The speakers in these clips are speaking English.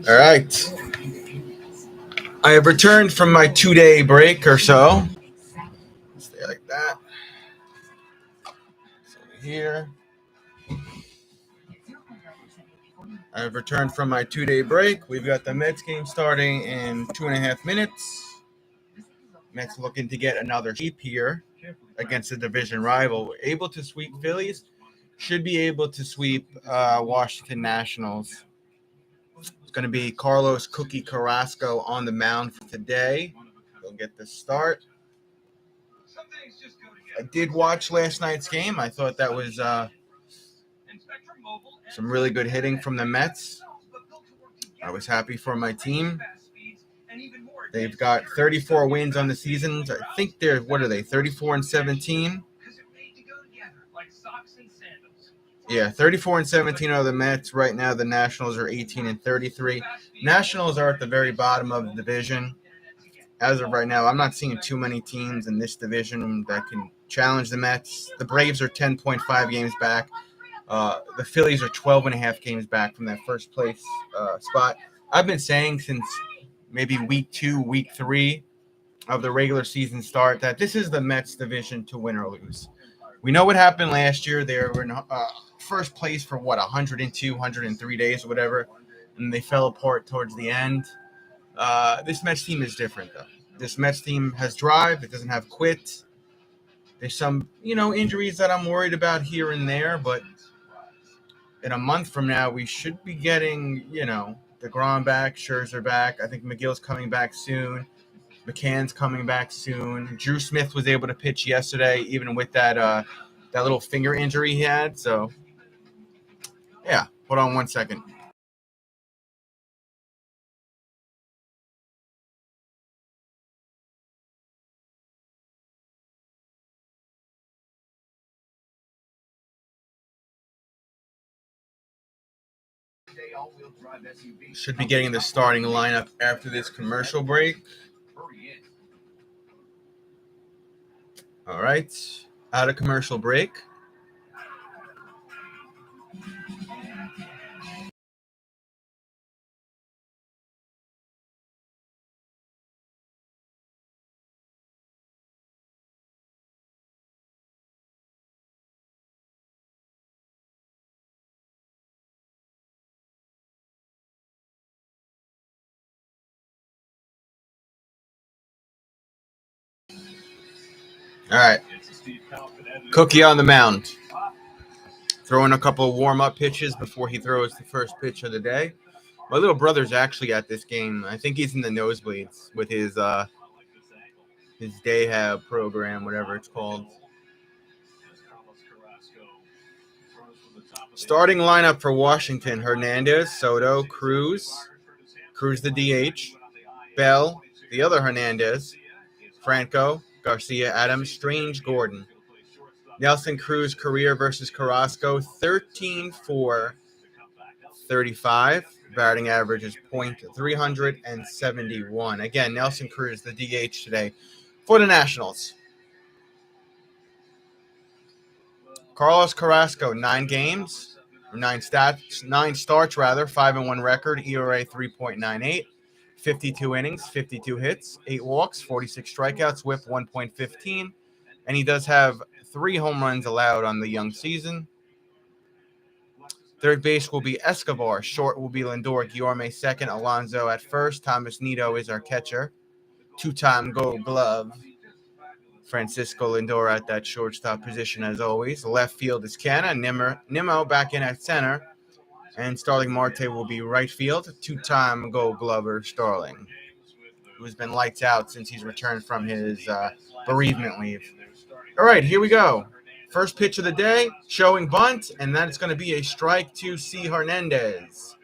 All right. I have returned from my 2-day break or so. Stay like that. So here. I have returned from my 2-day break. We've got the Mets game starting in 2.5 minutes. Mets looking to get another sweep here against a division rival. Able to sweep Phillies. Should be able to sweep Washington Nationals. It's going to be Carlos Cookie Carrasco on the mound for today. He'll get the start. I did watch last night's game. I thought that was some really good hitting from the Mets. I was happy for my team. They've got 34 wins on the season. I think they're, 34-17? Yeah, 34-17 are the Mets. Right now, the Nationals are 18-33. Nationals are at the very bottom of the division. As of right now, I'm not seeing too many teams in this division that can challenge the Mets. The Braves are 10.5 games back. The Phillies are 12.5 games back from that first place spot. I've been saying since maybe week 2, week 3 of the regular season start that this is the Mets division to win or lose. We know what happened last year. They were in first place for 102, 103 days or whatever, and they fell apart towards the end. This Mets team is different, though. This Mets team has drive. It doesn't have quit. There's some, injuries that I'm worried about here and there, but in a month from now, we should be getting, DeGrom back, Scherzer back. I think McGill's coming back soon. McCann's coming back soon. Drew Smith was able to pitch yesterday, even with that little finger injury he had. So, yeah, hold on one second. Should be getting the starting lineup after this commercial break. All right, out of commercial break. All right, Cookie on the mound. Throwing a couple of warm-up pitches before he throws the first pitch of the day. My little brother's actually at this game. I think he's in the nosebleeds with his day hab program, whatever it's called. Starting lineup for Washington: Hernandez, Soto, Cruz the DH, Bell, the other Hernandez, Franco, Garcia, Adams, Strange, Gordon. Nelson Cruz career versus Carrasco, 13-4-35. Batting average is .371. Again, Nelson Cruz, the DH today for the Nationals. Carlos Carrasco, 9 starts, 5-1 record, ERA 3.98, 52 innings, 52 hits, 8 walks, 46 strikeouts, WHIP 1.15, and he does have 3 home runs allowed on the young season. Third base will be Escobar. Short will be Lindor. Guillermo second. Alonso at first. Thomas Nido is our catcher. 2-time Gold Glove. Francisco Lindor at that shortstop position as always. Left field is Canna. Nimmo back in at center. And Starling Marte will be right field. 2-time Gold Glover Starling, who's been lights out since he's returned from his bereavement leave. All right, here we go. First pitch of the day, showing bunt, and that's going to be a strike to C. Hernandez.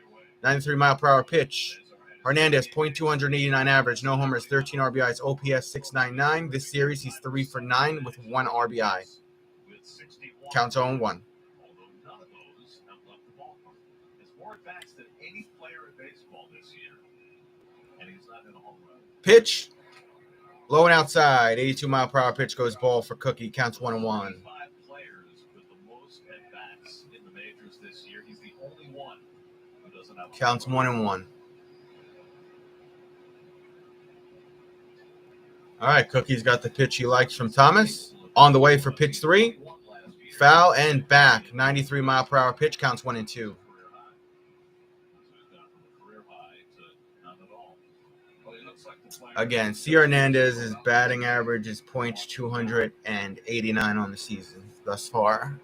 93-mile-per-hour pitch. Hernandez, .289 average, no homers, 13 RBIs, OPS 699. This series, he's 3 for 9 with 1 RBI. Counts 0-1. Pitch. Low and outside. 82-mile-per-hour pitch goes ball for Cookie. Counts 1-1. Counts 1-1. All right, Cookie's got the pitch he likes from Thomas. On the way for pitch 3. Foul and back. 93-mile-per-hour pitch. Counts 1-2. Again, C. Hernandez's batting average is .289 on the season thus far.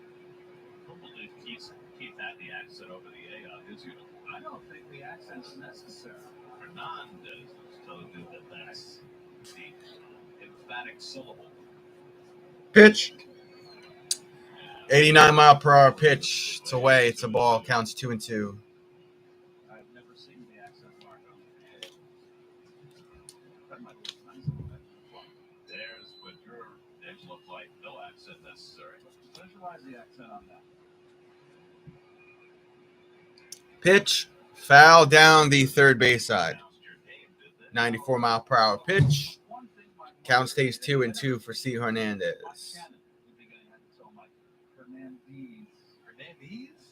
I don't think the accent's necessary. Hernandez is telling you that that's the emphatic syllable. Pitch. 89-mile-per-hour pitch. It's away. It's a ball. Counts 2-2. I've never seen the accent mark on the that might look nice. There's what your edge look like. No accent necessary. Visualize the accent on that. Pitch. Foul down the third base side. 94-mile-per-hour pitch. Count stays 2-2 for C. Hernandez.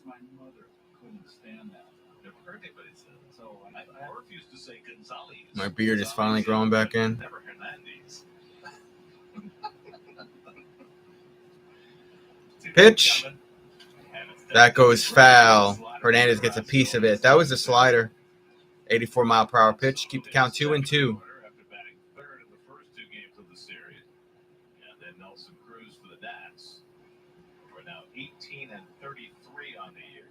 My mother couldn't stand that. Never heard anybody say that. So I refuse to say Gonzalez. My beard is finally growing back in. Never Hernandez. Pitch. That goes foul. Hernandez gets a piece of it. That was a slider. 84-mile-per-hour pitch. Keep the count 2-2. After batting third in the first 2 games of the series. And then Cruz for the Nats. We're now 18 and 33 on the year.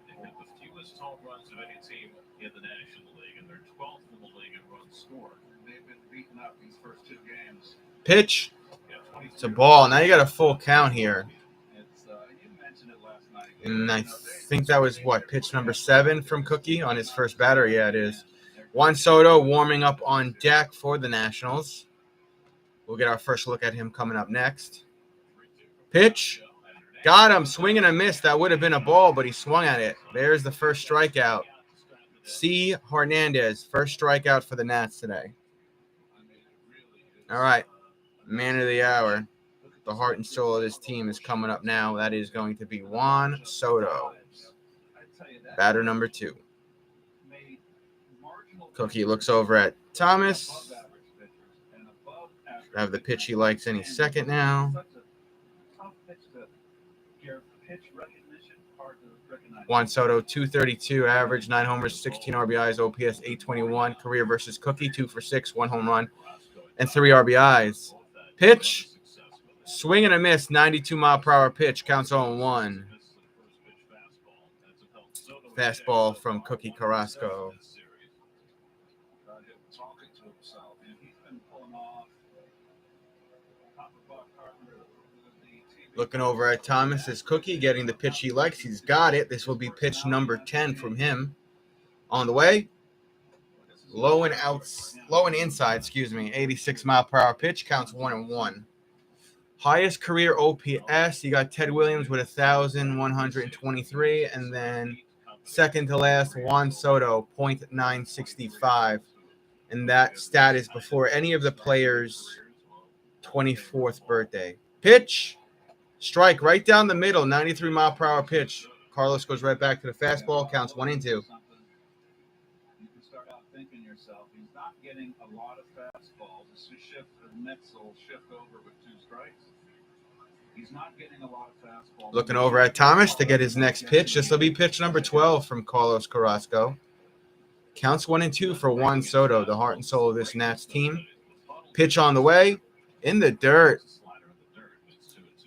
They hit the fewest home runs of any team in the National League, and they're 12th in the league in runs scored. They've been beaten up these first 2 games. Pitch. It's a ball. Now you got a full count here. You mentioned it last night. And I think that was, pitch number 7 from Cookie on his first batter? Yeah, it is. Juan Soto warming up on deck for the Nationals. We'll get our first look at him coming up next. Pitch. Got him. Swing and a miss. That would have been a ball, but he swung at it. There's the first strikeout. C. Hernandez, first strikeout for the Nats today. All right. Man of the hour. The heart and soul of this team is coming up now. That is going to be Juan Soto. Batter number 2. Cookie looks over at Thomas. Have the pitch he likes any second now. Juan Soto, 232 average, 9 homers, 16 RBIs, OPS 821. Career versus Cookie, 2 for 6, 1 home run, and 3 RBIs. Pitch. Swing and a miss, 92-mile-per-hour pitch. Counts 0-1. Fastball from Cookie Carrasco. Looking over at Thomas is Cookie, getting the pitch he likes. He's got it. This will be pitch number 10 from him. On the way. Low and inside, 86-mile-per-hour pitch. Counts 1-1. Highest career OPS, you got Ted Williams with 1,123, and then second to last, Juan Soto, .965. And that stat is before any of the players' 24th birthday. Pitch, strike right down the middle, 93-mile-per-hour pitch. Carlos goes right back to the fastball, counts 1-2. You can start out thinking yourself, he's not getting a lot of fastballs. This shift, the Mets will shift over with 2 strikes. He's not getting a lot of fastballs. Looking over at Thomas to get his next pitch. This will be pitch number 12 from Carlos Carrasco. Counts 1-2 for Juan Soto, the heart and soul of this Nats team. Pitch on the way, in the dirt.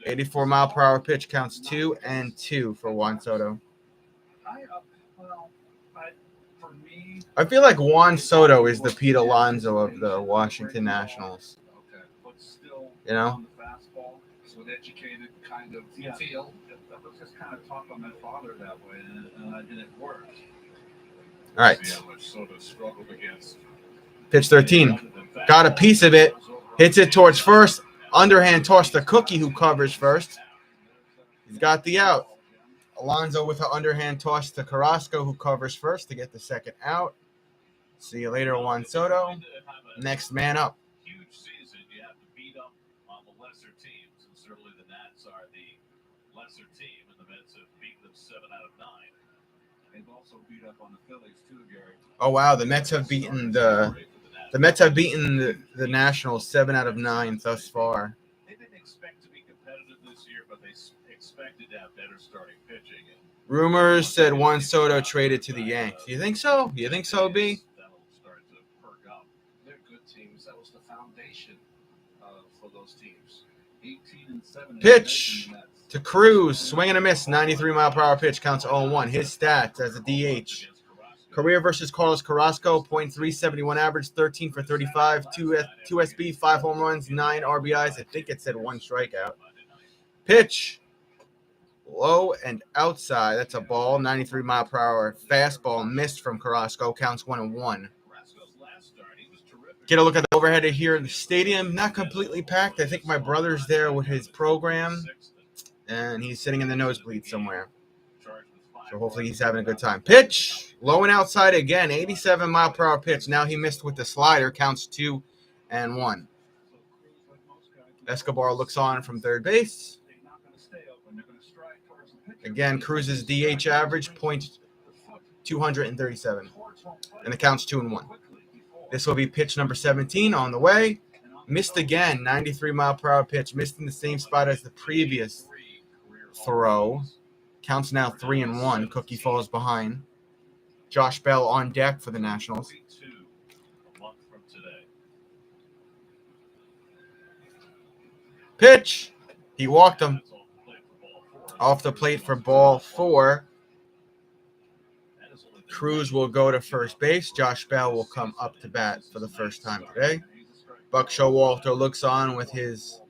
84-mile-per-hour pitch, counts 2-2 for Juan Soto. I feel like Juan Soto is the Pete Alonso of the Washington Nationals. You know? With educated kind of feel. That was just kind of talk on my father that way, and it worked. All right. See how much Soto struggled against. Pitch 13. Got a piece of it. Hits it towards first. Underhand toss to Cookie, who covers first. He's got the out. Alonso with an underhand toss to Carrasco, who covers first to get the second out. See you later, Juan Soto. Next man up. Huge season. You have to beat up on the lesser teams, and certainly the Nats are the lesser team, and the Mets have beaten them 7 out of 9. Oh wow, the Mets have beaten the Nationals 7 out of 9 thus far. They didn't expect to be competitive this year, but they expected to have better starting pitching. Rumors said Juan Soto traded to the Yanks. You think so? You think so, B? That'll start to perk up. They're good teams. That was the foundation for those teams. 18-7. Pitch to Cruz. Swing and a miss. 93-mile-per-hour pitch. Counts 0-1. His stats as a DH. Career versus Carlos Carrasco. .371 average. 13 for 35. 2 SB. 5 home runs. 9 RBIs. I think it said 1 strikeout. Pitch. Low and outside. That's a ball. 93-mile-per-hour fastball missed from Carrasco. Counts 1-1. Get a look at the overhead here in the stadium. Not completely packed. I think my brother's there with his program, and he's sitting in the nosebleed somewhere. So hopefully he's having a good time. Pitch. Low and outside again. 87-mile-per-hour pitch. Now he missed with the slider. Counts 2-1. Escobar looks on from third base. Again, Cruz's DH average, .237. And the count's 2-1. This will be pitch number 17 on the way. Missed again, 93-mile-per-hour pitch. Missed in the same spot as the previous throw. Counts now 3-1. Cookie falls behind. Josh Bell on deck for the Nationals. Pitch. He walked him. Off the plate for ball 4. Cruz will go to first base. Josh Bell will come up to bat for the first time today. Buck Showalter looks on with his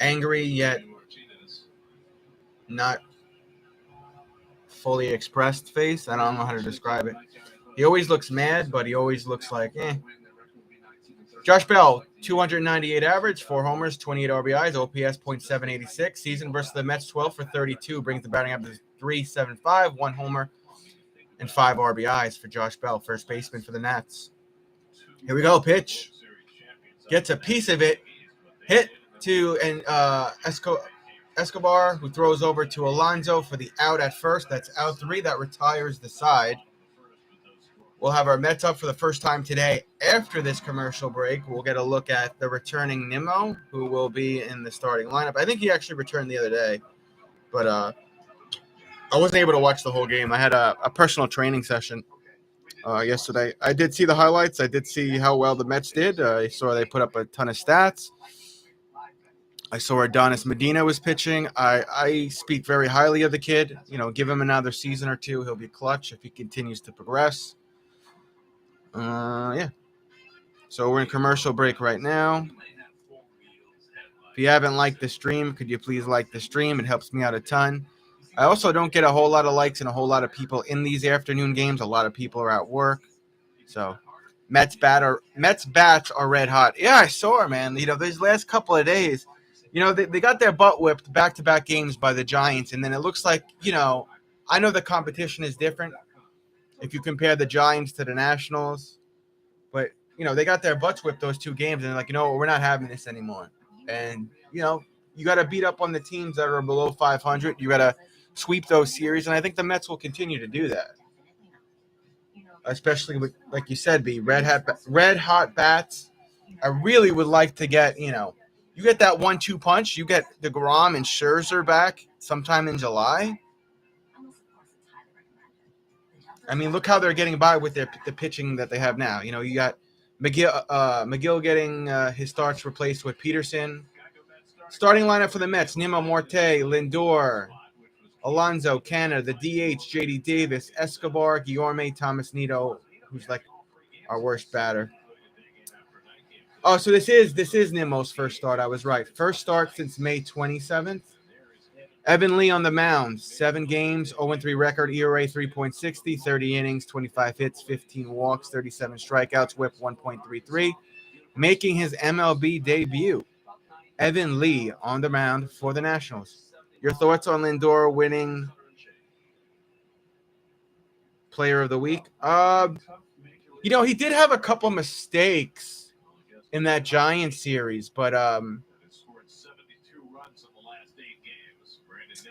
angry yet not fully expressed face. I don't know how to describe it. He always looks mad, but he always looks like, eh. Josh Bell, 298 average, 4 homers, 28 RBIs, OPS .786. Season versus the Mets, 12 for 32, brings the batting average to .375, 1 homer, and 5 RBIs for Josh Bell, first baseman for the Nats. Here we go, pitch. Gets a piece of it. Hit to Escobar, who throws over to Alonso for the out at first. That's out 3. That retires the side. We'll have our Mets up for the first time today. After this commercial break, we'll get a look at the returning Nimmo, who will be in the starting lineup. I think he actually returned the other day, but I wasn't able to watch the whole game. I had a personal training session yesterday. I did see the highlights. I did see how well the Mets did. I saw they put up a ton of stats. I saw Adonis Medina was pitching. I speak very highly of the kid. You know, give him another season or two. He'll be clutch if he continues to progress. Yeah. So we're in commercial break right now. If you haven't liked the stream, could you please like the stream? It helps me out a ton. I also don't get a whole lot of likes and a whole lot of people in these afternoon games. A lot of people are at work. So Mets bats are red hot. Yeah, I saw her, man. You know, these last couple of days, you know, they got their butt whipped back-to-back games by the Giants. And then it looks like, you know, I know the competition is different if you compare the Giants to the Nationals. But, you know, they got their butts whipped those 2 games. And they're like, you know what, we're not having this anymore. And, you know, you got to beat up on the teams that are below 500. You got to sweep those series. And I think the Mets will continue to do that. Especially with, like you said, red hot bats. I really would like to get, you know, you get that 1-2 punch. You get DeGrom and Scherzer back sometime in July. I mean, look how they're getting by with the pitching that they have now. You know, you got McGill getting his starts replaced with Peterson. Starting lineup for the Mets: Nimmo, Marte, Lindor, Alonso, Canada, the DH, J.D. Davis, Escobar, Guillermo, Thomas Nido, who's like our worst batter. Oh, so this is Nimmo's first start. I was right. First start since May 27th. Evan Lee on the mound, 7 games, 0-3 record, ERA 3.60, 30 innings, 25 hits, 15 walks, 37 strikeouts, whip 1.33, making his MLB debut. Evan Lee on the mound for the Nationals. Your thoughts on Lindor winning Player of the Week? You know, he did have a couple mistakes in that Giants series, but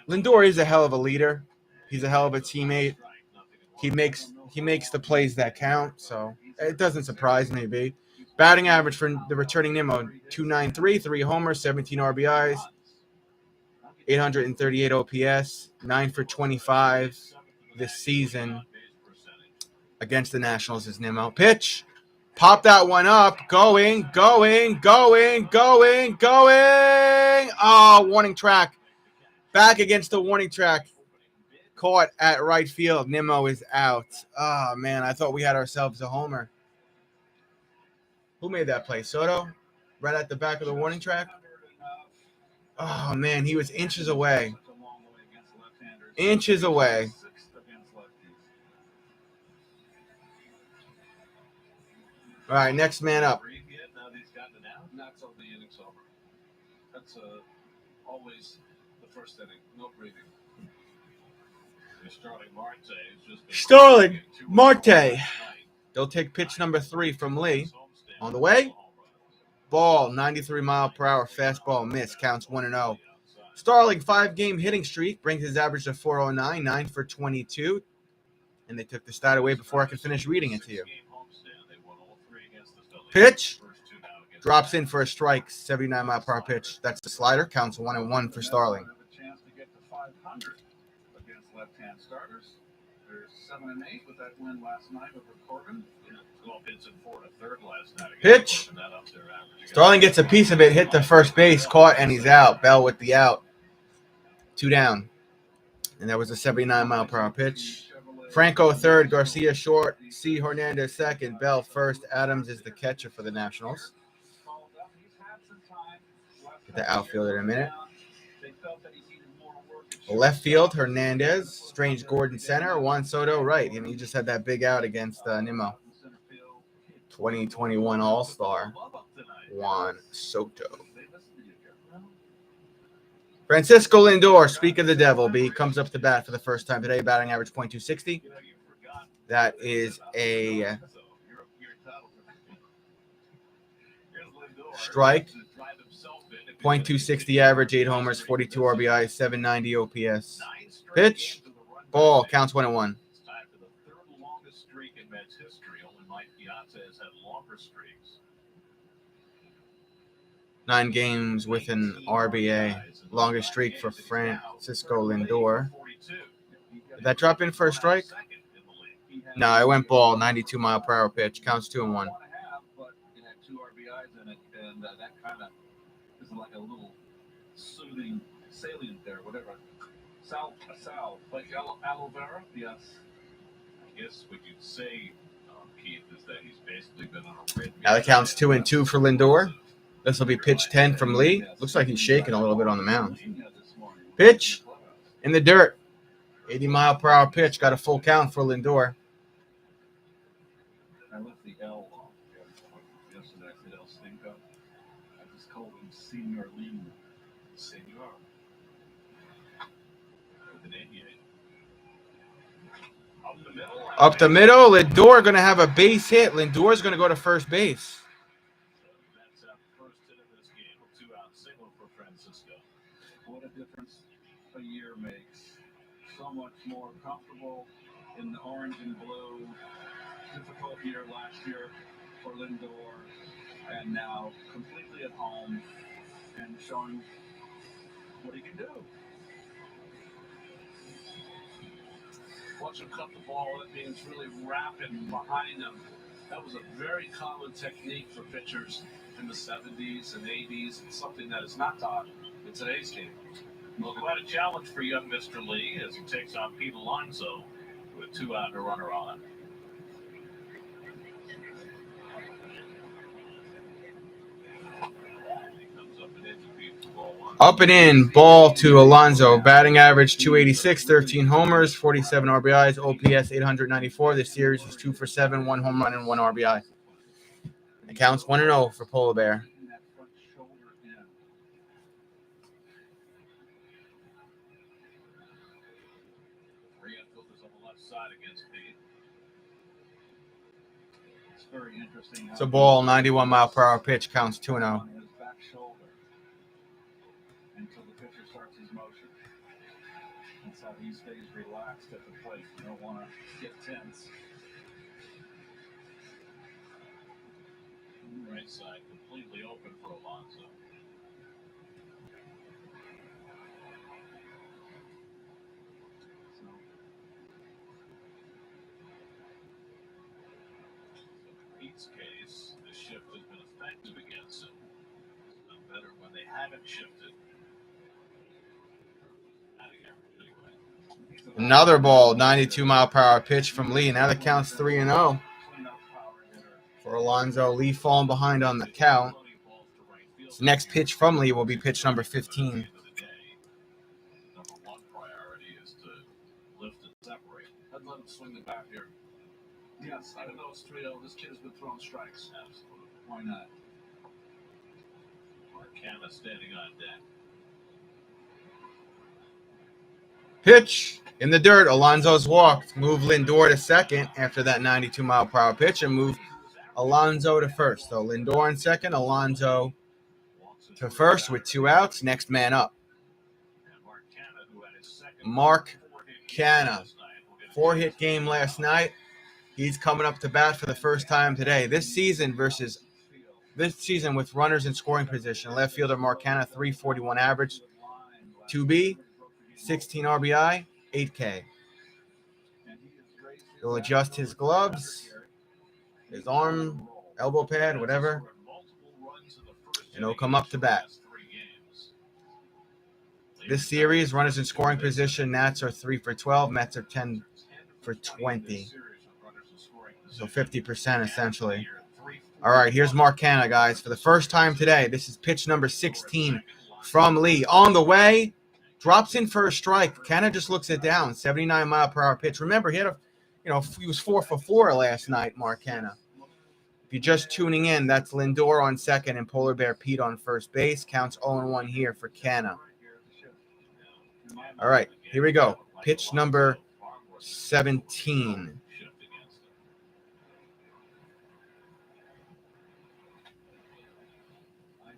Lindor is a hell of a leader. He's a hell of a teammate. He makes the plays that count, so it doesn't surprise me. B. Batting average for the returning Nimmo, 293, 3 homers, 17 RBIs, 838 OPS, 9 for 25 this season against the Nationals is Nimmo. Pitch. Pop that one up. Going. Oh, warning track. Back against the warning track. Caught at right field. Nimmo is out. Oh, man, I thought we had ourselves a homer. Who made that play? Soto? Right at the back of the warning track? Oh, man, he was inches away. Inches away. All right, next man up. Not till the inning's over. That's always the first inning. No breathing. Starling Marte. They'll take pitch number 3 from Lee. On the way. Ball, 93-mile-per-hour fastball miss. Counts 1-0. Starling 5-game hitting streak brings his average to 409, 9 for 22. And they took the stat away before I could finish reading it to you. Pitch. Drops in for a strike, 79-mile-per-hour pitch. That's the slider. Counts 1-1 for Starling. Against left-hand starters. They're 7-8 with that win last night over Corbin. 12 hits and 4 1/3 last night. Pitch. Starling gets a piece of it, hit to first base, caught, and he's out. Bell with the out. 2 down. And that was a 79-mile-per-hour pitch. Franco third, Garcia short, C. Hernandez second, Bell first. Adams is the catcher for the Nationals. Get the outfielder in a minute. Left field, Hernandez. Strange Gordon center. Juan Soto right. And he just had that big out against Nimmo. 2021 All-Star, Juan Soto. Francisco Lindor, speak of the devil, B, comes up to bat for the first time today, batting average .260. That is a strike. .260 average, 8 homers, 42 RBI, 790 OPS. Pitch. Ball. Counts 1-1. 9 games with an RBA. Longest streak for Francisco Lindor. Did that drop in for a strike? No, it went ball. 92-mile-per-hour pitch. Counts 2-1. That kind of is like a little soothing salient there, whatever. Sal, like aloe vera, yes. I guess what you'd say, Keith, is that he's basically been on a red. Now that counts 2-2 for Lindor. This will be pitch 10 from Lee. Looks like he's shaking a little bit on the mound. Pitch in the dirt. 80-mile-per-hour pitch. Got a full count for Lindor. I left the L off yesterday. I said El Stinko. I just called him Senior Lee. Senior. Up the middle. Lindor going to have a base hit. Lindor's going to go to first base. That's our first hit of this game. 2-out single for Francisco. What a difference a year makes. So much more comfortable in the orange and blue. Difficult year last year for Lindor, and now completely at home and showing what he can do. Watch him cut the ball, that means really wrapping behind him. That was a very common technique for pitchers in the 70s and 80s. It's something that is not taught in today's game. Well, quite a challenge for young Mr. Lee as he takes on Pete Alonso with 2 out and a runner on. Up and in, ball to Alonso. Batting average 286, 13 homers, 47 RBIs, OPS 894. This series is 2 for 7, 1 home run and 1 RBI. It counts 1-0 for Polar Bear. It's a ball, 91-mile-per-hour pitch, counts 2-0. how he stays relaxed at the plate. You don't want to get tense. Right side completely open for Alonso. In Pete's case, the shift has been effective against him. It's been better when they haven't shifted. Another ball, 92-mile-per-hour pitch from Lee. Now the count's 3-0 for Alonso. Lee falling behind on the count. His next pitch from Lee will be pitch number 15. Number one priority is to lift and separate. I'd let him swing the bat here. Yes, even though it's 3-0, this kid's been throwing strikes. Absolutely. Why not? Marcana standing on deck. Pitch in the dirt. Alonso's walked. Move Lindor to second after that 92-mile-per-hour pitch and move Alonso to first. So Lindor on second, Alonso to first with 2 outs. Next man up. Mark Canha. 4-hit game last night. He's coming up to bat for the first time today. This season with runners in scoring position. Left fielder Mark Canha, 341 average. 2B, 16 RBI, 8K. He'll adjust his gloves, his arm, elbow pad, whatever, and he'll come up to bat. This series, runners in scoring position, Nats are 3 for 12, Mets are 10 for 20. So 50% essentially. All right, here's Mark Canha, guys. For the first time today, this is pitch number 16 from Lee. On the way, drops in for a strike. Canha just looks it down. 79-mile-per-hour pitch. Remember, he was 4 for 4 last night, Mark Canha. If you're just tuning in, that's Lindor on second and Polar Bear Pete on first base. Counts 0-1 here for Canha. All right, here we go. Pitch number 17.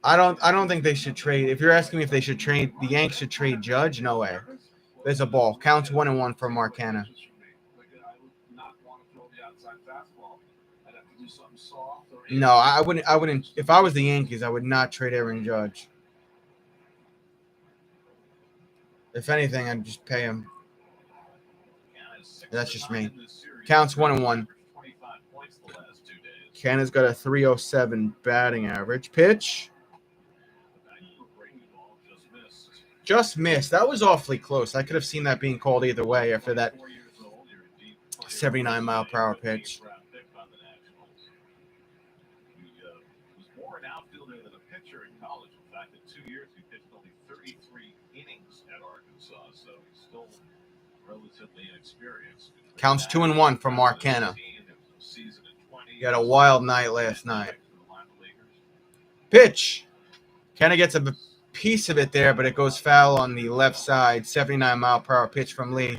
I don't think they should trade. If you're asking me if they should trade, the Yanks should trade Judge. No way. There's a ball. Counts 1-1 for Mark Canha. No, I wouldn't. If I was the Yankees, I would not trade Aaron Judge. If anything, I'd just pay him. That's just me. Counts 1-1. Canha's got a 307 batting average. Pitch. Just missed. That was awfully close. I could have seen that being called either way after that 79-mile-per-hour pitch. He was more an outfielder than a pitcher in college. In fact, in 2 years, he pitched only 33 innings at Arkansas, so he's still relatively inexperienced. Counts 2-1 for Mark Canha. He had a wild night last night. Pitch. Canha gets a piece of it there, but it goes foul on the left side. 79-mile-per-hour pitch from Lee.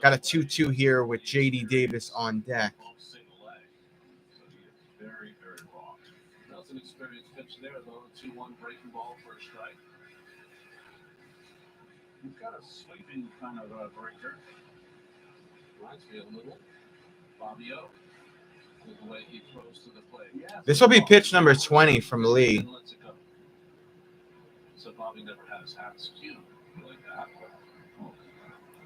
Got a 2-2 here with J.D. Davis on deck. Very, very raw. That was an experienced pitch there, though. 2-1 breaking ball for a strike. He's got a sweeping kind of breaker. Reminds me a little. Fabio, with the way he throws to the plate. This will be pitch number 20 from Lee. So Bobby never had his hat skewed like that.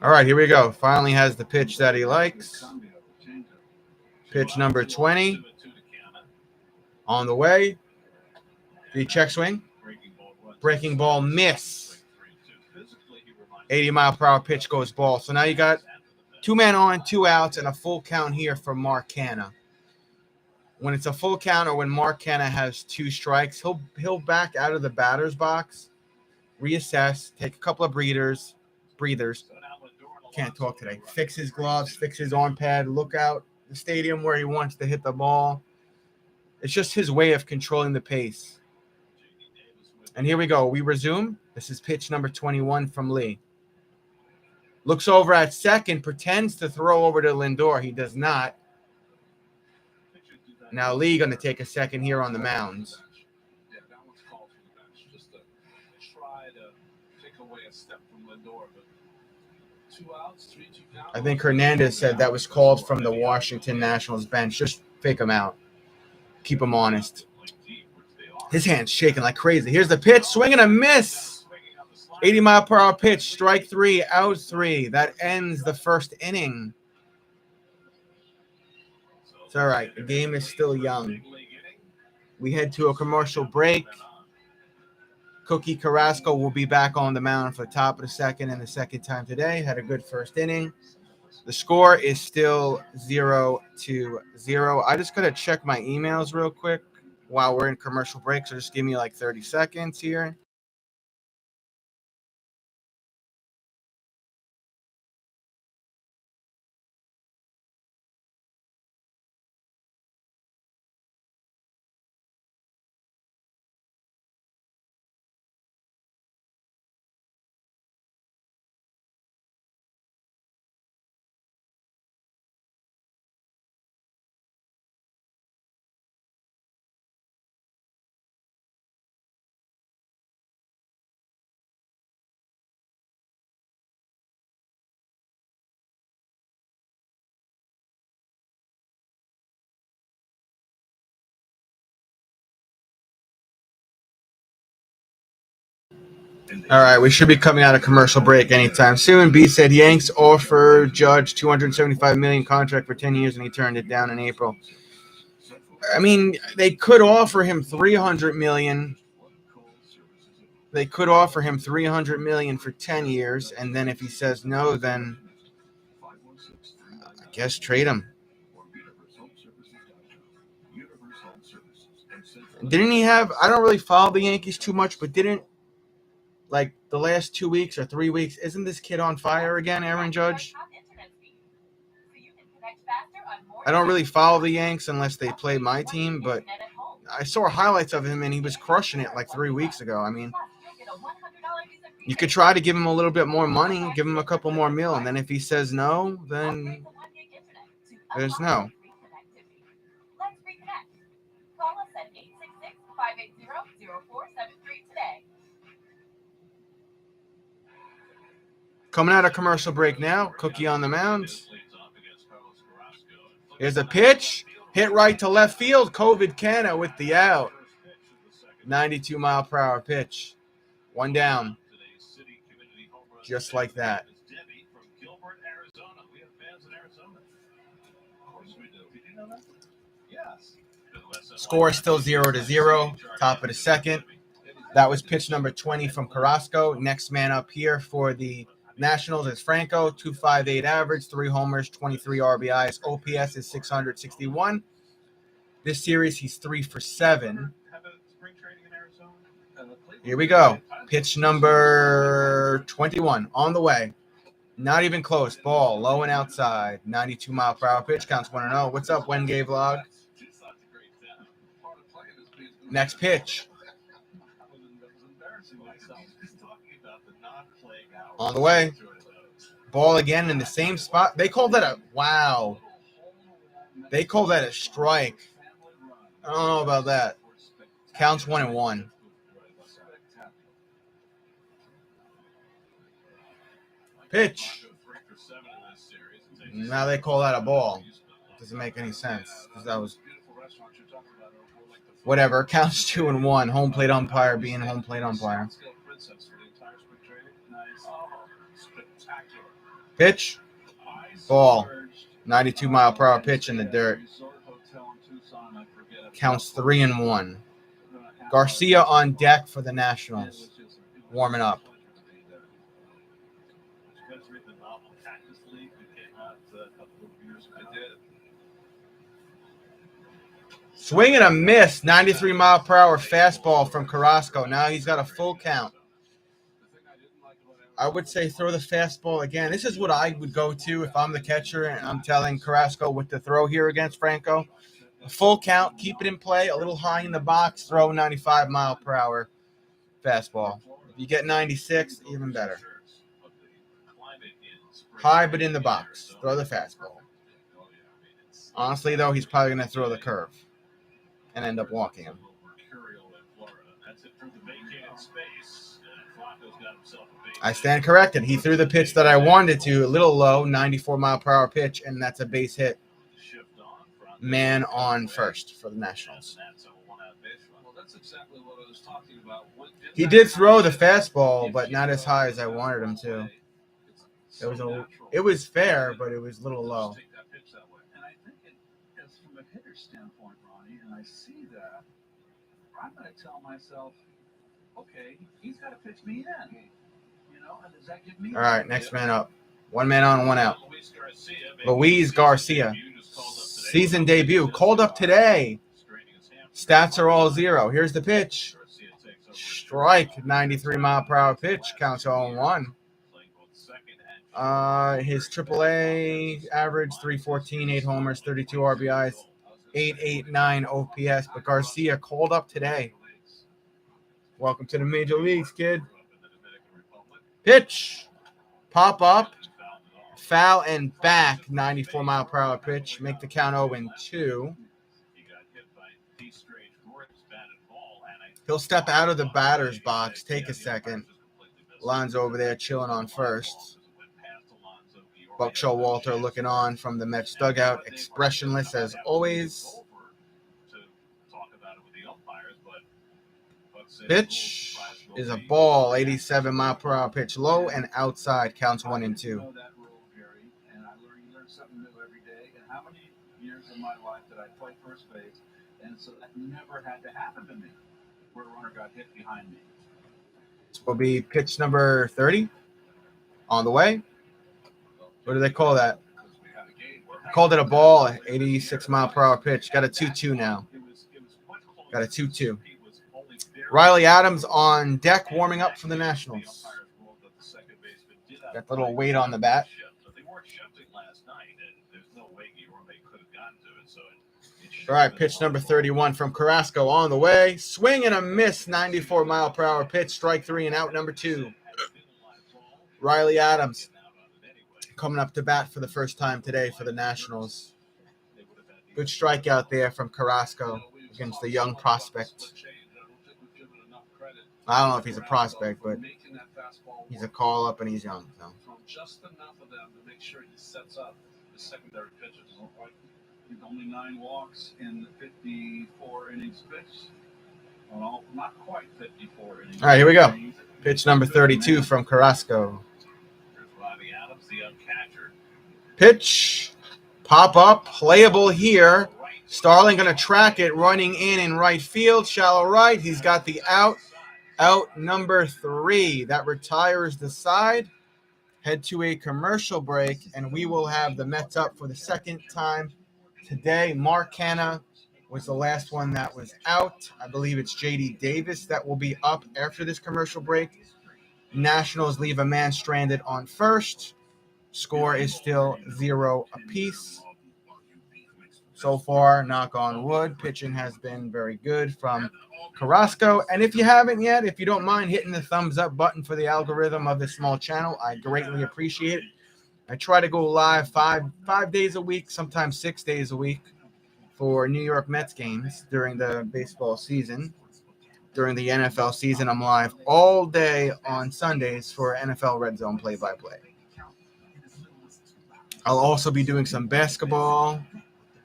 All right, here we go. Finally has the pitch that he likes. Pitch number 20. On the way. The check swing. Breaking ball miss. 80-mile-per-hour pitch goes ball. So now you got 2 men on, 2 outs, and a full count here for Mark Canha. When it's a full count or when Mark Canha has 2 strikes, he'll back out of the batter's box, reassess, take a couple of breathers. Can't talk today. Fix his gloves, fix his arm pad, look out the stadium where he wants to hit the ball. It's just his way of controlling the pace. And here we go. We resume. This is pitch number 21 from Lee. Looks over at second, pretends to throw over to Lindor. He does not. Now Lee going to take a second here on the mound. Yeah, that one's called from the bench. Just to try to take away a step from Lindor, but I think Hernandez said that was called from the Washington Nationals bench. Just fake him out. Keep him honest. His hand's shaking like crazy. Here's the pitch. Swing and a miss. 80-mile-per-hour pitch. Strike 3, out 3. That ends the first inning. It's all right. The game is still young. We head to a commercial break. Cookie Carrasco will be back on the mound for the top of the second and the second time today. Had a good first inning. The score is still 0-0. I just got to check my emails real quick while we're in commercial break. So just give me like 30 seconds here. All right, we should be coming out of commercial break anytime soon. B said Yanks offered Judge $275 million contract for 10 years, and he turned it down in April. I mean, they could offer him $300 million. They could offer him $300 million for 10 years, and then if he says no, then I guess trade him. Didn't he have? I don't really follow the Yankees too much, but didn't like the last 2 weeks or 3 weeks? Isn't this kid on fire again, Aaron Judge? I don't really follow the Yanks unless they play my team, but I saw highlights of him and he was crushing it like 3 weeks ago. I mean, you could try to give him a little bit more money, give him a couple more mil, and then if he says no, then there's no. Coming out of commercial break now, Cookie on the mound. Here's a pitch, hit right to left field. COVID Canna with the out. 92-mile-per-hour pitch. One down. Just like that. Score is still 0-0. Top of the second. That was pitch number 20 from Carrasco. Next man up here for the Nationals is Franco. 2.58 average, 3 homers, 23 RBIs. OPS is 661. This series, he's 3 for 7. Here we go. Pitch number 21 on the way. Not even close. Ball low and outside. 92-mile-per-hour pitch. Counts 1-0. What's up, Wenge Vlog? Next pitch. On the way. Ball again in the same spot. They call that They call that a strike. I don't know about that. Counts 1-1. Pitch. Now they call that a ball. Doesn't make any sense. That was whatever. Counts 2-1. Home plate umpire being home plate umpire. Pitch. Ball. 92-mile-per-hour pitch in the dirt. Counts 3-1. Garcia on deck for the Nationals. Warming up. Swing and a miss. 93-mile-per-hour fastball from Carrasco. Now he's got a full count. I would say throw the fastball again. This is what I would go to if I'm the catcher and I'm telling Carrasco what to throw here against Franco. A full count, keep it in play, a little high in the box, throw 95-mile-per-hour fastball. If you get 96, even better. High but in the box. Throw the fastball. Honestly, though, he's probably going to throw the curve and end up walking him. I stand corrected. He threw the pitch that I wanted to, a little low, 94-mile-per-hour pitch, and that's a base hit. Man on first for the Nationals. Well, that's exactly what I was talking about. He did throw the fastball, but not as high as I wanted him to. It was fair, but it was a little low. And I think it's from a hitter's standpoint, Ronnie, and I see that, I'm going to tell myself, okay, he's got to pitch me in. And does that give me? All right, next man up. One man on, one out. Louise Garcia. Season debut. Called up today. Stats are all 0. Here's the pitch. Strike. 93-mile-per-hour pitch. Counts 0-1. His AAA average, 314, 8 homers, 32 RBIs, 889 OPS. But Garcia called up today. Welcome to the Major Leagues, kid. Pitch. Pop up. Foul and back. 94-mile-per-hour pitch. Make the count 0-2. He'll step out of the batter's box. Take a second. Alonso over there chilling on first. Buck Showalter looking on from the Mets dugout. Expressionless as always. Pitch is a ball. 87-mile-per-hour pitch. Low and outside. Counts 1-2. And I learn something new every day. And how many years of my life did I play first base? And so that never had to happen to me, where a runner got hit behind me. This will be pitch number 30 on the way. What do they call that? Called it a ball. 86-mile-per-hour pitch. Got a 2-2 now. Got a 2-2. Riley Adams on deck warming up for the Nationals. Got a little weight on the bat. All right, pitch number 31 from Carrasco on the way. Swing and a miss, 94-mile-per-hour pitch. Strike 3 and out number 2. Riley Adams coming up to bat for the first time today for the Nationals. Good strikeout there from Carrasco against the young prospect. I don't know if he's a prospect, but he's a call-up and he's young. So. Just enough of them to make sure he sets up the secondary pitches. Only 9 walks in the 54 innings pitched. Well, not quite 54 innings. All right, here we go. Pitch number 32 from Carrasco. Pitch. Pop up. Playable here. Starling going to track it. Running in right field. Shallow right. He's got the out. Out number 3. That retires the side. Head to a commercial break, and we will have the Mets up for the second time today. Mark Hanna was the last one that was out. I believe it's J.D. Davis that will be up after this commercial break. Nationals leave a man stranded on first. Score is still 0 apiece. So far, knock on wood, pitching has been very good from Carrasco. And if you haven't yet, if you don't mind hitting the thumbs up button for the algorithm of this small channel, I greatly appreciate it. I try to go live five days a week, sometimes 6 days a week for New York Mets games during the baseball season. During the NFL season, I'm live all day on Sundays for NFL Red Zone play-by-play. I'll also be doing some basketball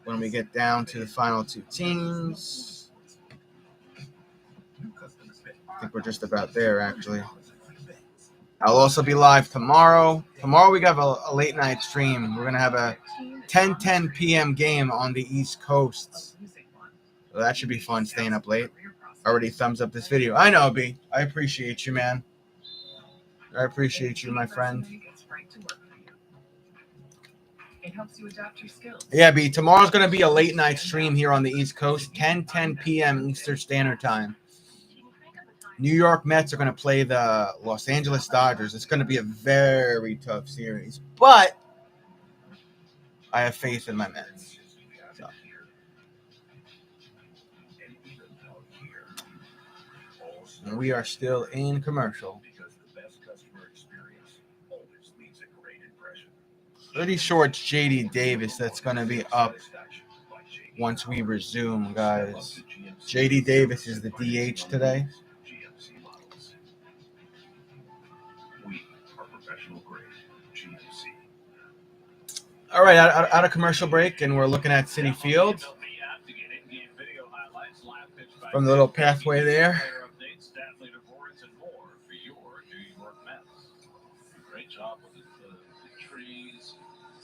when we get down to the final 2 teams. I think we're just about there, actually. I'll also be live tomorrow. Tomorrow we got a late night stream. We're going to have a 10 p.m. game on the East Coast. So that should be fun, staying up late. Already thumbs up this video. I know, B. I appreciate you, man. I appreciate you, my friend. It helps you adapt your skills. Yeah, B. Tomorrow's going to be a late night stream here on the East Coast, 10 p.m. Eastern Standard Time. New York Mets are going to play the Los Angeles Dodgers. It's going to be a very tough series, but I have faith in my Mets. So. And we are still in commercial. Pretty sure it's J.D. Davis that's going to be up once we resume, guys. J.D. Davis is the DH today. All right, out of commercial break, and we're looking at City Field from the little pathway there. Great job with the trees,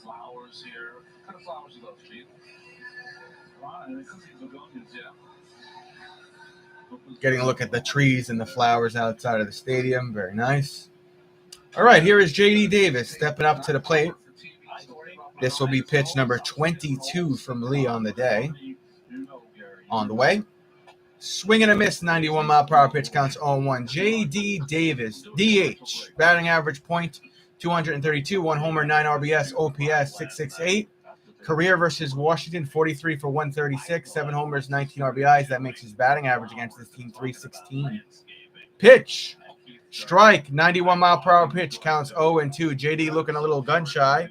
flowers here. What kind of flowers are those, Chief? Begonias, yeah. Getting a look at the trees and the flowers outside of the stadium. Very nice. All right, here is J.D. Davis stepping up to the plate. This will be pitch number 22 from Lee on the day. On the way. Swing and a miss, 91 mile per hour pitch, counts 0-1. J.D. Davis, DH, batting average point 232, 1 homer, 9 RBS, OPS 668. Career versus Washington, 43 for 136, 7 homers, 19 RBIs. That makes his batting average against this team 316. Pitch, strike, 91 mile per hour pitch, counts 0-2. J.D. looking a little gun shy,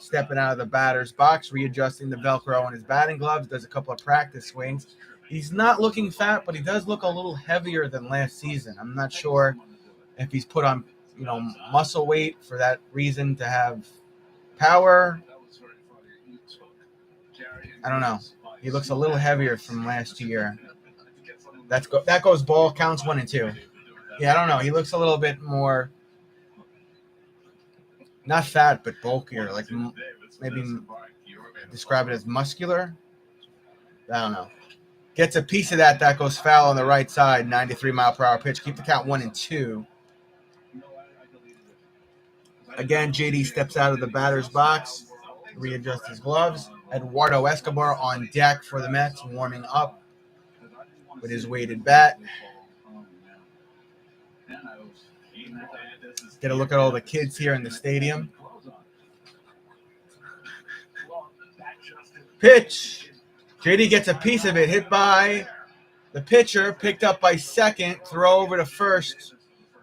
stepping out of the batter's box, readjusting the Velcro on his batting gloves, does a couple of practice swings. He's not looking fat, but he does look a little heavier than last season. I'm not sure if he's put on, muscle weight for that reason to have power. I don't know. He looks a little heavier from last year. That goes ball, counts 1-2. Yeah, I don't know. He looks a little bit more, not fat, but bulkier. Like maybe describe it as muscular. I don't know. Gets a piece of that goes foul on the right side, 93 mile per hour pitch. Keep the count 1-2. Again, JD steps out of the batter's box, readjusts his gloves. Eduardo Escobar on deck for the Mets, warming up with his weighted bat. Get a look at all the kids here in the stadium. Pitch. JD gets a piece of it, hit by the pitcher, picked up by second, throw over to first.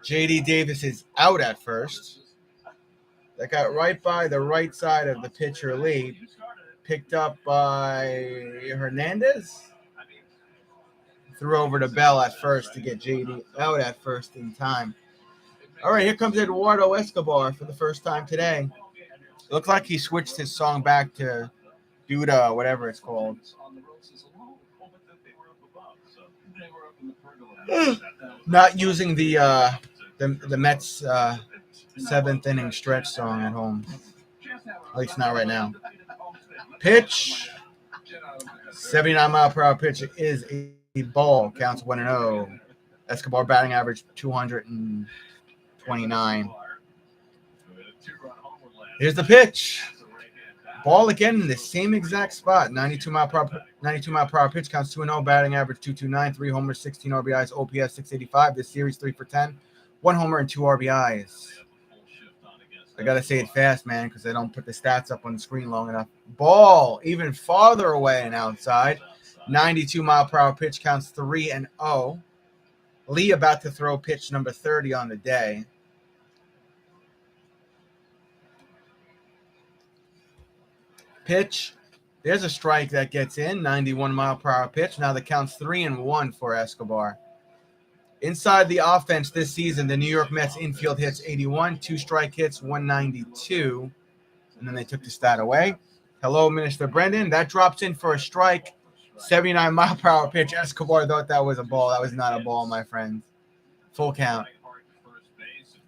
JD Davis is out at first. That got right by the right side of the pitcher Lee. Picked up by Hernandez. Threw over to Bell at first to get JD out at first in time. All right, here comes Eduardo Escobar for the first time today. It looked like he switched his song back to Duda, whatever it's called. Not using the Mets seventh inning stretch song at home. At least not right now. Pitch. 79 mile per hour pitch is a ball. Counts 1-0. Escobar batting average 229. Here's the pitch. Ball again in the same exact spot. 92 mile per hour pitch, counts 2-0. Batting average 229. 3 homers, 16 RBIs. OPS 685. This series 3 for 10. 1 homer and 2 RBIs. I gotta say it fast, man, because I don't put the stats up on the screen long enough. Ball even farther away and outside. 92 mile per hour pitch, counts 3-0. Lee about to throw pitch number 30 on the day. Pitch. There's a strike that gets in. 91 mile per hour pitch. Now the count's 3-1 for Escobar. Inside the offense this season, the New York Mets infield hits 81, 2 strike hits, 192. And then they took the stat away. Hello, Minister Brendan. That drops in for a strike. 79 mile per hour pitch. Escobar thought that was a ball. That was not a ball, my friend. Full count.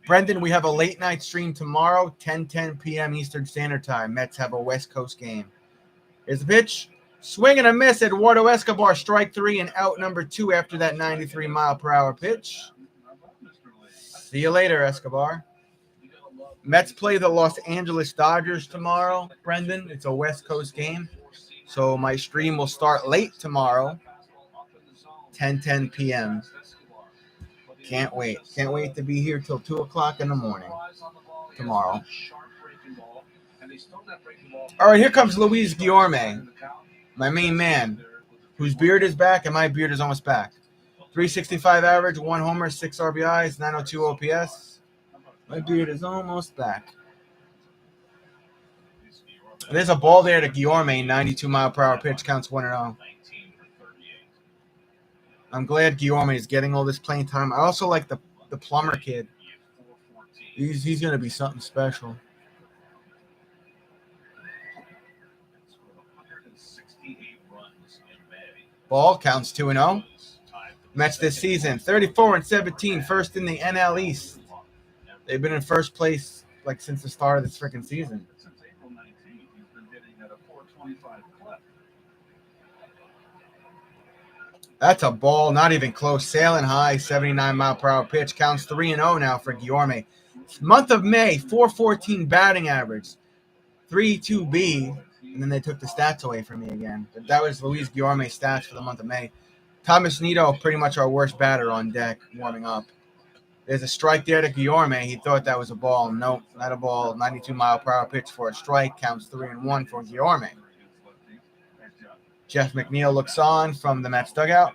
Brendan, we have a late night stream tomorrow, 10 p.m. Eastern Standard Time. Mets have a West Coast game. Here's the pitch. Swing and a miss. Eduardo Escobar, strike 3 and out number 2 after that 93 mile per hour pitch. See you later, Escobar. Mets play the Los Angeles Dodgers tomorrow, Brendan. It's a West Coast game. So my stream will start late tomorrow, 10 p.m. Can't wait. Can't wait to be here till 2 o'clock in the morning tomorrow. All right, here comes Louise Garcia, my main man, whose beard is back and my beard is almost back. 365 average, 1 homer, 6 RBIs, 902 OPS. My beard is almost back. There's a ball there to Guillermo, 92 mile per hour pitch, counts 1-0. I'm glad Guillermo is getting all this playing time. I also like the plumber kid. He's going to be something special. 68 runs in May. Ball counts 2-0. Mets this season 34-17, first in the NL East. They've been in first place like since the start of this freaking season. Since April 19th, he's been hitting at a 425 clip. That's a ball, not even close. Sailing high, 79-mile-per-hour pitch. Counts 3-0 now for Guillermo. Month of May, 414 batting average, 3.2 and then they took the stats away from me again. But that was Louise Guillermo's stats for the month of May. Thomas Nido, pretty much our worst batter on deck, warming up. There's a strike there to Guillermo. He thought that was a ball. Nope, not a ball. 92-mile-per-hour pitch for a strike. Counts 3-1 for Guillermo. Jeff McNeil looks on from the Mets dugout.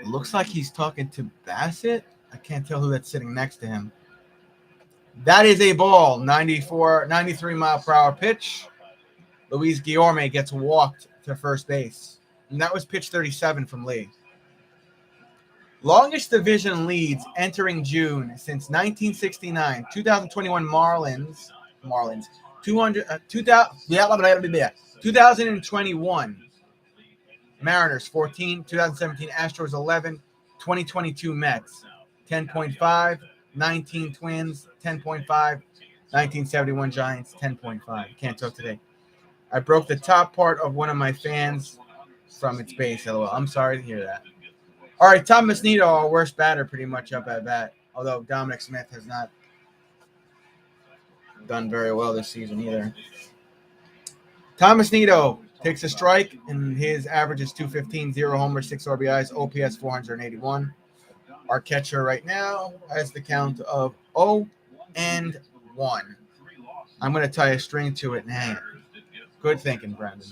Looks like he's talking to Bassett. I can't tell who that's sitting next to him. That is a ball. 93-mile-per-hour pitch. Luis Guillermo gets walked to first base. And that was pitch 37 from Lee. Longest division leads entering June since 1969. 2021 Marlins. 2021 Mariners 14. 2017 Astros 11. 2022 Mets 10.5. 19 Twins 10.5. 1971 Giants 10.5. Can't talk today. I broke the top part of one of my fans from its base. LOL. I'm sorry to hear that. All right, Thomas Nido, our worst batter, pretty much up at bat. Although Dominic Smith has not done very well this season either. Thomas Nido takes a strike, and his average is 215, 0 homers, 6 RBIs, OPS 481. Our catcher right now has the count of 0-1. I'm going to tie a string to it and hang it. Good thinking, Brandon.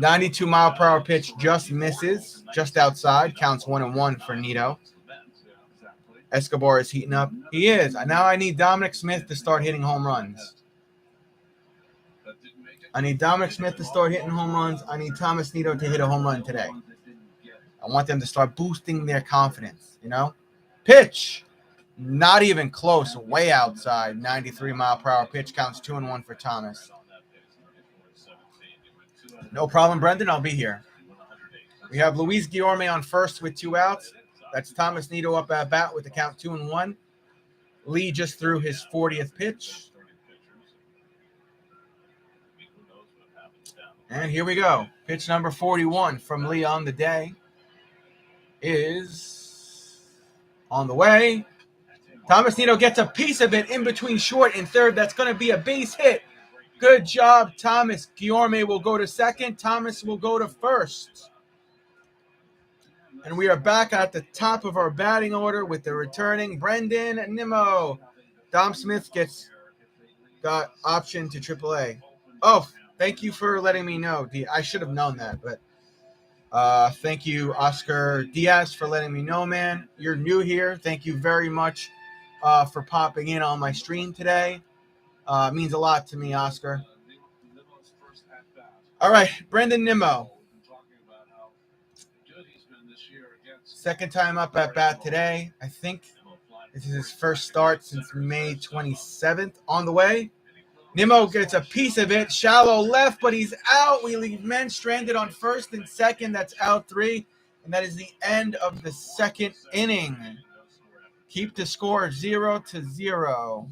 92-mile-per-hour pitch just misses, just outside. Counts 1-1 for Nido. Escobar is heating up. He is. Now I need Dominic Smith to start hitting home runs. I need Dominic Smith to start hitting home runs. I need Thomas Nido to hit a home run today. I want them to start boosting their confidence, you know? Pitch. Not even close. Way outside. 93-mile-per-hour pitch. Counts 2-1 for Thomas. No problem, Brendan. I'll be here. We have Louise Guillermo on first with 2 outs. That's Thomas Nido up at bat with the count 2-1. Lee just threw his 40th pitch. And here we go. Pitch number 41 from Lee on the day is on the way. Thomas Nido gets a piece of it in between short and third. That's going to be a base hit. Good job, Thomas. Guillermo will go to second. Thomas will go to first. And we are back at the top of our batting order with the returning Brendan Nimmo. Dom Smith got option to AAA. Oh, thank you for letting me know. I should have known that, but thank you, Oscar Diaz, for letting me know, man. You're new here. Thank you very much for popping in on my stream today. It means a lot to me, Oscar. All right, Brendan Nimmo. Second time up at bat today. I think this is his first start since May 27th. On the way. Nimmo gets a piece of it. Shallow left, but he's out. We leave men stranded on first and second. That's out 3. And that is the end of the second inning. Keep the score 0-0.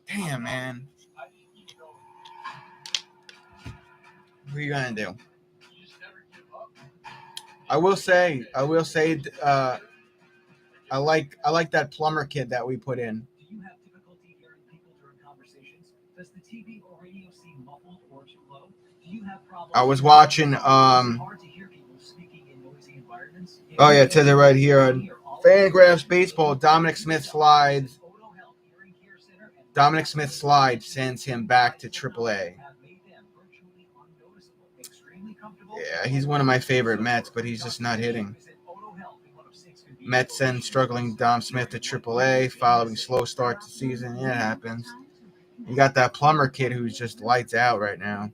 Damn, man. What are you going to do? I will say, I like that plumber kid that we put in. Do you have difficulty hearing people during conversations? Does the TV or radio seem muffled or too low? Do you have problems? I was watching hard to hear people speaking in noisy environments? Oh yeah, it says it right here on Fangraphs Baseball. Dominic Smith slides. Dominic Smith slide sends him back to AAA. Yeah, he's one of my favorite Mets, but he's just not hitting. Mets send struggling Dom Smith to AAA following slow start to season. Yeah, it happens. You got that plumber kid who's just lights out right now.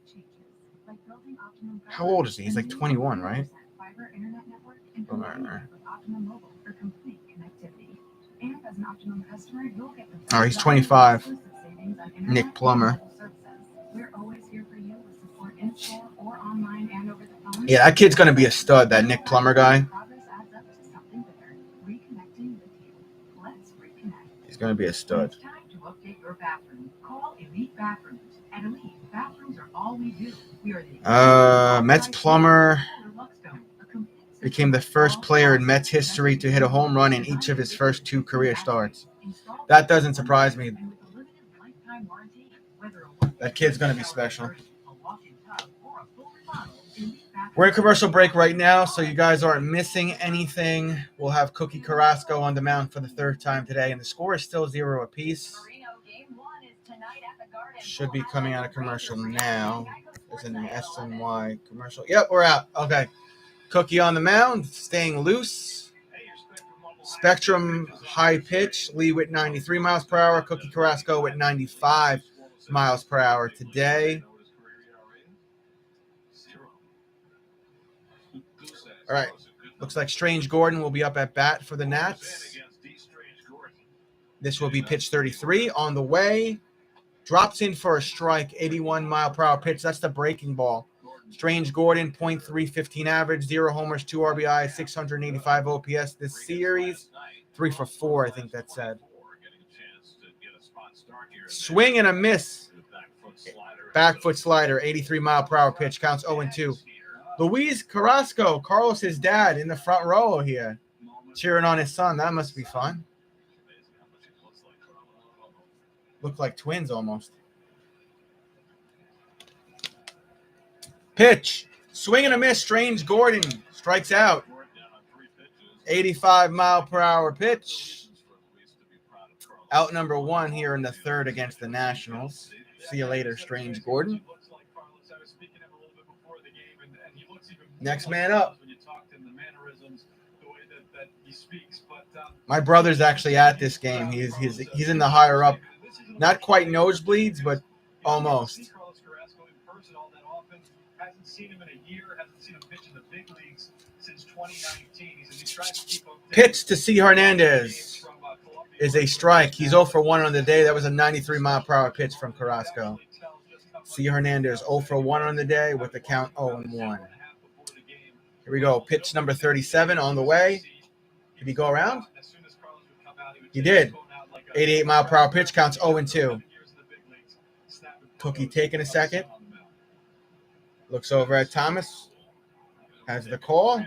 How old is he? He's like 21, right? Oh, he's 25. Nick Plummer. Yeah, that kid's going to be a stud, that Nick Plummer guy. He's going to be a stud. Mets Plummer became the first player in Mets history to hit a home run in each of his first 2 career starts. That doesn't surprise me. That kid's going to be special. We're in commercial break right now, so you guys aren't missing anything. We'll have Cookie Carrasco on the mound for the 3rd time today, and the score is still 0 apiece. Should be coming out of commercial now. There's an SNY commercial. Yep, we're out. Okay. Cookie on the mound, staying loose. Spectrum high pitch, Lee with 93 miles per hour, Cookie Carrasco with 95 miles per hour today. All right. Looks like Strange Gordon will be up at bat for the Nats. This will be pitch 33 on the way. Drops in for a strike, 81 mile per hour pitch. That's the breaking ball. Strange Gordon, .315 average, 0 homers, 2 RBI, 685 OPS this series. 3 for 4, I think that said. Swing and a miss. Back foot slider, 83 mile per hour pitch, counts 0-2. Louise Carrasco, Carlos's dad, in the front row here, cheering on his son. That must be fun. Look like twins almost. Pitch. Swing and a miss. Strange Gordon strikes out. 85 mile per hour pitch. Out number 1 here in the 3rd against the Nationals. See you later, Strange Gordon. Next man up. My brother's actually at this game. He's in the higher up. Not quite nosebleeds, but almost. Hasn't seen him in a year, hasn't seen him pitch in the big leagues since 2019. He's trying to keep up. Pitch to C. Hernandez is a strike. He's 0 for 1 on the day. That was a 93 mile per hour pitch from Carrasco. C. Hernandez 0 for 1 on the day with the count 0-1. Here we go. Pitch number 37 on the way. Did he go around? He did. 88 mile per hour pitch, counts 0-2. Cookie taking a second. Looks over at Thomas. Has the call.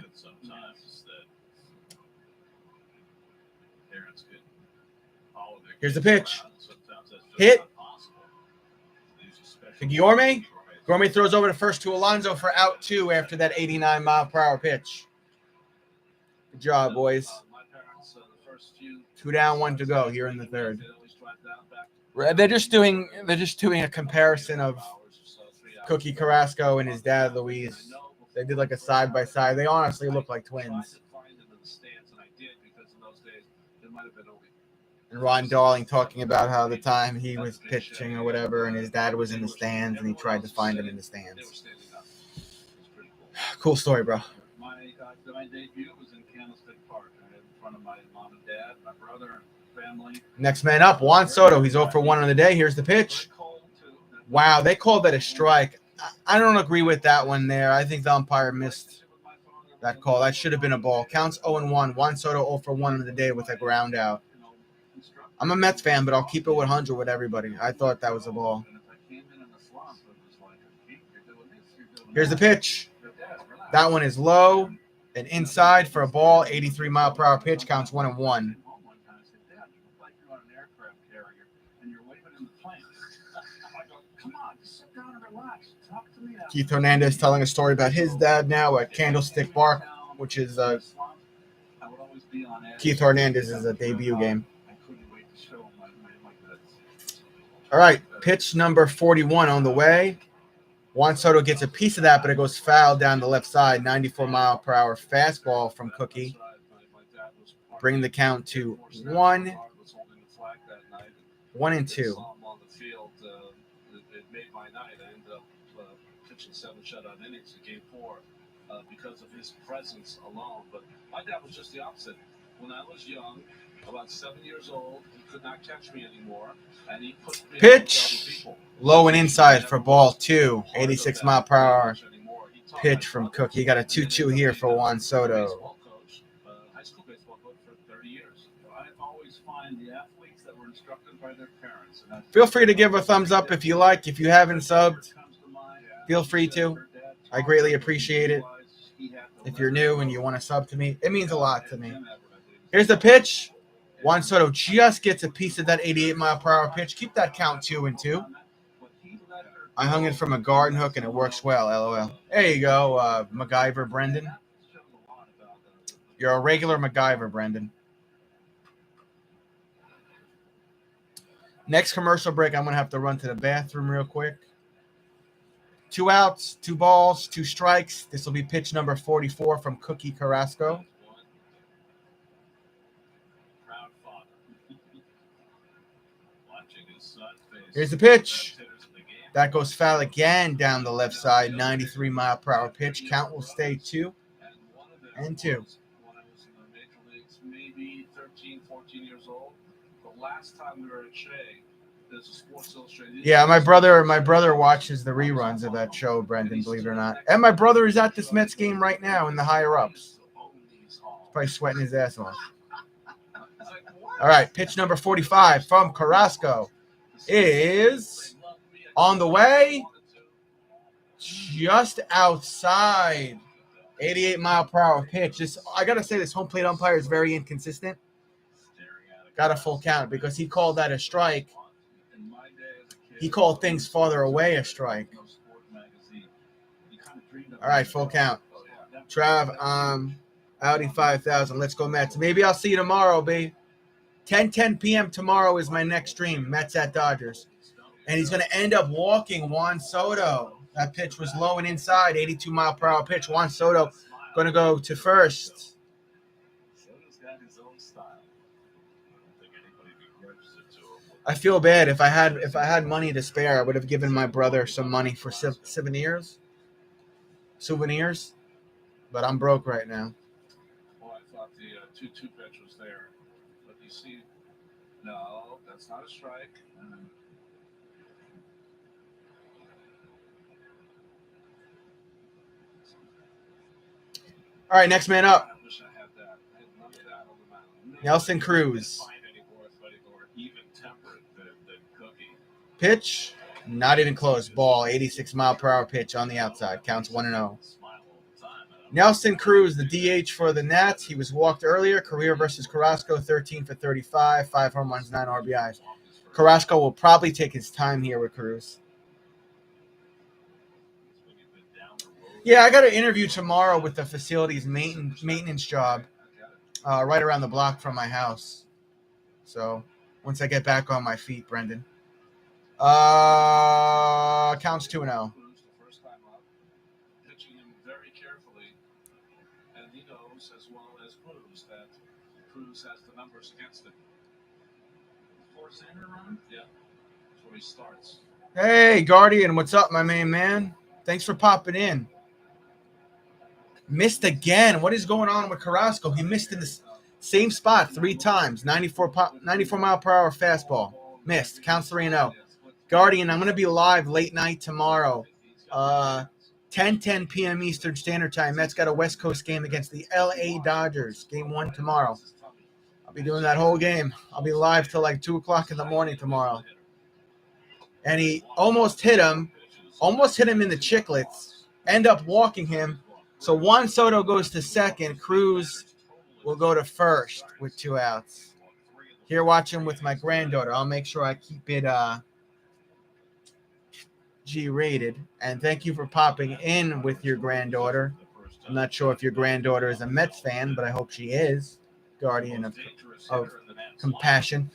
Here's the pitch. Hit. To Guillermo. Guillermo throws over the first to Alonso for out 2 after that 89 mile per hour pitch. Good job, boys. 2 down, 1 to go here in the 3rd. They're just doing a comparison of Cookie Carrasco and his dad, Louise. They did like a side-by-side. They honestly look like twins. And Ron Darling talking about how the time he was pitching or whatever and his dad was in the stands and he tried to find him in the stands. Cool story, bro. My debut was in Candlestick Park. I had in front of my mom and dad, my brother, and family. Next man up, Juan Soto. He's 0 for 1 on the day. Here's the pitch. Wow, they called that a strike. I don't agree with that one there. I think the umpire missed that call. That should have been a ball. Counts 0-1. Juan Soto 0 for 1 on the day with a ground out. I'm a Mets fan, but I'll keep it 100 with everybody. I thought that was a ball. Here's the pitch. That one is low and inside for a ball. 83 mile per hour pitch, counts 1-1. Keith Hernandez telling a story about his dad now at Candlestick Park, which is Keith Hernandez's debut game. All right, pitch number 41 on the way. Juan Soto gets a piece of that, but it goes foul down the left side. 94 mile per hour fastball from Cookie. Bringing the count to 1-2. It made my night. I ended up pitching 7 shutout innings in Game 4 because of his presence alone. But my dad was just the opposite. when I was young, about 7 years old. He could not catch me anymore, and he put me Pitch. Low and inside for ball 2. 86 mile per hour pitch from Cook. He got a 2-2 here for Juan Soto. High school baseball coach for 30 years. I always find the athletes that were instructed by their parents. Feel free to give a thumbs up if you like. If you haven't subbed, feel free to. I greatly appreciate it. If you're new and you want to sub to me, it means a lot to me. Here's the pitch. Juan Soto just gets a piece of that 88 mile per hour pitch. Keep that count 2-2. I hung it from a garden hook and it works well, LOL. There you go, MacGyver Brendan. You're a regular MacGyver, Brendan. Next commercial break, I'm going to have to run to the bathroom real quick. 2 outs, 2 balls, 2 strikes. This will be pitch number 44 from Cookie Carrasco. Here's the pitch. That goes foul again down the left side. 93 mile per hour pitch. Count will stay 2-2. When I was in the major leagues, maybe 13, 14 years old, the last time we were at Shea, there's a Sports Illustrated. Yeah, my brother watches the reruns of that show, Brendan, believe it or not. And my brother is at this Mets game right now in the higher ups. He's probably sweating his ass off. All right, pitch number 45 from Carrasco is on the way, just outside. 88 mile per hour pitch. I got to say, this home plate umpire is very inconsistent. Got a full count because he called that a strike. He called things farther away a strike. All right, full count. Trav, Audi 5000. Let's go Mets. Maybe I'll see you tomorrow, babe. 10 p.m. tomorrow is my next stream, Mets at Dodgers. And he's going to end up walking Juan Soto. That pitch was low and inside, 82 mile per hour pitch. Juan Soto going to go to first. I feel bad. If I had money to spare, I would have given my brother some money for souvenirs. But I'm broke right now. Well, I thought the 2-2 pitch was there. But you see, no, that's not a strike. All right, next man up. Nelson Cruz. Pitch, not even close. Ball, 86 mile per hour pitch on the outside. Counts 1-0. Nelson Cruz, the DH for the Nats. He was walked earlier. Career versus Carrasco, 13 for 35, 5 home runs, 9 RBIs. Carrasco will probably take his time here with Cruz. Yeah, I got an interview tomorrow with the facilities maintenance job right around the block from my house. So once I get back on my feet, Brendan. Counts 2-0. First time up, pitching him very carefully, and he knows as well as Cruz that Cruz has the numbers against him. Four-seamer run? Yeah, that's where he starts. Hey, Guardian, what's up, my main man? Thanks for popping in. Missed again. What is going on with Carrasco? He missed in the same spot 3 times. 94 mile per hour fastball. Missed. Counts 3-0. Guardian, I'm going to be live late night tomorrow. 10 p.m. Eastern Standard Time. Mets got a West Coast game against the LA Dodgers. Game 1 tomorrow. I'll be doing that whole game. I'll be live till like 2 o'clock in the morning tomorrow. And he almost hit him in the chicklets. End up walking him. So Juan Soto goes to second. Cruz will go to first with 2 outs. Here watching with my granddaughter. I'll make sure I keep it G-rated. And thank you for popping in with your granddaughter. I'm not sure if your granddaughter is a Mets fan, but I hope she is. Guardian of compassion.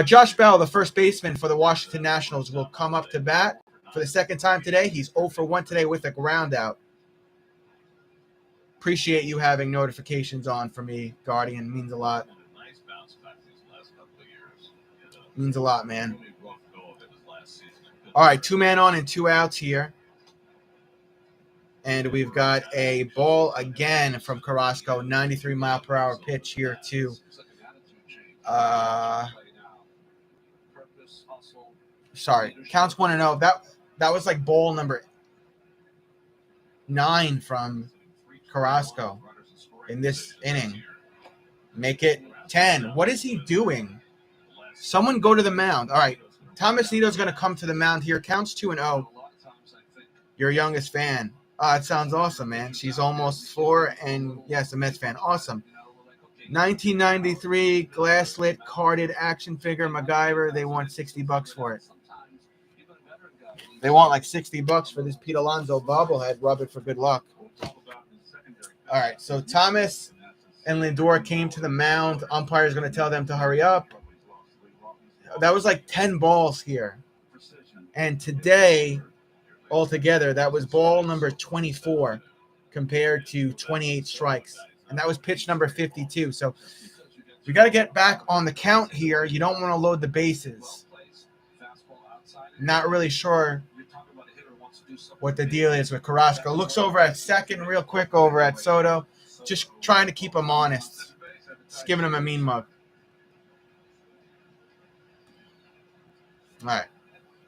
Josh Bell, the first baseman for the Washington Nationals, will come up to bat for the second time today. He's 0 for 1 today with a ground out. Appreciate you having notifications on for me, Guardian. Means a lot. Means a lot, man. All right, 2 man on and 2 outs here. And we've got a ball again from Carrasco, 93-mile-per-hour pitch here to sorry, counts 1-0. That was like ball number 9 from Carrasco in this inning. Make it 10. What is he doing? Someone go to the mound. All right, Thomas Nito's going to come to the mound here. Counts 2-0. Your youngest fan. It sounds awesome, man. She's almost 4, and yes, a Mets fan. Awesome. 1993 glass-lit carded action figure MacGyver. They want $60 for it. They want like $60 for this Pete Alonso bobblehead. Rub it for good luck. All right, so Thomas and Lindor came to the mound. Umpire's going to tell them to hurry up. That was like 10 balls here. And today, altogether, that was ball number 24 compared to 28 strikes. And that was pitch number 52. So we got to get back on the count here. You don't want to load the bases. Not really sure what the deal is with Carrasco. Looks over at second real quick over at Soto. Just trying to keep him honest. Just giving him a mean mug. All right.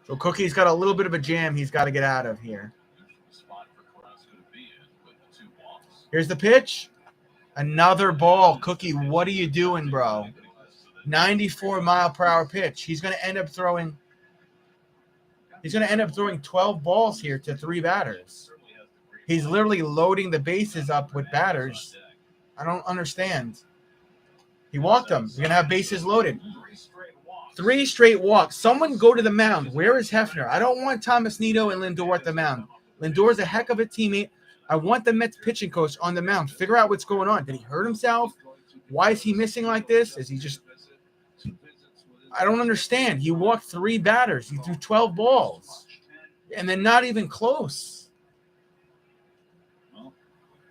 So Cookie's got a little bit of a jam he's got to get out of here. Here's the pitch. Another ball. Cookie, what are you doing, bro? 94-mile-per-hour pitch. He's going to end up throwing 12 balls here to 3 batters. He's literally loading the bases up with batters. I don't understand. He walked them. You're going to have bases loaded. 3 straight walks. Someone go to the mound. Where is Hefner? I don't want Thomas Nito and Lindor at the mound. Lindor's a heck of a teammate. I want the Mets pitching coach on the mound. Figure out what's going on. Did he hurt himself? Why is he missing like this? Is he just – I don't understand. He walked 3 batters. He threw 12 balls. And they're not even close.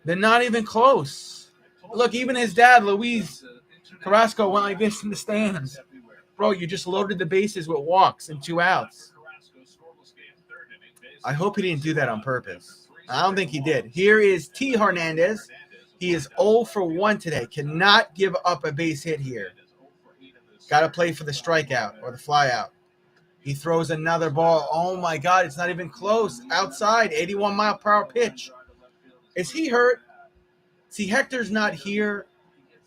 They're not even close. Look, even his dad, Louise Carrasco, went like this in the stands. Bro, you just loaded the bases with walks and 2 outs. I hope he didn't do that on purpose. I don't think he did. Here is T. Hernandez. He is 0 for 1 today. Cannot give up a base hit here. Got to play for the strikeout or the flyout. He throws another ball. Oh, my God. It's not even close. Outside, 81-mile-per-hour pitch. Is he hurt? See, Hector's not here.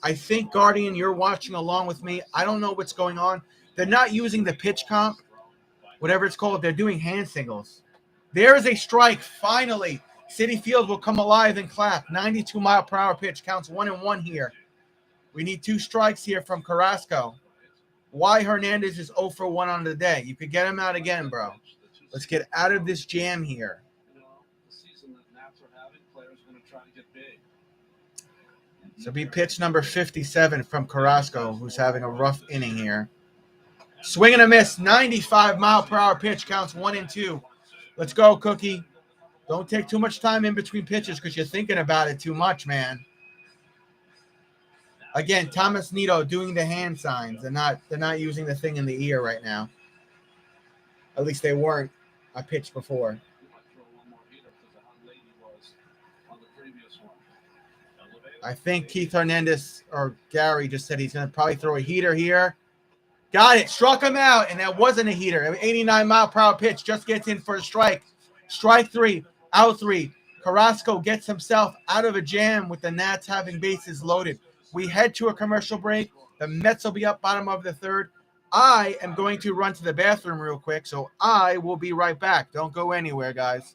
I think, Guardian, you're watching along with me. I don't know what's going on. They're not using the pitch comp, whatever it's called. They're doing hand signals. There is a strike, finally. Citi Field will come alive and clap. 92-mile-per-hour pitch. Counts 1-1 here. We need 2 strikes here from Carrasco. Why Hernandez is 0 for 1 on the day. You could get him out again, bro. Let's get out of this jam here. So be pitch number 57 from Carrasco, who's having a rough inning here. Swing and a miss. 95-mile-per-hour pitch. Counts 1-2. Let's go, Cookie. Don't take too much time in between pitches because you're thinking about it too much, man. Again, Thomas Nito doing the hand signs. They're not using the thing in the ear right now. At least they weren't. I pitched before. I think Keith Hernandez or Gary just said he's going to probably throw a heater here. Got it. Struck him out, and that wasn't a heater. An 89-mile-per-hour pitch just gets in for a strike. Strike 3, out 3. Carrasco gets himself out of a jam with the Nats having bases loaded. We head to a commercial break. The Mets will be up bottom of the 3rd. I am going to run to the bathroom real quick, so I will be right back. Don't go anywhere, guys.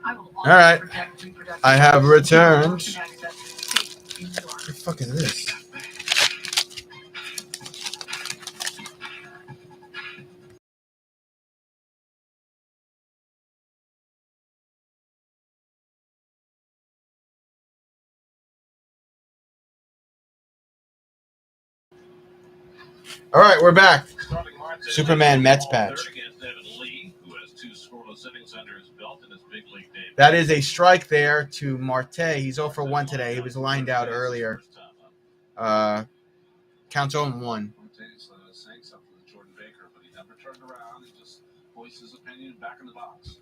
All right, I have returned. What the fuck is this? All right, we're back. Superman Mets patch. That is a strike there to Marte. He's 0 for 1 today. He was lined out earlier. Counts 0-1. Saying something to Jordan Baker, but he never turned around. He just voiced his opinion back in the box.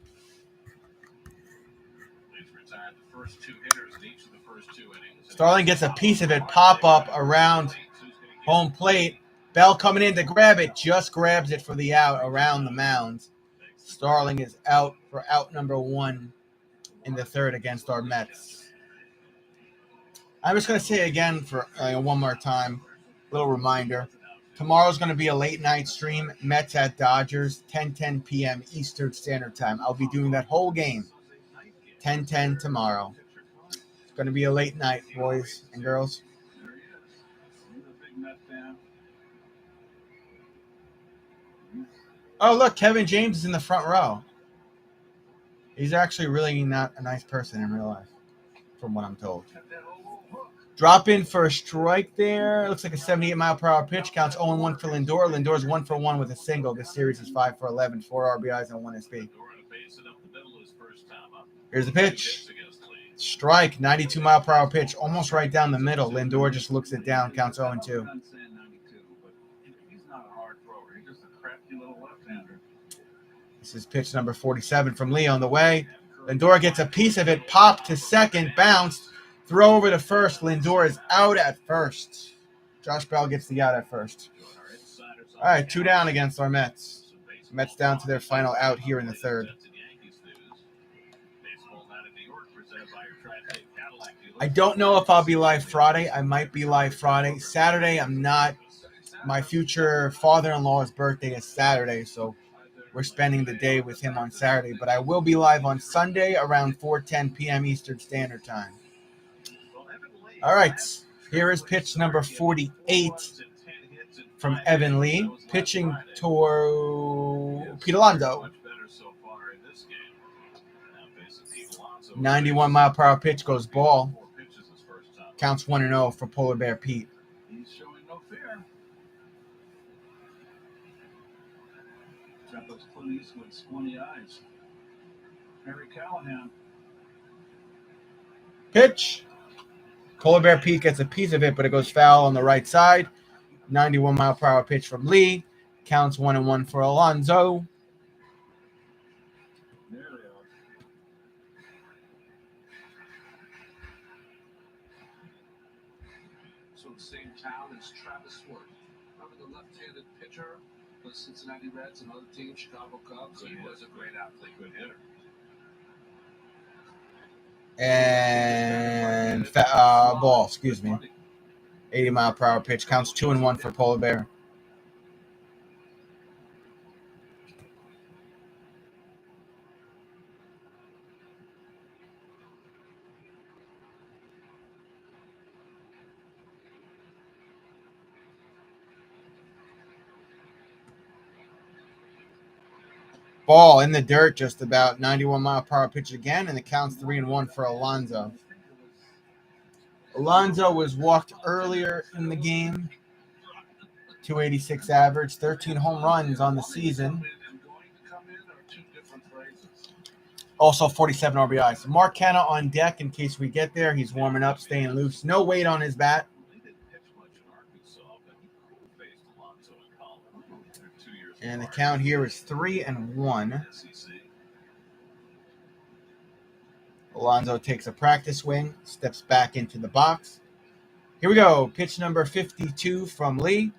He's retired the first 2 hitters in each of the first 2 innings. Starling gets a piece of it, pop up around home plate. Bell coming in to grab it, just grabs it for the out around the mound. Starling is out for out number 1 in the third against our Mets. I'm just going to say again for one more time, little reminder. Tomorrow's going to be a late night stream, Mets at Dodgers, 10:10 p.m. Eastern Standard Time. I'll be doing that whole game, 10:10 tomorrow. It's going to be a late night, boys and girls. Oh, look, Kevin James is in the front row. He's actually really not a nice person in real life, from what I'm told. Drop in for a strike there. Looks like a 78-mile-per-hour pitch. Counts 0-1 for Lindor. Lindor's 1 for 1 with a single. This series is 5 for 11, 4 RBIs and 1 SP. Here's the pitch. Strike, 92-mile-per-hour pitch, almost right down the middle. Lindor just looks it down. Counts 0-2. This is pitch number 47 from Lee on the way. Lindor gets a piece of it, popped to second, bounced, throw over to first. Lindor is out at first. Josh Bell gets the out at first. All right, 2 down against our Mets. Mets down to their final out here in the third. I don't know if I'll be live Friday. I might be live Friday. Saturday, I'm not. My future father-in-law's birthday is Saturday, so we're spending the day with him on Saturday. But I will be live on Sunday around 4:10 p.m. Eastern Standard Time. All right, here is pitch number 48 from Evan Lee, pitching to Pete Alonso. 91-mile-per-hour pitch goes ball. Counts 1-0 for Polar Bear Pete. He's showing no fear. Got those Clint Eastwood squinty eyes. Harry Callahan. Pitch. Polar Bear Pete gets a piece of it, but it goes foul on the right side. 91-mile-per-hour pitch from Lee. Counts 1-1 for Alonso. There they are. So the same town as Travis Swart. Remember the left-handed pitcher for the Cincinnati Reds and other teams, Chicago Cubs? He was a great athlete, good hitter. And ball, 80-mile-per-hour pitch. Counts 2-1 for Polar Bear. Ball in the dirt, just about 91-mile-per-hour pitch again, and it counts 3-1 for Alonso. Alonso was walked earlier in the game. 286 average, 13 home runs on the season. Also 47 RBIs. Mark Canha on deck in case we get there. He's warming up, staying loose. No weight on his bat. And the count here is 3-1. Alonso takes a practice swing, steps back into the box. Here we go. Pitch number 52 from Lee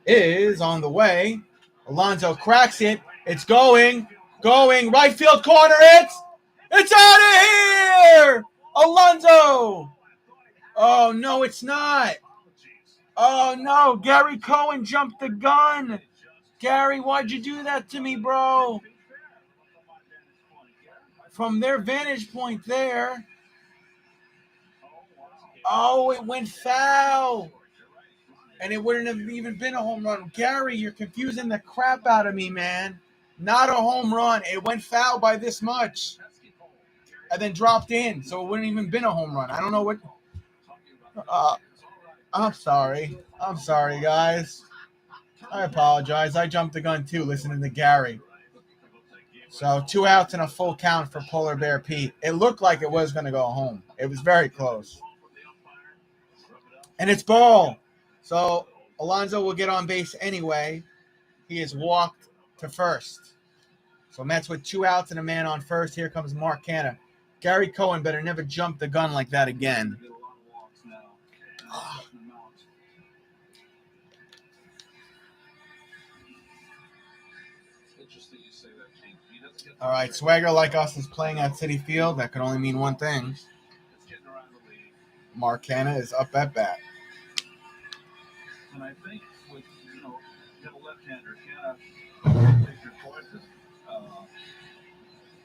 is on the way. Alonso cracks it. It's going. Right field corner. It's out of here. Alonso. Oh, no, it's not. Oh, no. Gary Cohen jumped the gun. Gary, why'd you do that to me, bro? from their vantage point there. Oh, it went foul. And it wouldn't have even been a home run. Gary, you're confusing the crap out of me, man. Not a home run. It went foul by this much. And then dropped in. So it wouldn't even been a home run. I don't know what. I'm sorry. I'm sorry, guys. I apologize. I jumped the gun, too, listening to Gary. So 2 outs and a full count for Polar Bear Pete. It looked like it was going to go home. It was very close. And it's ball. So Alonso will get on base anyway. He is walked to first. So Mets with 2 outs and a man on first. Here comes Mark Canha. Gary Cohen better never jump the gun like that again. All right, Swagger like us is playing at Citi Field. That can only mean one thing. Mark Canha is up at bat. And I think with, you have a left-hander, Canha take your choices.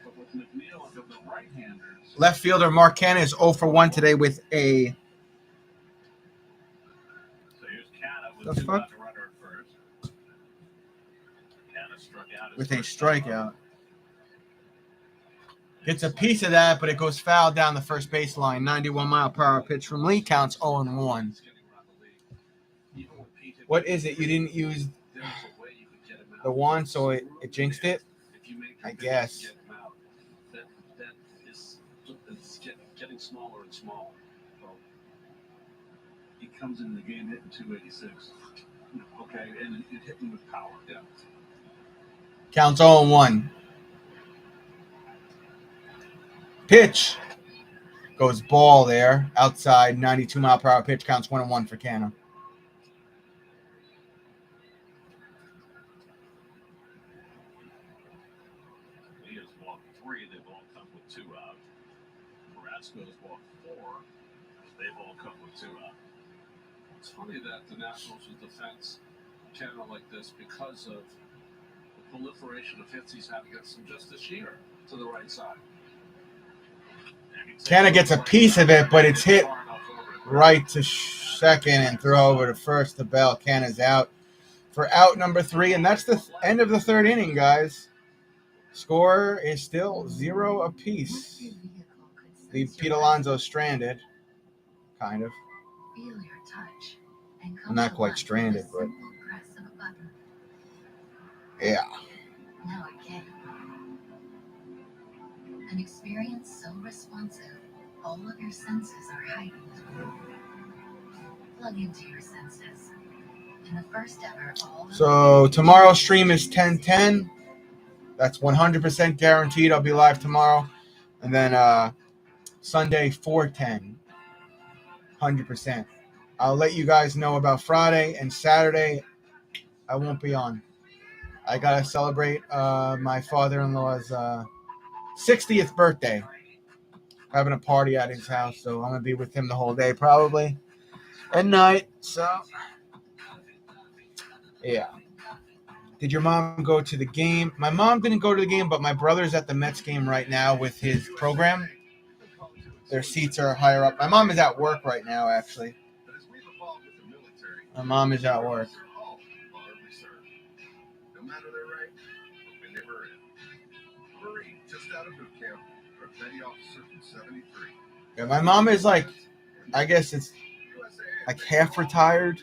But with McNeil and the right-handers. Left fielder Mark Canha is 0 for 1 today with a. So here's Canha with 2 out to runner at first. Canha struck out with a strikeout. Gets a piece of that, but it goes foul down the first baseline. 91-mile-per-hour pitch from Lee counts 0-1. What is it? You didn't use the one, so it jinxed it? I guess. That is getting smaller and smaller. He comes in the game hitting 286. Okay, and it hit him with power. Yeah. Counts 0-1. Pitch goes ball there. Outside, 92-mile-per-hour pitch counts 1-1 for Canha. He has walked 3. They've all come with 2 out. Carrasco's walked 4. They've all come with 2 out. It's funny that the Nationals' defense channel like this because of the proliferation of hits he's had against them just this year to the right side. Canha gets a piece of it, but it's hit right to second and throw over to first to Bell. Canha's out for out number 3, and that's the end of the 3rd inning, guys. Score is still 0 apiece. Leave Pete Alonso stranded, kind of. I'm not quite stranded, but yeah. Now again. An experience so responsive, all of your senses are heightened. Plug into your senses. In the first ever So tomorrow's stream is 10:10. That's 100% guaranteed. I'll be live tomorrow. And then Sunday 4:10. 100%. I'll let you guys know about Friday and Saturday. I won't be on. I gotta celebrate my father-in-law's 60th birthday. Having a party at his house, so I'm gonna be with him the whole day probably. At night, so yeah. Did your mom go to the game? My mom didn't go to the game, but my brother's at the Mets game right now with his program. Their seats are higher up. My mom is at work right now, actually. My mom is at work. Yeah, my mom is like, I guess it's like half retired.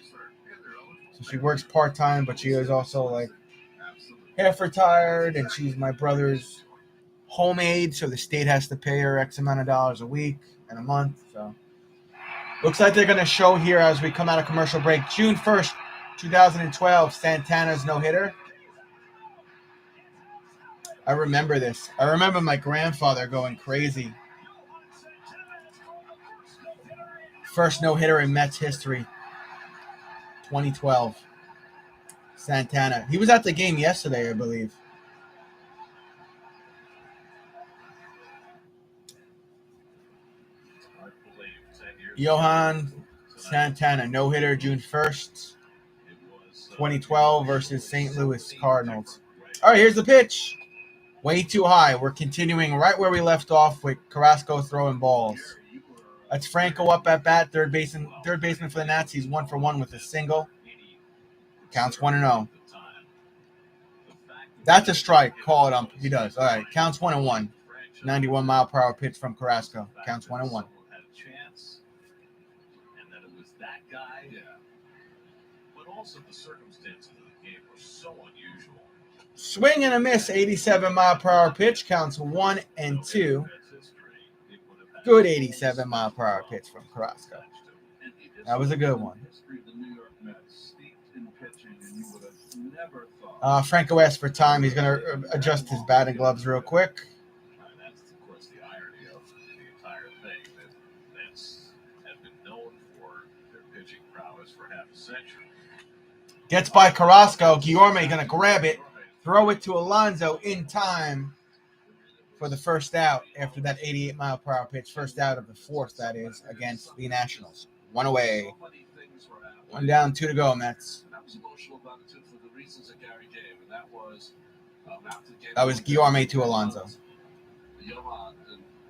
So she works part-time, but she is also like half retired, and she's my brother's home aide, so the state has to pay her X amount of dollars a week and a month. So looks like they're going to show here as we come out of commercial break. June 1st, 2012, Santana's no-hitter. I remember this. I remember my grandfather going crazy. First no-hitter in Mets history, 2012. Santana. He was at the game yesterday, I believe. Johan Santana, no-hitter, June 1st, 2012 versus St. Louis Cardinals. All right, here's the pitch. Way too high. We're continuing right where we left off with Carrasco throwing balls. That's Franco up at bat, third baseman for the Nats. He's 1 for 1 with a single. Counts 1-0. That's a strike. Call it He does. All right. Counts 1-1. 91 mile per hour pitch from Carrasco. Counts 1-1. And then it was that guy. Yeah. But also the circumstances of the game were so unusual. Swing and a miss. 87 mile per hour pitch. Counts 1-2. Good 87 mile per hour pitch from Carrasco. That was a good one. Franco asked for time. He's going to adjust his batting gloves real quick. That's, of course, the irony of the entire thing. The Nets have been known for their pitching prowess for half a century. Gets by Carrasco. Guillermo going to grab it, throw it to Alonso in time for the first out after that 88 mile per hour pitch. First out of the fourth, that is, against the Nationals. One away. One down, 2 to go, Mets. That was Guillermo to Alonso.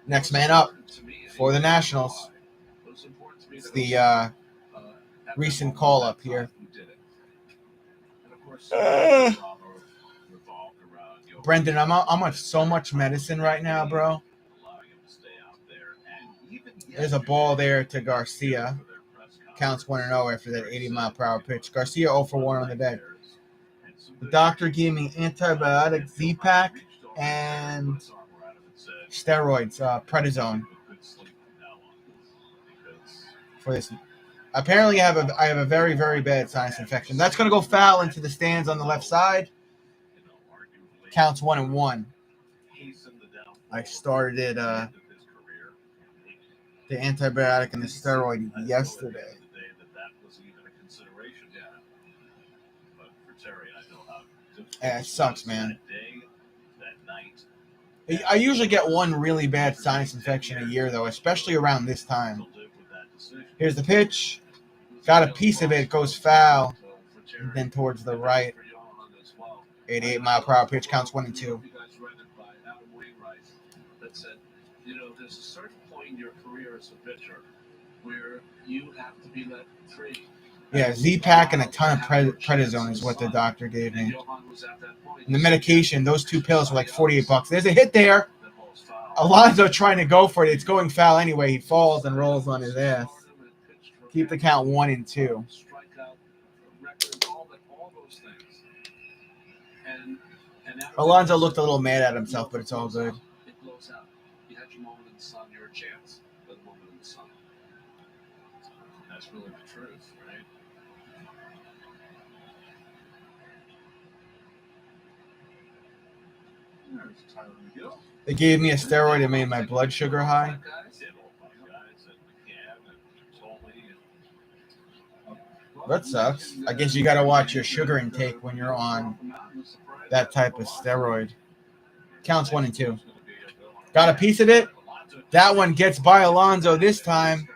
Next man up for the Nationals. It's the recent call up here. Brendan, I'm on so much medicine right now, bro. There's a ball there to Garcia. Counts 1-0 after that 80 mile per hour pitch. Garcia 0 for 1 on the day. The doctor gave me antibiotic Z-Pack and steroids, prednisone for this. Apparently, I have a very, very bad sinus infection. That's going to go foul into the stands on the left side. Counts 1-1. I started it, the antibiotic and the steroid yesterday. Yeah, it sucks, man. I usually get one really bad sinus infection a year, though, especially around this time. Here's the pitch. Got a piece of it. Goes foul. And then towards the right. 88 mile per hour pitch. Counts 1-2. That said, there's a certain point in your career as a pitcher where you have to be let free. Yeah, Z-Pack and a ton of prednisone is what the doctor gave me. And the medication, those 2 pills were like $48. There's a hit there. Alonso trying to go for it. It's going foul anyway. He falls and rolls on his ass. Keep the count 1-2. Alonso looked a little mad at himself, but it's all good. It blows out. You had your moment in the sun. You're a chance for the moment in the sun. That's really the truth, right? There's Tyler McGill. They gave me a steroid that made my blood sugar high. That sucks. I guess you got to watch your sugar intake when you're on that type of steroid. Counts 1-2. Got a piece of it. That one gets by Alonso this time.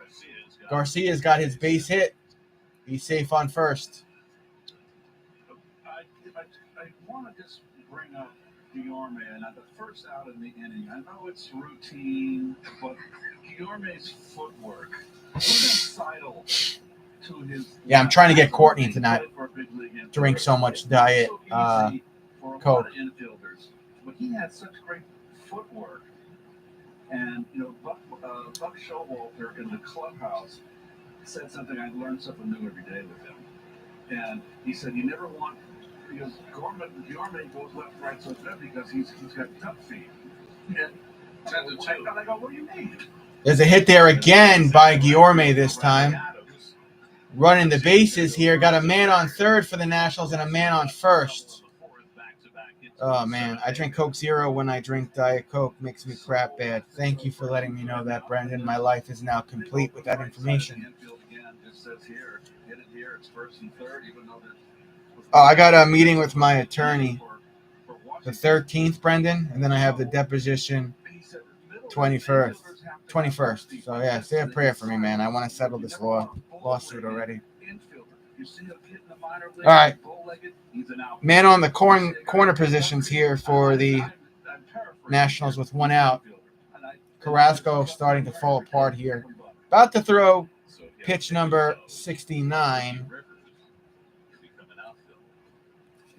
Garcia's got his base hit. He's safe on first. I want to just bring up Guillermo and at the first out in the inning. I know it's routine, but Guillermo's footwork, genocidal to his. Yeah, I'm trying to get Courtney to not drink so much diet Coke. Infielders, but he had such great footwork, and Buck Showalter in the clubhouse said something. I learned something new every day with him, and he said you never want because Guillermo goes left, right, so good because he's got duck feet. And I go, what do you mean? There's a hit there again by Guillermo this time. Running the bases here. Got a man on third for the Nationals and a man on first. Oh, man. I drink Coke Zero when I drink Diet Coke. Makes me crap bad. Thank you for letting me know that, Brendan. My life is now complete with that information. Oh, I got a meeting with my attorney the 13th, Brendan, and then I have the deposition 21st. So, yeah, say a prayer for me, man. I want to settle this lawsuit already. All right. Man on the corner positions here for the Nationals with one out. Carrasco starting to fall apart here. About to throw pitch number 69.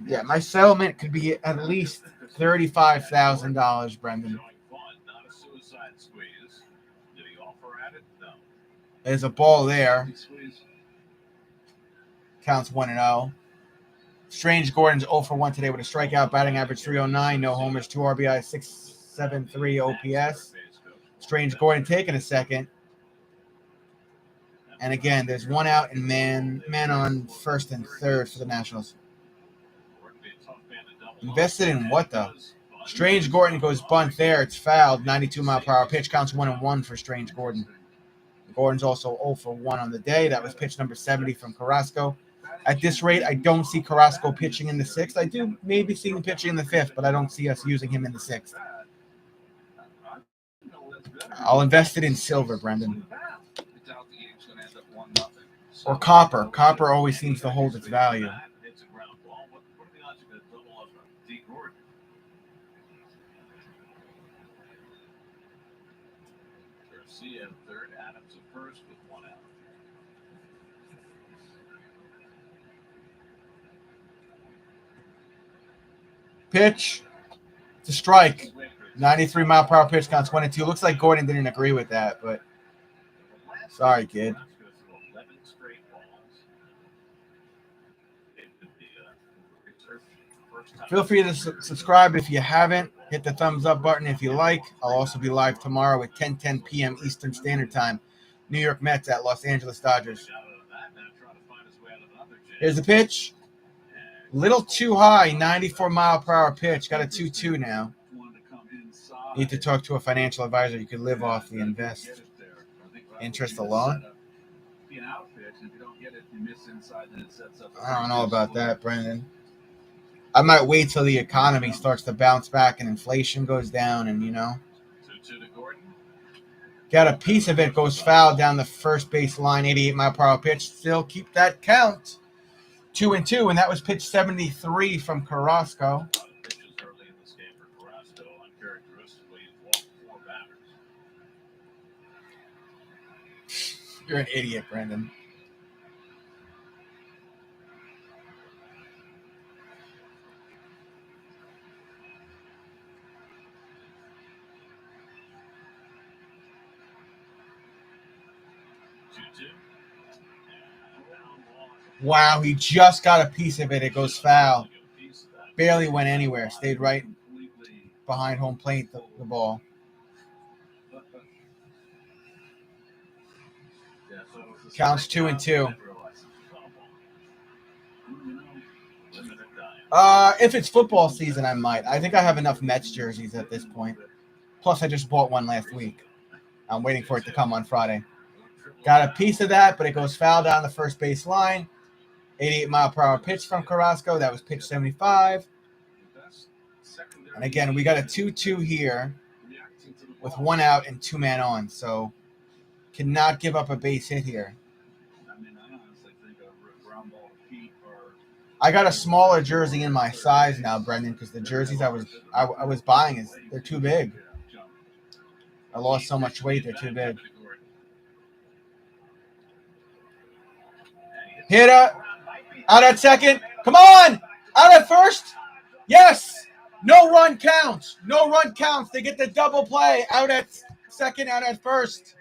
Yeah, my settlement could be at least $35,000, Brendan. There's a ball there. Counts 1-0. Strange Gordon's 0 for 1 today with a strikeout, batting average 309, no homers, 2 RBI, 673 OPS. Strange Gordon taking a second. And again, there's one out and man on first and third for the Nationals. Invested in what, though? Strange Gordon goes bunt there. It's fouled. 92-mile-per-hour pitch. Counts 1-1 for Strange Gordon. Gordon's also 0 for 1 on the day. That was pitch number 70 from Carrasco. At this rate, I don't see Carrasco pitching in the sixth. I do maybe see him pitching in the fifth, but I don't see us using him in the sixth. I'll invest it in silver, Brendan. Or copper. Copper always seems to hold its value. Garcia at third, Adams at first with one out. Pitch. It's a strike. 93-mile-per-hour pitch, counts 1-2. Looks like Gordon didn't agree with that, but sorry, kid. Feel free to subscribe if you haven't. Hit the thumbs up button if you like. I'll also be live tomorrow at 10:10 p.m. Eastern Standard Time. New York Mets at Los Angeles Dodgers. Here's the pitch. Little too high, 94-mile-per-hour pitch. Got a 2-2 now. Need to talk to a financial advisor. You could live off the interest alone. I don't know about that, Brendan. I might wait till the economy starts to bounce back and inflation goes down and, got a piece of it, goes foul down the first base line, 88-mile-per-hour pitch. Still keep that count. 2-2, and that was pitch 73 from Carrasco. You're an idiot, Brendan. Wow, he just got a piece of it. It goes foul. Barely went anywhere. Stayed right behind home plate, the ball. Counts 2-2. If it's football season, I might. I think I have enough Mets jerseys at this point. Plus, I just bought one last week. I'm waiting for it to come on Friday. Got a piece of that, but it goes foul down the first base line. 88-mile-per-hour pitch from Carrasco. That was pitch 75. And again, we got a 2-2 here with one out and two man on. So cannot give up a base hit here. I got a smaller jersey in my size now, Brendan, because the jerseys I was buying they're too big. I lost so much weight; they're too big. Hit out at second. Come on, out at first. Yes. No run counts. No run counts. They get the double play. Out at second, out at first.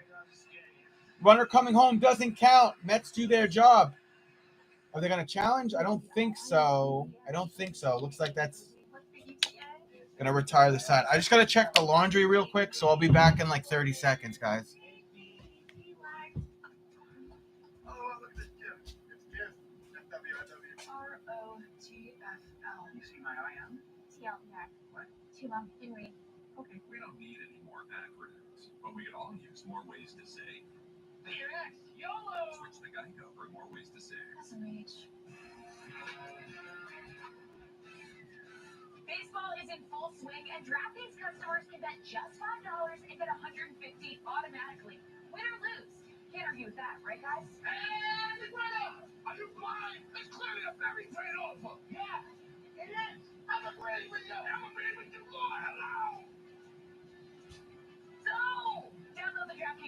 Runner coming home doesn't count. Mets do their job. Are they going to challenge? I don't think so. Looks like that's going to retire the side. I just got to check the laundry real quick, so I'll be back in like 30 seconds, guys. Henry. Okay, we don't need any more acronyms, but we could all use more ways to say. YOLO! Switch to Geico for more ways to say. SMH. Baseball is in full swing, and DraftKings customers can bet just $5 and get $150 automatically. Win or lose. Can't argue with that, right, guys? And brother, are you blind? It's clearly a very great offer. Yeah, it is. I'm agreeing with you. I'm agreeing with you, Lord. Hello.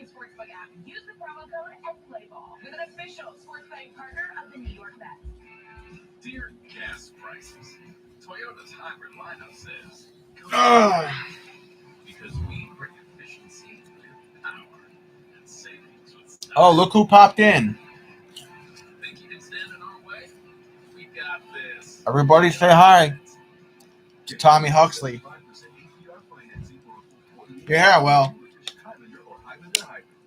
DraftKings Sportsbook app. Use the promo code SPLAYBALL with an official sports betting partner of the New York Mets. Dear gas prices, Toyota's hybrid lineup says, because we bring efficiency with power and savings with style. Oh, look who popped in. Think you can stand in our way? We got this. Everybody say hi to Tommy Huxley. Yeah, well,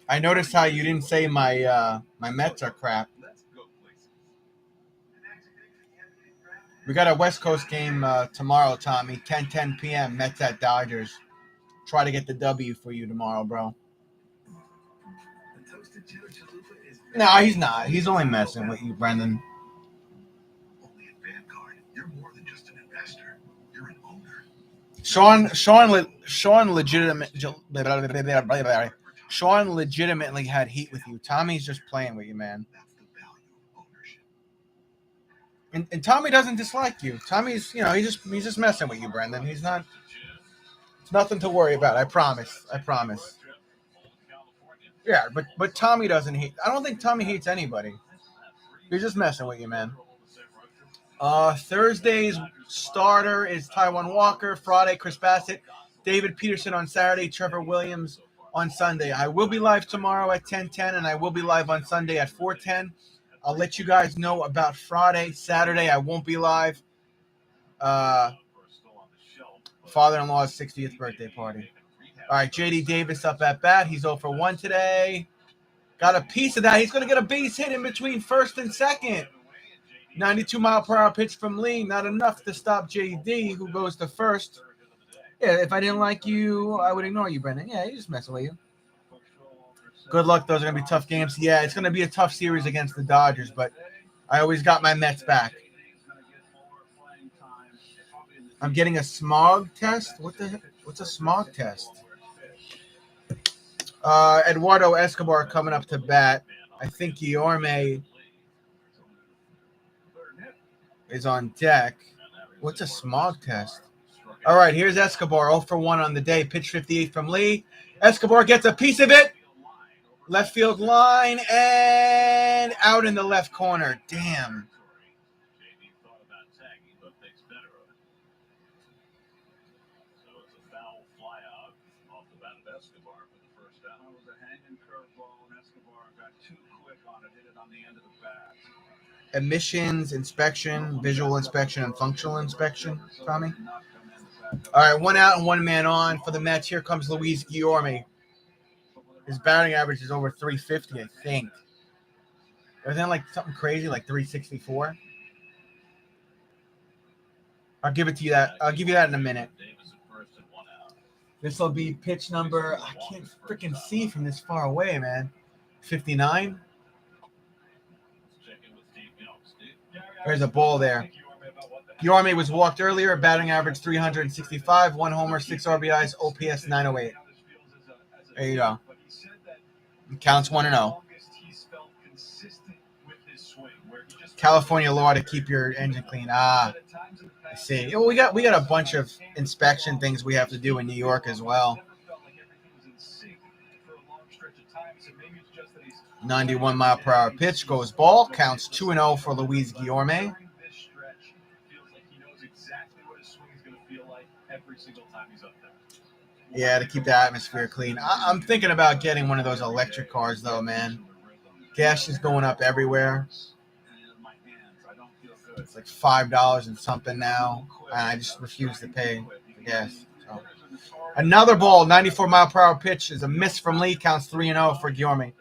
I noticed how you didn't say my Mets are crap. We got a West Coast game tomorrow, Tommy, 10 p.m. Mets at Dodgers. Try to get the W for you tomorrow, bro. No, he's not. He's only messing with you, Brendan. Only at Vanguard, you're more than just an investor. You're an owner. Sean legitimately had heat with you. Tommy's just playing with you, man. That's the value of ownership. And Tommy doesn't dislike you. Tommy's, he's just messing with you, Brendan. He's not. It's nothing to worry about. I promise. Yeah, but Tommy doesn't hate. I don't think Tommy hates anybody. He's just messing with you, man. Thursday's starter is Taiwan Walker. Friday, Chris Bassett. David Peterson on Saturday. Trevor Williams on Sunday. I will be live tomorrow at 10:10, and I will be live on Sunday at 4:10. I'll let you guys know about Friday. Saturday, I won't be live. Father-in-law's 60th birthday party. All right, J.D. Davis up at bat. He's 0 for 1 today. Got a piece of that. He's going to get a base hit in between first and second. 92-mile-per-hour pitch from Lee. Not enough to stop J.D., who goes to first. Yeah, if I didn't like you, I would ignore you, Brendan. Yeah, he's just messing with you. Good luck. Those are going to be tough games. Yeah, it's going to be a tough series against the Dodgers, but I always got my Mets back. I'm getting a smog test? What the heck? What's a smog test? Eduardo Escobar coming up to bat. I think Guillermo is on deck. What's a smog test? All right, here's Escobar, 0 for 1 on the day. Pitch 58 from Lee. Escobar gets a piece of it. Left field line and out in the left corner. Damn. Emissions, inspection, visual inspection, and functional inspection, Tommy. All right, 1 out and 1 man on for the Mets. Here comes Louise Garcia. His batting average is over 350, I think. Isn't that like something crazy, like 364? I'll give it to you that. I'll give you that in a minute. This will be pitch number, I can't freaking see from this far away, man. 59. There's a ball there. Guillermo was walked earlier. Batting average 365. 1 homer, 6 RBIs. OPS 908. There you go. It counts 1-0. California law to keep your engine clean. I see. We got a bunch of inspection things we have to do in New York as well. 91-mile-per-hour pitch goes ball. Counts 2-0 for Louise Guillermo. Yeah, to keep the atmosphere clean. I'm thinking about getting one of those electric cars, though, man. Gas is going up everywhere. It's like $5 and something now. And I just refuse to pay for gas. So. Another ball, 94-mile-per-hour pitch is a miss from Lee. Counts 3-0 for Guillermo.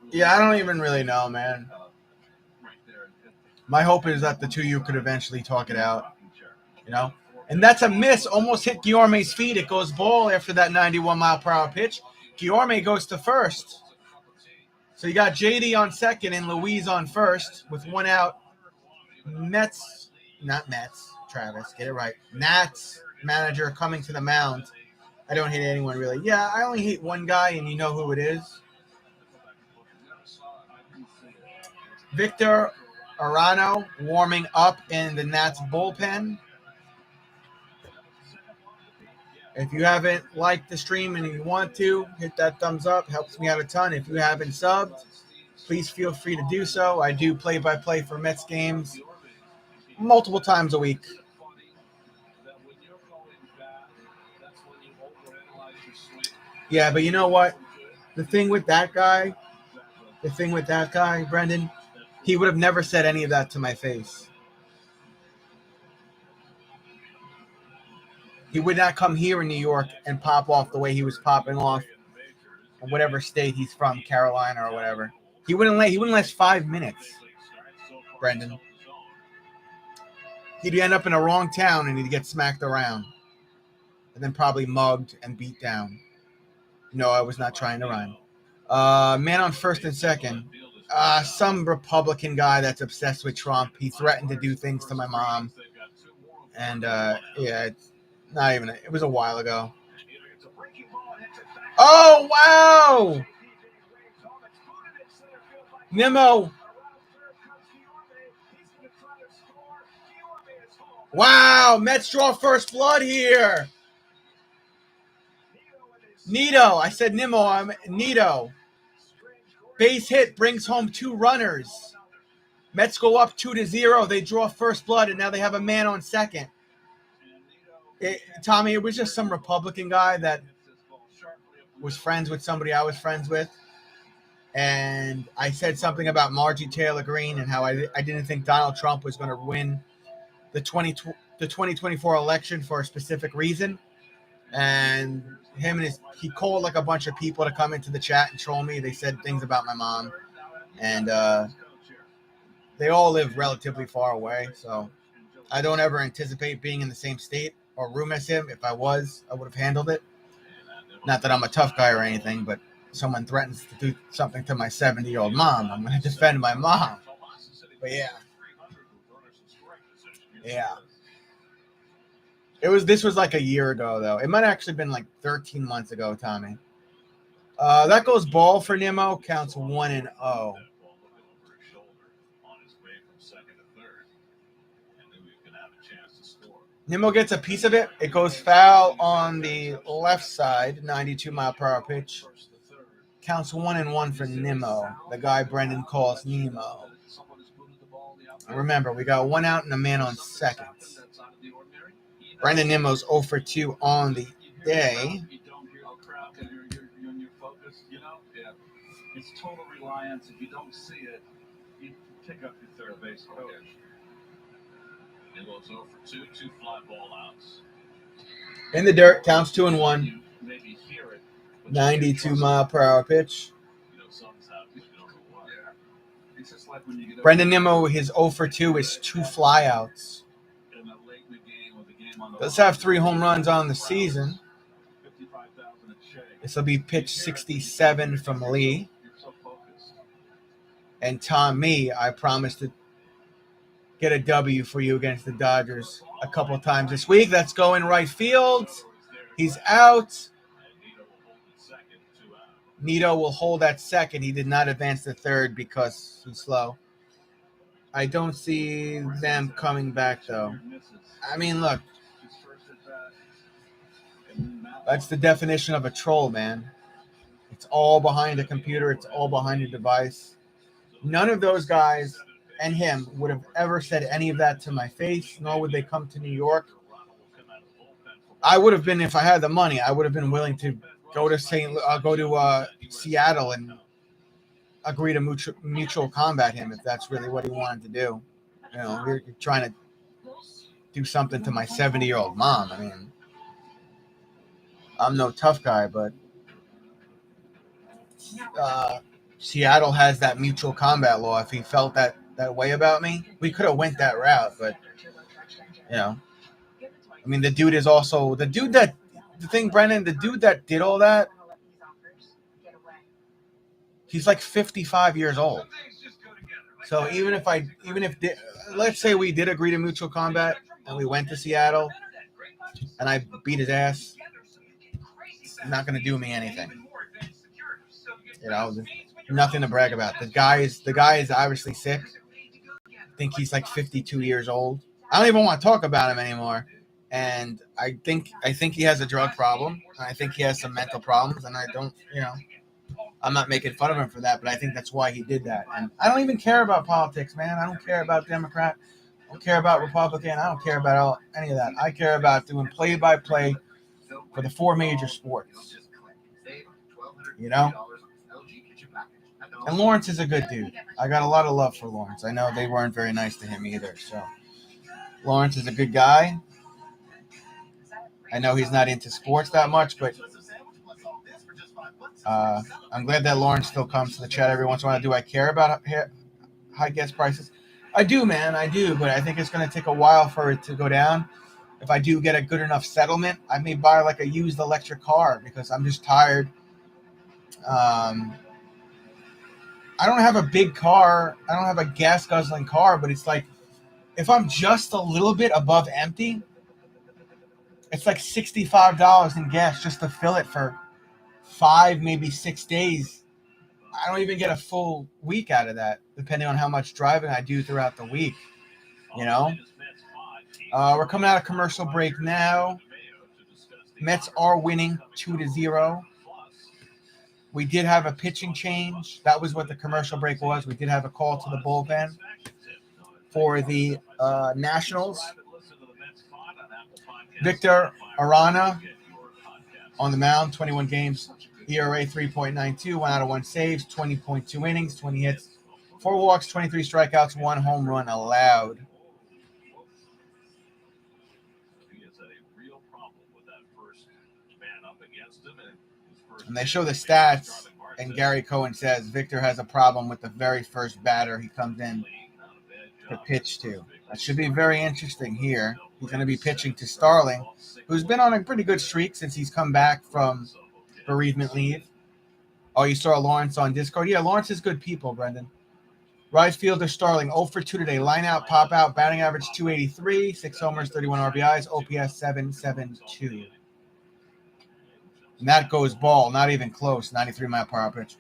Yeah, I don't even really know, man. My hope is that the two of you could eventually talk it out, And that's a miss. Almost hit Guillermo's feet. It goes ball after that 91-mile-per-hour pitch. Guillermo goes to first. So you got JD on second and Louise on first with 1 out. Travis, get it right. Nats manager coming to the mound. I don't hate anyone, really. Yeah, I only hate one guy, and you know who it is. Victor Arano warming up in the Nats bullpen. If you haven't liked the stream and you want to, hit that thumbs up. Helps me out a ton. If you haven't subbed, please feel free to do so. I do play-by-play for Mets games multiple times a week. Yeah, but you know what? The thing with that guy, Brendan, he would have never said any of that to my face. He would not come here in New York and pop off the way he was popping off in whatever state he's from, Carolina or whatever. He wouldn't last 5 minutes, Brendan. He'd end up in a wrong town and he'd get smacked around. And then probably mugged and beat down. No, I was not trying to rhyme. Man on first and second. Some Republican guy that's obsessed with Trump. He threatened to do things to my mom. And, it's not even, it was a while ago. Oh, wow! Nimmo. Wow, Mets draw first blood here. Nito. I said Nimmo. I'm Nito. Base hit brings home 2 runners. Mets go up 2-0. They draw first blood, and now they have a man on second. Tommy, it was just some Republican guy that was friends with somebody I was friends with. And I said something about Margie Taylor Greene and how I didn't think Donald Trump was going to win the 2024 election for a specific reason. And he called like a bunch of people to come into the chat and troll me. They said things about my mom. And they all live relatively far away. So I don't ever anticipate being in the same state or room as him. If I was, I would have handled it. Not that I'm a tough guy or anything, but someone threatens to do something to my 70-year-old mom, I'm going to defend my mom. But yeah. This was like a year ago, though. It might have actually been like 13 months ago, Tommy. That goes ball for Nimmo. Counts 1-0. Nimmo gets a piece of it. It goes foul on the left side, 92-mile-per-hour pitch. Counts 1-1 for Nimmo, the guy Brendan calls Nemo. Remember, we got 1 out and a man on second. Brendan Nimmo's 0 for 2 on the day. It's total reliance. If you don't see it, you pick up your third base coach. Nimmo's 0 for 2, 2 fly ball outs. In the dirt, counts 2-1. 92-mile-per-hour pitch. Brendan Nimmo, his 0 for 2 is 2 flyouts. Does have 3 home runs on the season. This will be pitch 67 from Lee. And Tommy, I promised to get a W for you against the Dodgers a couple times this week. That's going right field. He's out. Nito will hold at second. He did not advance to third because he's slow. I don't see them coming back, though. I mean, look. That's the definition of a troll, man. It's all behind a computer. It's all behind a device. None of those guys and him would have ever said any of that to my face, nor would they come to New York. I would have been, if I had the money, I would have been willing to go to Seattle and agree to mutual combat him if that's really what he wanted to do. You know, you're trying to do something to my 70-year-old mom. I mean, I'm no tough guy, but Seattle has that mutual combat law. If he felt that way about me, we could have went that route, but I mean, the dude is also the dude that did all that. He's like 55 years old. So even if let's say we did agree to mutual combat and we went to Seattle and I beat his ass, it's not going to do me anything. Nothing to brag about. The guy is obviously sick. I think he's like 52 years old. I don't even want to talk about him anymore. And I think he has a drug problem. I think he has some mental problems, and I don't, I'm not making fun of him for that, but I think that's why he did that. And I don't even care about politics, man. I don't care about Democrat. I don't care about Republican. I don't care about any of that. I care about doing play-by-play for the 4 major sports. You know? And Lawrence is a good dude. I got a lot of love for Lawrence. I know they weren't very nice to him either. So Lawrence is a good guy. I know he's not into sports that much, but I'm glad that Lawrence still comes to the chat every once in a while. Do I care about high gas prices? I do, man. I do, but I think it's going to take a while for it to go down. If I do get a good enough settlement, I may buy like a used electric car because I'm just tired. I don't have a big car. I don't have a gas guzzling car, but it's like if I'm just a little bit above empty, it's like $65 in gas just to fill it for 5, maybe 6 days. I don't even get a full week out of that, depending on how much driving I do throughout the week. We're coming out of commercial break now. Mets are winning 2-0. We did have a pitching change. That was what the commercial break was. We did have a call to the bullpen for the Nationals. Victor Arana on the mound, 21 games, ERA 3.92, 1 out of 1 saves, 20.2 innings, 20 hits, 4 walks, 23 strikeouts, 1 home run allowed. And they show the stats, and Gary Cohen says Victor has a problem with the very first batter he comes in to pitch to. That should be very interesting here. He's going to be pitching to Starling, who's been on a pretty good streak since he's come back from bereavement leave. Oh, you saw Lawrence on Discord? Yeah, Lawrence is good people, Brendan. Right fielder Starling, 0 for 2 today. Line out, pop out, batting average 283, 6 homers, 31 RBIs, OPS 772. And that goes ball, not even close, 93 mile per hour pitch.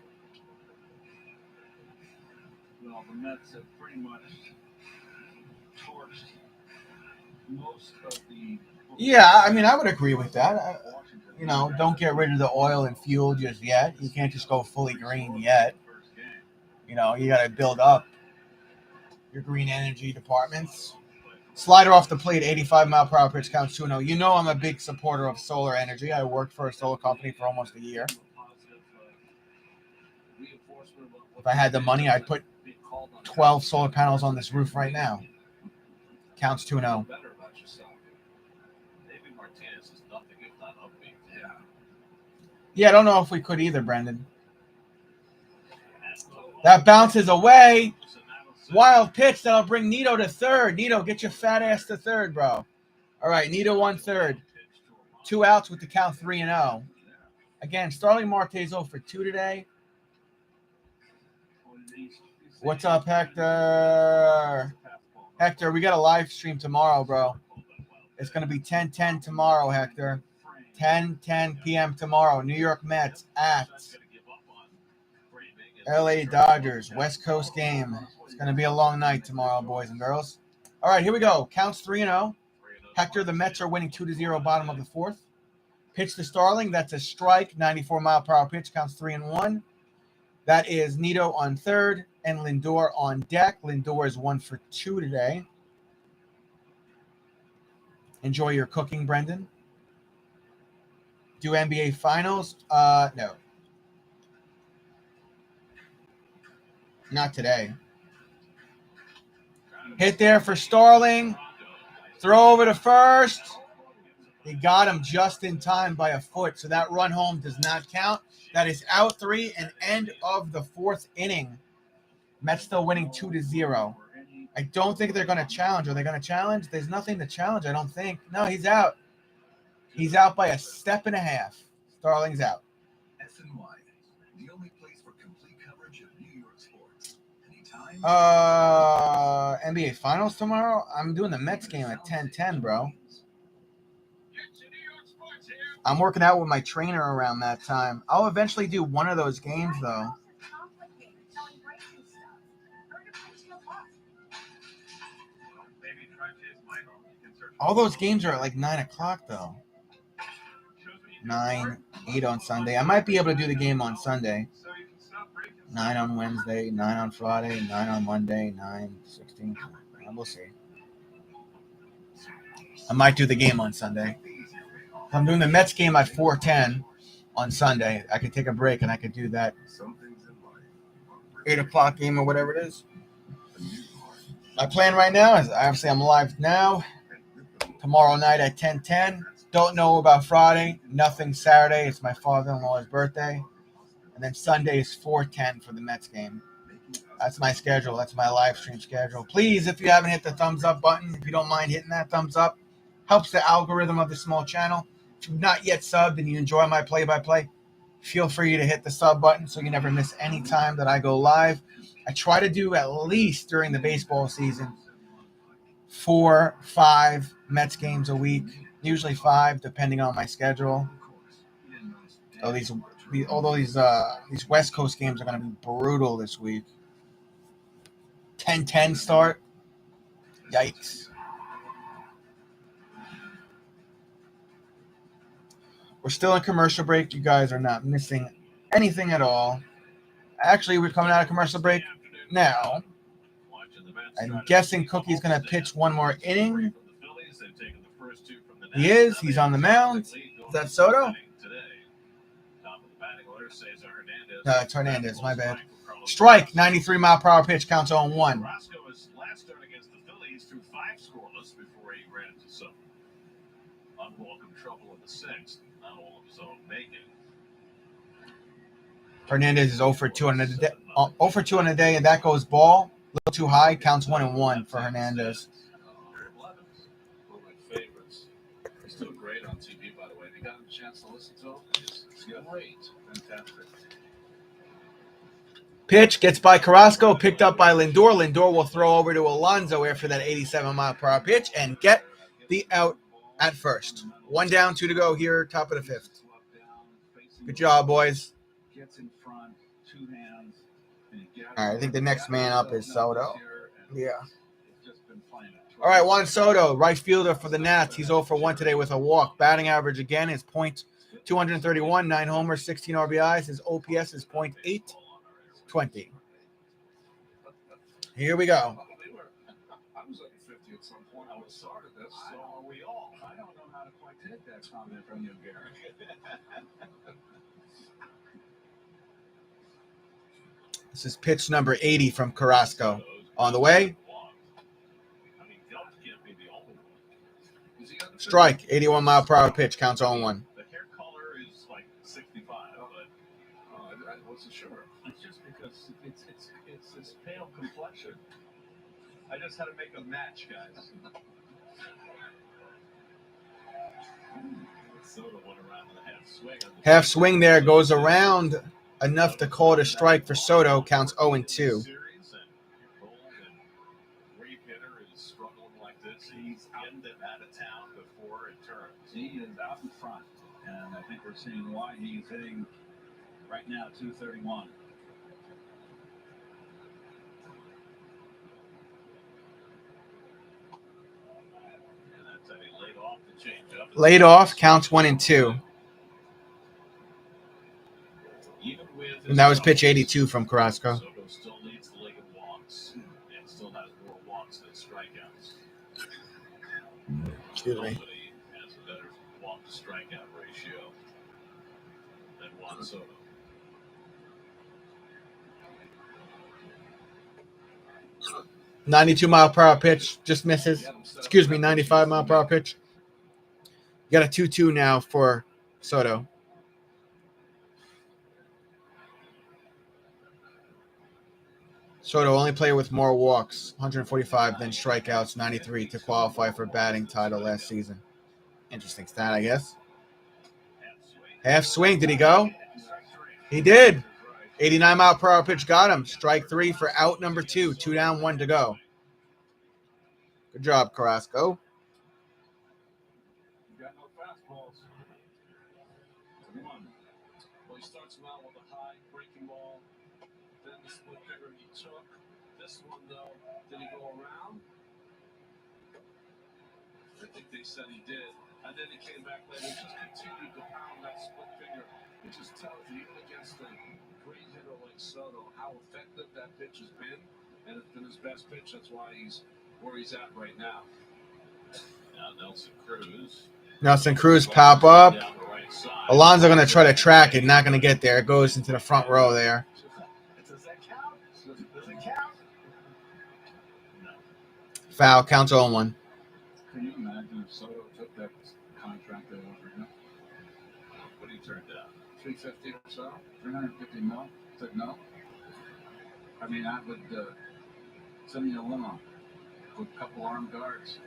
Well, the Mets have pretty much torched most of the. Yeah, I mean, I would agree with that. Don't get rid of the oil and fuel just yet. You can't just go fully green yet. You got to build up your green energy departments. Slider off the plate, 85 mile per hour pitch, counts 2-0. I'm a big supporter of solar energy. I worked for a solar company for almost a year. If I had the money, I'd put 12 solar panels on this roof right now. Counts 2-0. Yeah, I don't know if we could either, Brendan. That bounces away. Wild pitch that'll bring Nito to third. Nito, get your fat ass to third, bro. All right, Nito 1 third. 2 outs with the count 3-0. Again, Starling Marte's 0 for 2 today. What's up, Hector? Hector, we got a live stream tomorrow, bro. It's going to be 10:10 tomorrow, Hector. 10:10 p.m. tomorrow. New York Mets at LA Dodgers. West Coast game. It's going to be a long night tomorrow, boys and girls. All right, here we go. Counts 3-0. Hector, the Mets are winning 2-0, bottom of the 4th. Pitch to Starling. That's a strike. 94 mile per hour pitch. Counts 3-1. That is Nito on third and Lindor on deck. Lindor is 1 for 2 today. Enjoy your cooking, Brendan. Do NBA Finals? No. Not today. Hit there for Starling. Throw over to first. He got him just in time by a foot, so that run home does not count. That is out 3 and end of the 4th inning. Mets still winning 2-0. I don't think they're going to challenge. Are they going to challenge? There's nothing to challenge, I don't think. No, he's out. He's out by a step and a half. Starling's out. SNY, the only place for complete coverage of New York sports. Anytime. NBA Finals tomorrow? I'm doing the Mets game at 10:10, bro. I'm working out with my trainer around that time. I'll eventually do one of those games, though. All those games are at like 9 o'clock though. 9, 8 on Sunday. I might be able to do the game on Sunday. 9 on Wednesday, 9 on Friday, 9 on Monday, 9, 16. We'll see. I might do the game on Sunday. If I'm doing the Mets game at 4:10 on Sunday, I could take a break and I could do that 8 o'clock game or whatever it is. My plan right now is obviously I'm live now. Tomorrow night at 10:10. Don't know about Friday. Nothing Saturday. It's my father-in-law's birthday. And then Sunday is 4:10 for the Mets game. That's my schedule. That's my live stream schedule. Please, if you haven't hit the thumbs up button, if you don't mind hitting that thumbs up, helps the algorithm of the small channel. If you've not yet subbed and you enjoy my play-by-play, feel free to hit the sub button so you never miss any time that I go live. I try to do at least during the baseball season 4, 5 Mets games a week, usually 5, depending on my schedule. Although these West Coast games are going to be brutal this week. 10:10 start. Yikes. We're still in commercial break. You guys are not missing anything at all. Actually, we're coming out of commercial break now. I'm guessing Cookie's going to pitch one more inning. He is. He's on the mound. Is that Soto? No, it's Hernandez. My bad. Strike, 93-mile-per-hour pitch, counts 0-1. Hernandez is 0 for 2 on the day. 0 for 2 on the day, and that goes ball. A little too high. Counts 1-1 for Hernandez. He's doing great on TV, by the way. If you got a chance to listen to him, it's great. Fantastic. Pitch gets by Carrasco, picked up by Lindor. Lindor will throw over to Alonso after that 87-mile-per-hour pitch and get the out at first. 1 down, 2 to go here, top of the 5th. Good job, boys. All right, I think the next man up is Soto. Yeah. All right, Juan Soto, right fielder for the Nats. He's 0 for 1 today with a walk. Batting average again is .231, 9 homers, 16 RBIs. His OPS is .820. Here we go. I was at 50 at some point. I was started this, so are we all. I don't know how to quite take that comment from you, Gary. This is pitch number 80 from Carrasco. On the way. Strike, 81-mile-per-hour pitch, counts 0-1. The hair color is like 65, but I wasn't sure. It's just because it's this pale complexion. I just had to make a match, guys. Soto went around with a half swing. Half swing there, goes around enough to call it a strike for Soto, counts 0-2. He is out in front, and I think we're seeing why he's hitting right now 231. Laid off, counts 1-2. And that was pitch 82 from Carrasco. Soto still leads the league in walks and still has more walks than strikeouts. Excuse me. Nobody has a better walk to strikeout ratio than Juan Soto. .92-mile-per-hour pitch, just misses. Excuse me, 95-mile-per-hour pitch. You got a 2-2 now for Soto. Soto, only player with more walks, 145 than strikeouts, 93 to qualify for batting title last season. Interesting stat, I guess. Half swing, did he go? He did. 89-mile-per-hour pitch got him. Strike 3 for out number 2. 2 down, 1 to go. Good job, Carrasco. You got no fastballs. Come on. Well, he starts him out with a high breaking ball. Then the split figure he took. This one, though, did he go around? I think they said he did. And then he came back later and just continued to pound that split finger. It just tells you, even against a great hitter like Soto, how effective that pitch has been. And it's been his best pitch. That's why he's where he's at right now. Now Nelson Cruz. Nelson Cruz pop up. Alonso going to try to track it. Not going to get there. It goes into the front row there. Does that count? Does it count? Foul. Counts 0-1. Can you imagine if Soto took that contract they offered him? What he turned down? 350 or so? 350 mil? Said no? I mean, I would send you a limo with a couple armed guards.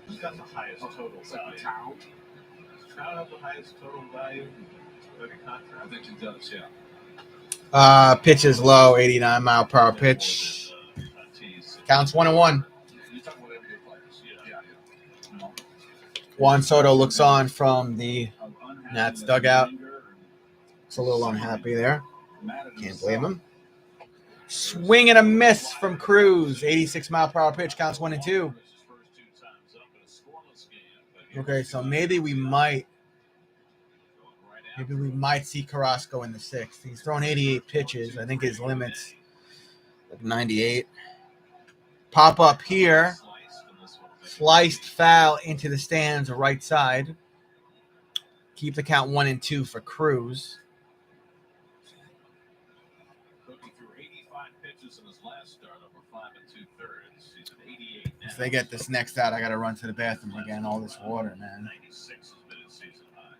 Who's got the highest total value? Town? Does Trout have the highest total value of any contract? I think he does, yeah. Pitch is low. 89 mile per hour pitch. Counts 1-1. You're talking about everyday players. Yeah. No. Juan Soto looks on from the Nats dugout. Looks a little unhappy there. Can't blame him. Swing and a miss from Cruz. 86 mile per hour pitch. Counts 1-2. Okay, so maybe we might see Carrasco in the sixth. He's thrown 88 pitches. I think his limit's like 98. Pop up here. Sliced foul into the stands, right side. Keep the count 1-2 for Cruz. If they get this next out, I got to run to the bathroom again. All this water, man. 96 has been his season high.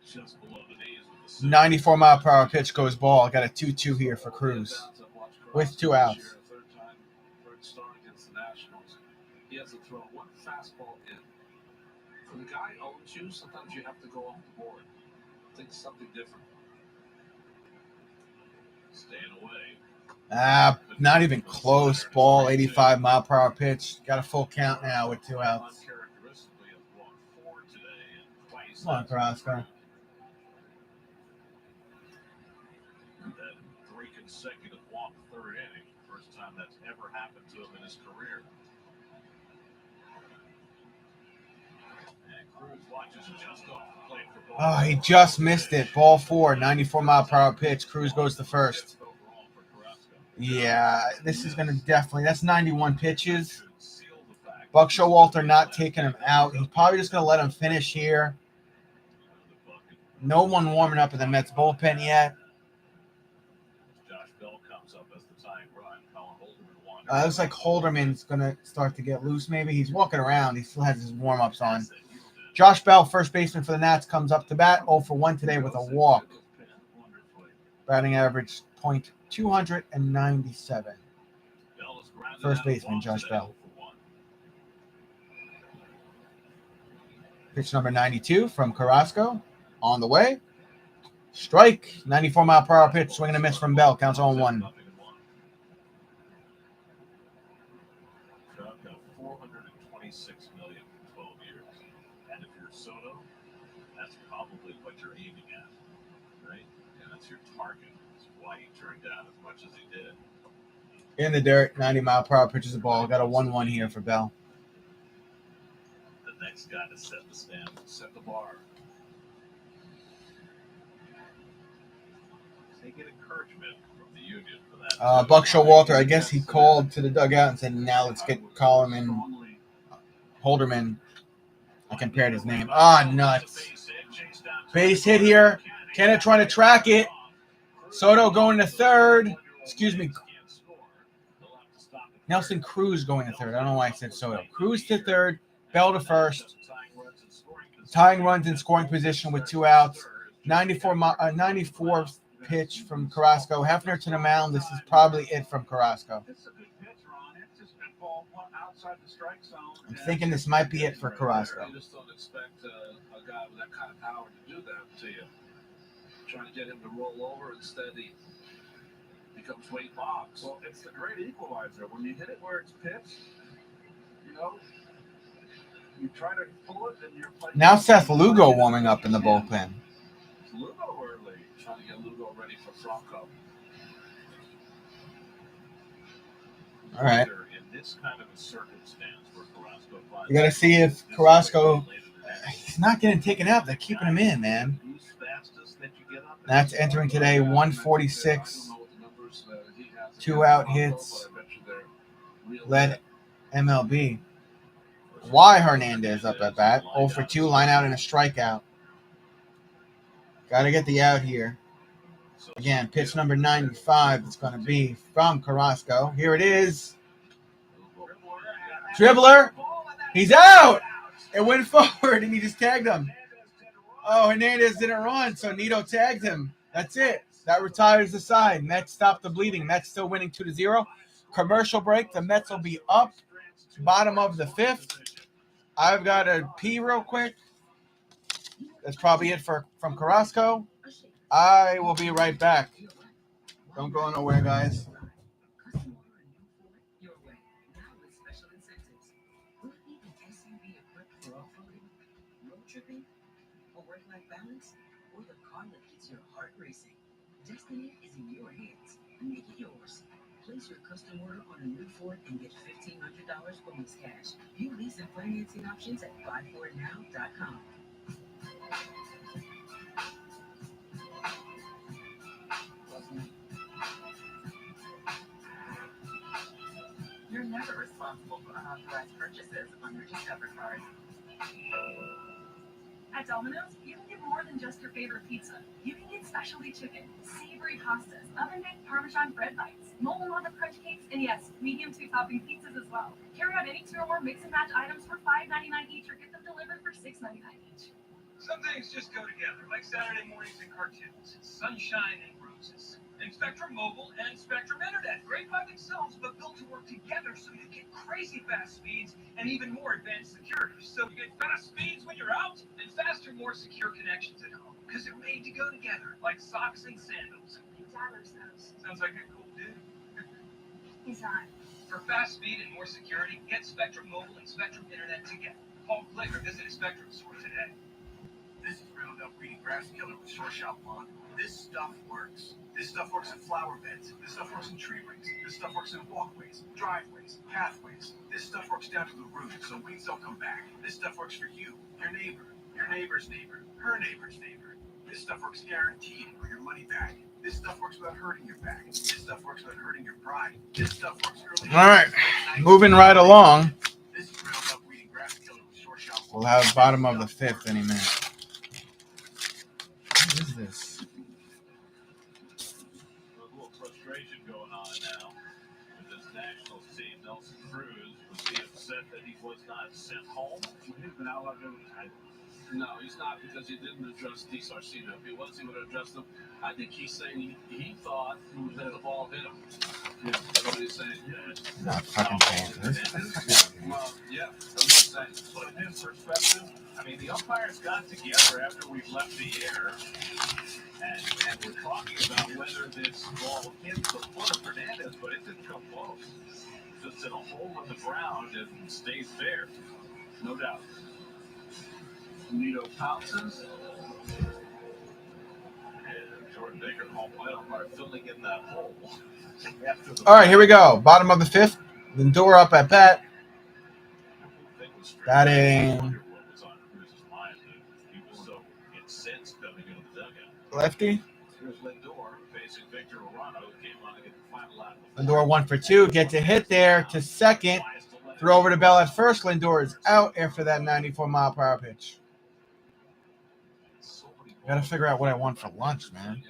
Just below the knees with the 94 mile per hour pitch goes ball. I got a 2-2 here for Cruz with 2 outs. Third start against the Nationals. He has to throw one fastball in. For the guy who owns you, sometimes you have to go off the board. Think something different. staying away. Not even close. Ball, 85 mile per hour pitch. Got a full count now with 2 outs. Uncharacteristically has walked 4 today and twice. Come on, Carrasco. And then 3 consecutive walk third inning. First time that's ever happened to him in his career. And Cruz watches just off the plate for ball. Oh, he just missed it. Ball 4, 94 mile per hour pitch. Cruz goes to first. Yeah, this is going to definitely – that's 91 pitches. Buck Showalter not taking him out. He's probably just going to let him finish here. No one warming up in the Mets bullpen yet. Josh Bell comes up as the tying run. Looks like Holderman's going to start to get loose maybe. He's walking around. He still has his warm-ups on. Josh Bell, first baseman for the Nats, comes up to bat. 0 for 1 today with a walk. Batting average .297. First baseman, Josh Bell. Pitch number 92 from Carrasco. On the way. Strike. 94 mile per hour pitch. Swing and a miss from Bell. Counts 0-1. Trout got $426 million for 12 years. And if you're Soto, that's probably what you're aiming at, right? And that's your target. That's why he turned down as much as he did. In the dirt. 90 mile per hour pitches the ball. Got a 1-1 here for Bell. The next guy to set the stand, set the bar. Take an encouragement from the union for that. Buck Showalter, I guess he called to the dugout and said, now let's get Coleman and Holderman. I compared his name. Nuts. Base hit here. Kenneth trying to track it. Soto going to third. Excuse me. Nelson Cruz going to third. I don't know why I said Soto. Cruz to third. Bell to first. Tying runs in scoring position with 2 outs. 94 pitch from Carrasco. Hefner to the mound. This is probably it from Carrasco. I'm thinking this might be it for Carrasco. You just don't expect a guy with that kind of power to do that to you. Trying to get him to roll over, instead he becomes Wade Boggs. Well, it's the great equalizer. When you hit it where it's pitched, you try to pull it and you're playing. Now Seth Lugo warming up in the bullpen. It's Lugo early, trying to get Lugo ready for Franco. All right. In this kind of a circumstance where Carrasco finds You got to see if Carrasco, he's not getting taken out. They're keeping him in, man. who's fastest that you get up. That's entering today 146. 2 out hits. Led MLB. Y Hernandez up at bat. 0 for 2, line out and a strikeout. Got to get the out here. Again, pitch number 95 is going to be from Carrasco. Here it is. Dribbler. He's out. It went forward and he just tagged him. Oh, Hernandez didn't run, so Nito tagged him. That's it. That retires the side. Mets stop the bleeding. Mets still winning 2-0. Commercial break. The Mets will be up. Bottom of the 5th. I've got to pee real quick. That's probably it from Carrasco. I will be right back. Don't go nowhere, guys. Destiny is in your hands. Make it yours. Place your custom order on a new Ford and get $1,500 bonus cash. View lease and financing options at buyfordnow.com. You're never responsible for unauthorized purchases on your Discover card. At Domino's, you can get more than just your favorite pizza. You can get specialty chicken, savory pastas, oven-baked Parmesan bread bites, molten lava crunch cakes, and yes, medium 2-topping pizzas as well. Carry out any 2 or more mix and match items for $5.99 each or get them delivered for $6.99 each. Some things just go together, like Saturday mornings and cartoons, sunshine and roses. And Spectrum Mobile and Spectrum Internet. Great by themselves, but built to work together so you get crazy fast speeds and even more advanced security. So you get fast speeds when you're out and faster, more secure connections at home. Because they're made to go together, like socks and sandals. Tyler's knows. Sounds like a cool dude. He's not. For fast speed and more security, get Spectrum Mobile and Spectrum Internet together. Call, click, or visit a Spectrum store today. This is Roundup Weeding Grass Killer with Short Shot Lawn. This stuff works. This stuff works in flower beds. This stuff works in tree rings. This stuff works in walkways, driveways, pathways. This stuff works down to the root so weeds don't come back. This stuff works for you, your neighbor, your neighbor's neighbor, her neighbor's neighbor. This stuff works guaranteed or your money back. This stuff works without hurting your back. This stuff works without hurting your pride. This stuff works early. All right, moving right along. This is Roundup Weeding Grass Killer with Short Shot Lawn. We'll have bottom of the 5th any minute. What is this? Frustration going on now with this Nationals team. Nelson Cruz was he upset that he was not sent home? He's been out like no, he's not, because he didn't address DiSarcino. If he was, he would have addressed him. I think he's saying he thought that the ball hit him. Yeah, that's what he's saying. Yeah. Not fucking saying this. Well, yeah, that's what he's saying. So in his perspective, I mean, the umpires got together after we left the air, and we're talking about whether this ball hit the foot of Hernandez, but it didn't come close. Just in a hole in the ground and stays there. No doubt. Nito pounces. And Jordan Baker, home plate umpire, filling in that hole. All right, here we go. Bottom of the 5th. Lindor up at bat. Batting lefty. Here's Lindor facing Victor Orano, who came on to get the final out. Lindor 1 for 2. Gets a hit there to second. Throw over to Bell at first. Lindor is out after that 94-mile-per-hour pitch. I got to figure out what I want for lunch, man.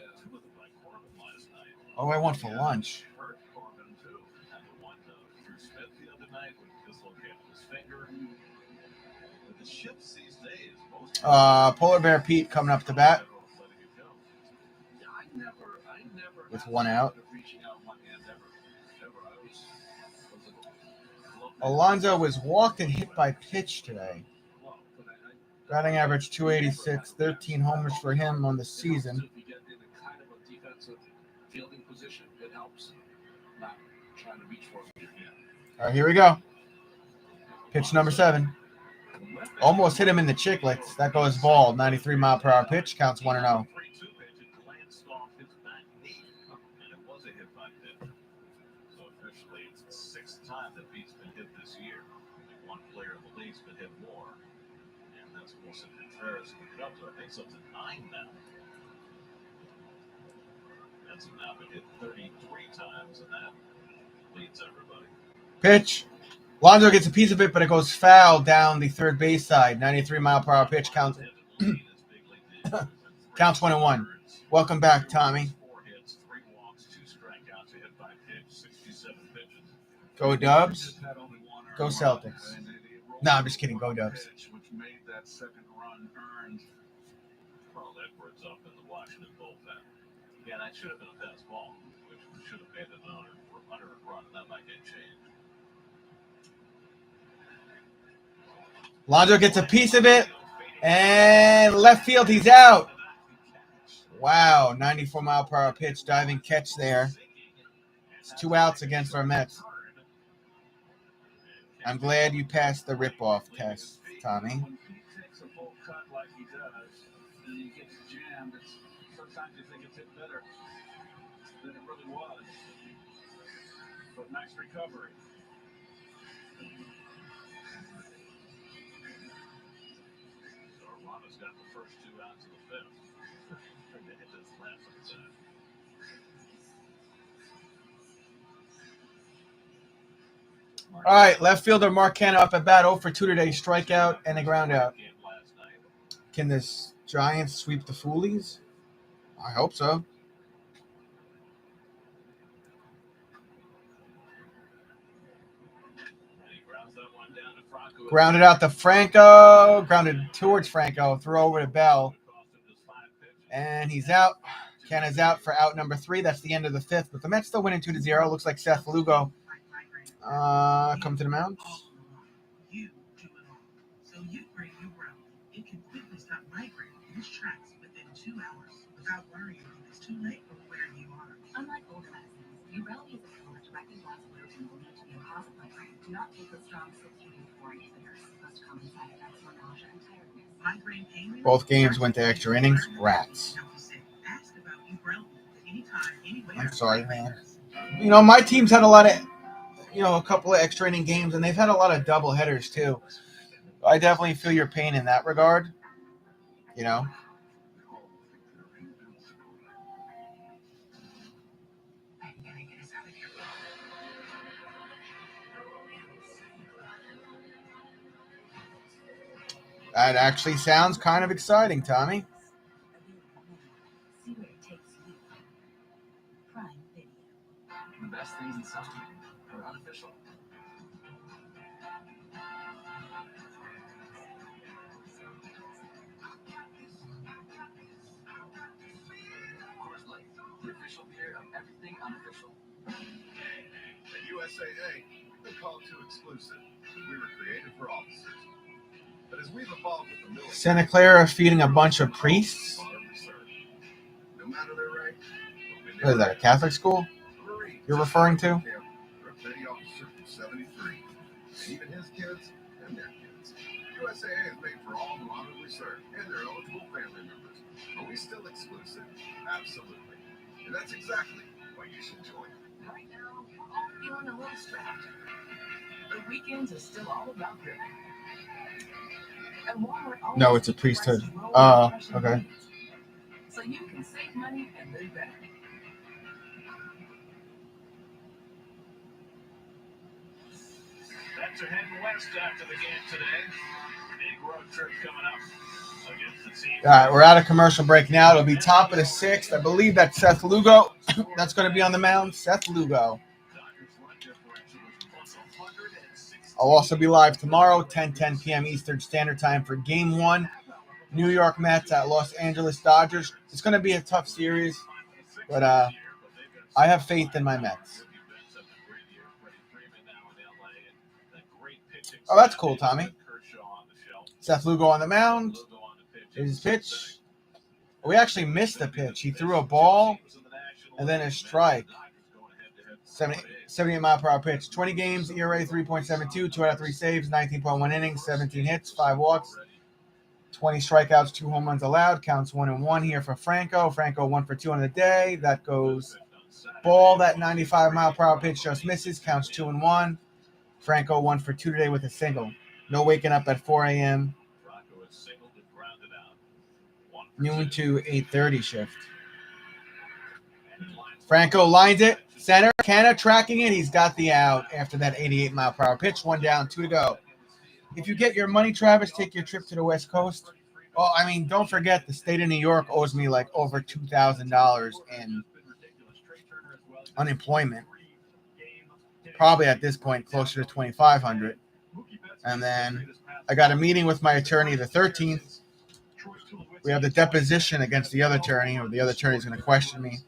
What do I want for lunch? Polar Bear Pete coming up to bat with 1 out. Alonso was walked and hit by pitch today. Batting average 286, 13 homers for him on the season. If you get in a kind of a defensive fielding position, it helps. Not trying to reach for it. All right, here we go. Pitch number 7. Almost hit him in the chicklets. That goes ball. 93-mile-per-hour pitch. Counts 1-0. sixth time that Pete's been hit this year. One player in the league's been hit more. And that's Wilson Contreras and the Cubs. I think it's up to 9 now. That's now been hit 33 times, and that leads everybody. Pitch. Alonso gets a piece of it, but it goes foul down the third base side. 93-mile-per-hour pitch counts. Counts 1-1. Welcome back, Tommy. 4 hits, 3 walks, 2 strikeouts, a hit by pitch, 67 pitches. Go Dubs. Go Celtics. No, I'm just kidding. Go Dubs. Which made that second run earned. Well, Edwards up in the Washington bullpen. Yeah, that should have been a fast ball, which should have made it under a run, and that might get changed. Alonso gets a piece of it, and left field, he's out. Wow, 94-mile-per-hour pitch, diving catch there. It's 2 outs against our Mets. I'm glad you passed the rip-off test, Tommy. When he takes a full cut like he does, and he gets jammed, sometimes you think it's hit better than it really was. But nice recovery. Armada's got the first 2 outs of the 5th. They hit this last one. All right, left fielder Mark Canha up at bat, 0 for 2 today, strikeout and a ground out. Can the Giants sweep the Foolies? I hope so. Grounded out to Franco, grounded towards Franco, threw over to Bell, and he's out. Canha's out for out number 3. That's the end of the 5th, but the Mets still winning 2-0. Looks like Seth Lugo come to the mound. You do it all. So you bring your route. It can quickly stop migrating its tracks within 2 hours without worrying if it's too late or where you are. Unlike older medicines, Ubrelvy is a pill that directly blocks gluten believed to be a cause of migraine. Do not take the strong substituting inhibitors. Most common side effects are nausea and tiredness. Migraine pain relief. Both games went to extra innings. Rats. Ask about Ubrelvy anytime, anywhere. I'm sorry, man. You know, my team's had a lot of, a couple of extra inning games, and they've had a lot of double headers too. I definitely feel your pain in that regard. That actually sounds kind of exciting, Tommy. See where it takes you. Prime Video. The best things in summer are unofficial. Coors Light, the official beer of everything unofficial. At USAA, we call it too exclusive. We were created for officers. But as we've evolved with the military, Santa Clara feeding a bunch of priests? no matter their rank, What is that, a Catholic school you're referring to? We're a petty officer from 73, and even his kids and their kids. USAA is made for all who honorably serve and their eligible family members. Are we still exclusive? Absolutely. And that's exactly why you should join. Right now, we're all feeling a little strapped. The weekends are still all about giving. And Walmart always No, it's a keeps priesthood. prices low and fresh Okay. ingredients. So you can save money and live better. Mets are heading west after the game today. Big road trip coming up against the team. All right, we're out of commercial break now. It'll be top of the 6th. I believe that's Seth Lugo. That's going to be on the mound. Seth Lugo. I'll also be live tomorrow, 10 p.m. Eastern Standard Time for Game 1. New York Mets at Los Angeles Dodgers. It's going to be a tough series, but I have faith in my Mets. Oh, that's cool, Tommy. Seth Lugo on the mound. His pitch. We actually missed the pitch. He threw a ball and then a strike. 78-mile-per-hour pitch. 20 games, ERA 3.72, 2 out of 3 saves, 19.1 innings, 17 hits, 5 walks, 20 strikeouts, 2 home runs allowed. Counts 1-1 here for Franco. Franco 1 for 2 on the day. That goes Ball, that 95 mile per hour pitch just misses. Counts 2-1. Franco 1 for 2 today with a single. No waking up at 4 a.m. Noon to 8:30 shift. Franco lines it. Center. Canna tracking it. He's got the out after that 88 mile per hour pitch. 1 down, 2 to go. If you get your money, Travis, take your trip to the West Coast. Oh, I mean, don't forget the state of New York owes me like over $2,000 in unemployment. Probably at this point closer to $2,500. And then I got a meeting with my attorney the 13th. We have the deposition against the other attorney, or the other attorney is going to question me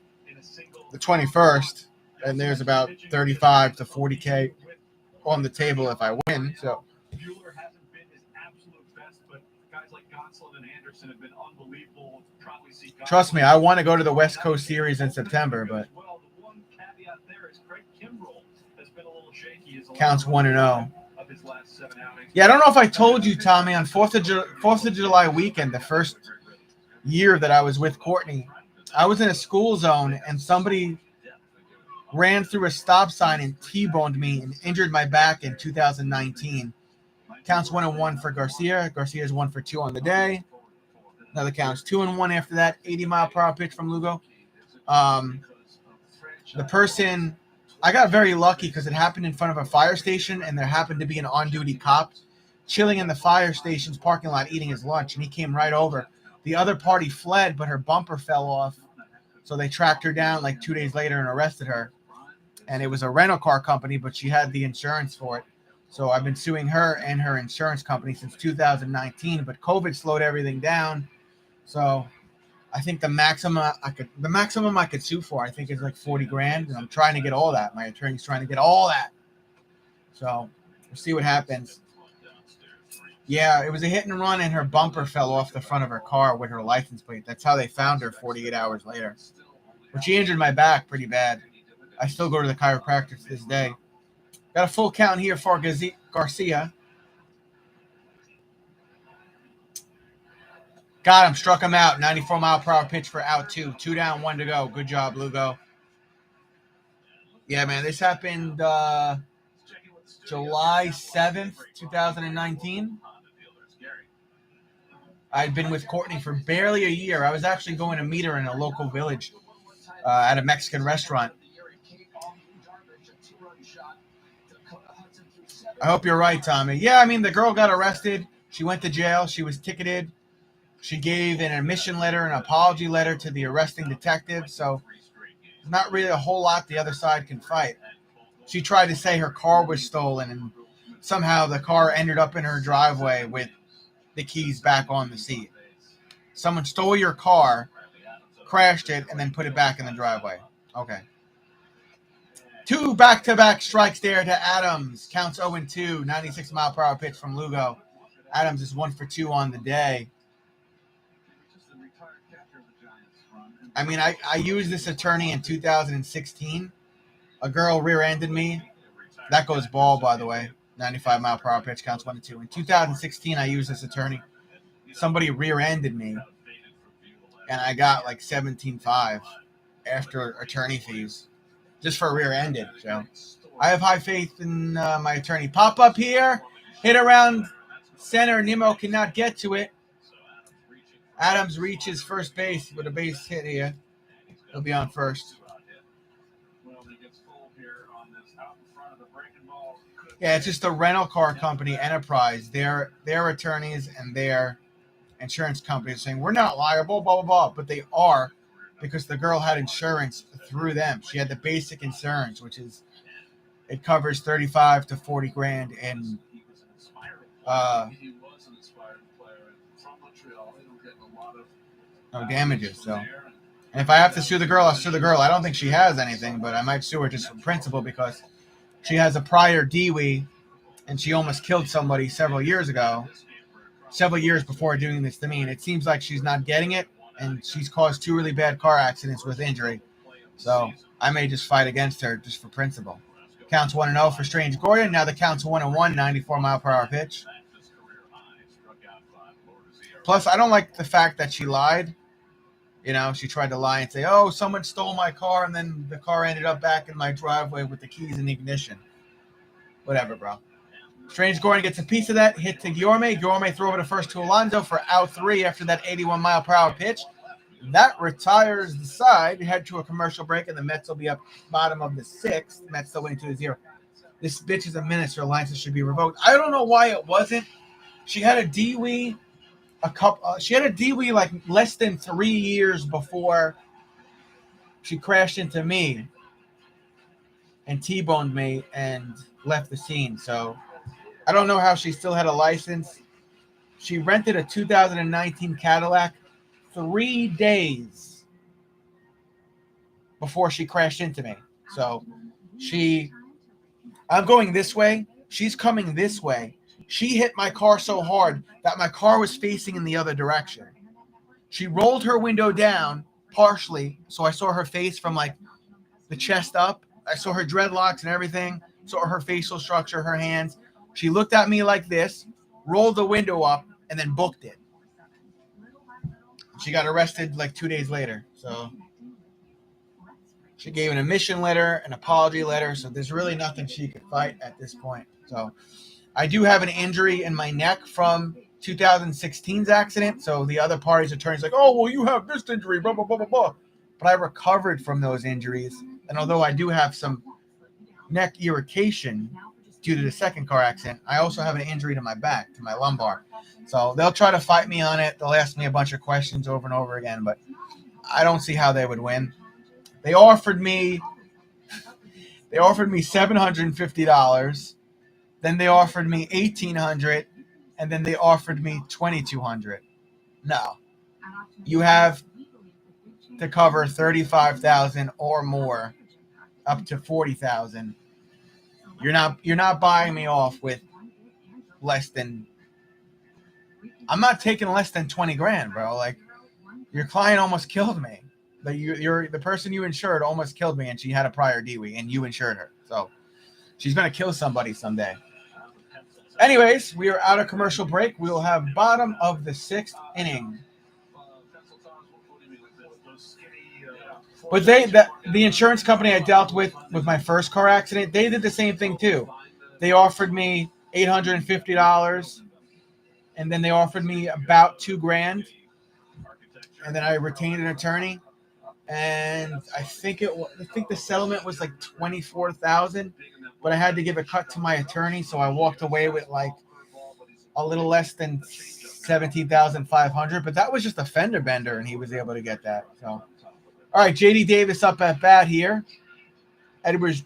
the 21st. And there's about 35 to 40K on the table if I win. So Bueller hasn't been his absolute best, but guys like Gonsolin and Anderson have been unbelievable. Probably see trust me, I want to go to the West Coast Series in September, but well, the one caveat there is Craig Kimbrell has been a little shaky. counts 1-0. Of his last 7 outings. Yeah, I don't know if I told you, Tommy, on 4th of July weekend, the first year that I was with Courtney, I was in a school zone and somebody ran through a stop sign and T-boned me and injured my back in 2019. Counts 1-1 for Garcia. Garcia's 1 for 2 on the day. Another counts 2-1 after that. 80 mile per hour pitch from Lugo. The person, I got very lucky because it happened in front of a fire station and there happened to be an on-duty cop chilling in the fire station's parking lot eating his lunch, and he came right over. The other party fled, but her bumper fell off. So they tracked her down like 2 days later and arrested her. And it was a rental car company, but she had the insurance for it. So I've been suing her and her insurance company since 2019, but COVID slowed everything down. So I think the maximum I could sue for, I think, is like 40 grand, and I'm trying to get all that. My attorney's trying to get all that. So we'll see what happens. Yeah, it was a hit and run, and her bumper fell off the front of her car with her license plate. That's how they found her 48 hours later. But she injured my back pretty bad. I still go to the chiropractor to this day. Got a full count here for Garcia. Got him. Struck him out. 94 mile per hour pitch for out 2. 2 down, 1 to go. Good job, Lugo. Yeah, man. This happened July 7th, 2019. I'd been with Courtney for barely a year. I was actually going to meet her in a local village at a Mexican restaurant. I hope you're right, Tommy. Yeah, I mean, the girl got arrested. She went to jail. She was ticketed. She gave an admission letter, an apology letter to the arresting detective. So not really a whole lot the other side can fight. She tried to say her car was stolen, and somehow the car ended up in her driveway with the keys back on the seat. Someone stole your car, crashed it, and then put it back in the driveway. Okay. 2 back-to-back strikes there to Adams. Counts 0-2. 96 mile per hour pitch from Lugo. Adams is 1 for 2 on the day. I mean, I used this attorney in 2016. A girl rear-ended me. That goes ball, by the way. 95 mile per hour pitch, counts 1-2. In 2016, I used this attorney. Somebody rear-ended me, and I got like $17,500 after attorney fees. Just for rear-ended. So I have high faith in my attorney. Pop up here. Hit around center. Nimmo cannot get to it. Adams reaches first base with a base hit here. He'll be on first. Yeah, it's just the rental car company Enterprise. Their attorneys and their insurance company is saying, we're not liable, blah, blah, blah. But they are, because the girl had insurance through them. She had the basic insurance, which is, it covers 35 to 40 grand in no damages. So, and if I have to sue the girl, I'll sue the girl. I don't think she has anything, but I might sue her just for principle because she has a prior DWI and she almost killed somebody several years before doing this to me. And it seems like she's not getting it, and she's caused 2 really bad car accidents with injury. So I may just fight against her just for principle. Counts 1-0 for Strange Gordon. Now the counts 1-1, 94 mile per hour pitch. Plus, I don't like the fact that she lied. You know, she tried to lie and say, oh, someone stole my car, and then the car ended up back in my driveway with the keys in the ignition. Whatever, bro. Strange Gordon gets a piece of that, hit to Guillermo. Guillermo threw over the first to Alonso for out 3 after that 81-mile-per-hour pitch. That retires the side. Head to a commercial break, and the Mets will be up bottom of the 6th. Mets still winning 2-0. This bitch is a menace. Her license should be revoked. I don't know why it wasn't. She had a DWI she had a DWI like less than 3 years before she crashed into me and T-boned me and left the scene. So I don't know how she still had a license. She rented a 2019 Cadillac 3 days before she crashed into me. So I'm going this way. She's coming this way. She hit my car so hard that my car was facing in the other direction. She rolled her window down partially, so I saw her face from like the chest up. I saw her dreadlocks and everything, saw her facial structure, her hands. She looked at me like this, rolled the window up, and then booked it. She got arrested like 2 days later. So she gave an admission letter, an apology letter, so there's really nothing she could fight at this point. So I do have an injury in my neck from 2016's accident. So the other party's attorney's like, oh, well, you have this injury, blah, blah, blah, blah, blah. But I recovered from those injuries. And although I do have some neck irritation due to the second car accident, I also have an injury to my back, to my lumbar. So they'll try to fight me on it. They'll ask me a bunch of questions over and over again, but I don't see how they would win. They offered me $750. Then they offered me $1,800, and then they offered me $2,200. No, you have to cover $35,000 or more, up to $40,000. You're not buying me off with less than. I'm not taking less than $20,000, bro. Like, your client almost killed me. The person you insured almost killed me, and she had a prior DWI, and you insured her. So she's gonna kill somebody someday. Anyways, we are out of commercial break. We will have bottom of the 6th inning. But the insurance company I dealt with my first car accident, they did the same thing too. They offered me $850, and then they offered me about $2,000, and then I retained an attorney, and I think the settlement was like $24,000, but I had to give a cut to my attorney, so I walked away with like a little less than $17,500. But that was just a fender bender, and he was able to get that. So, all right, JD Davis up at bat here. Edwards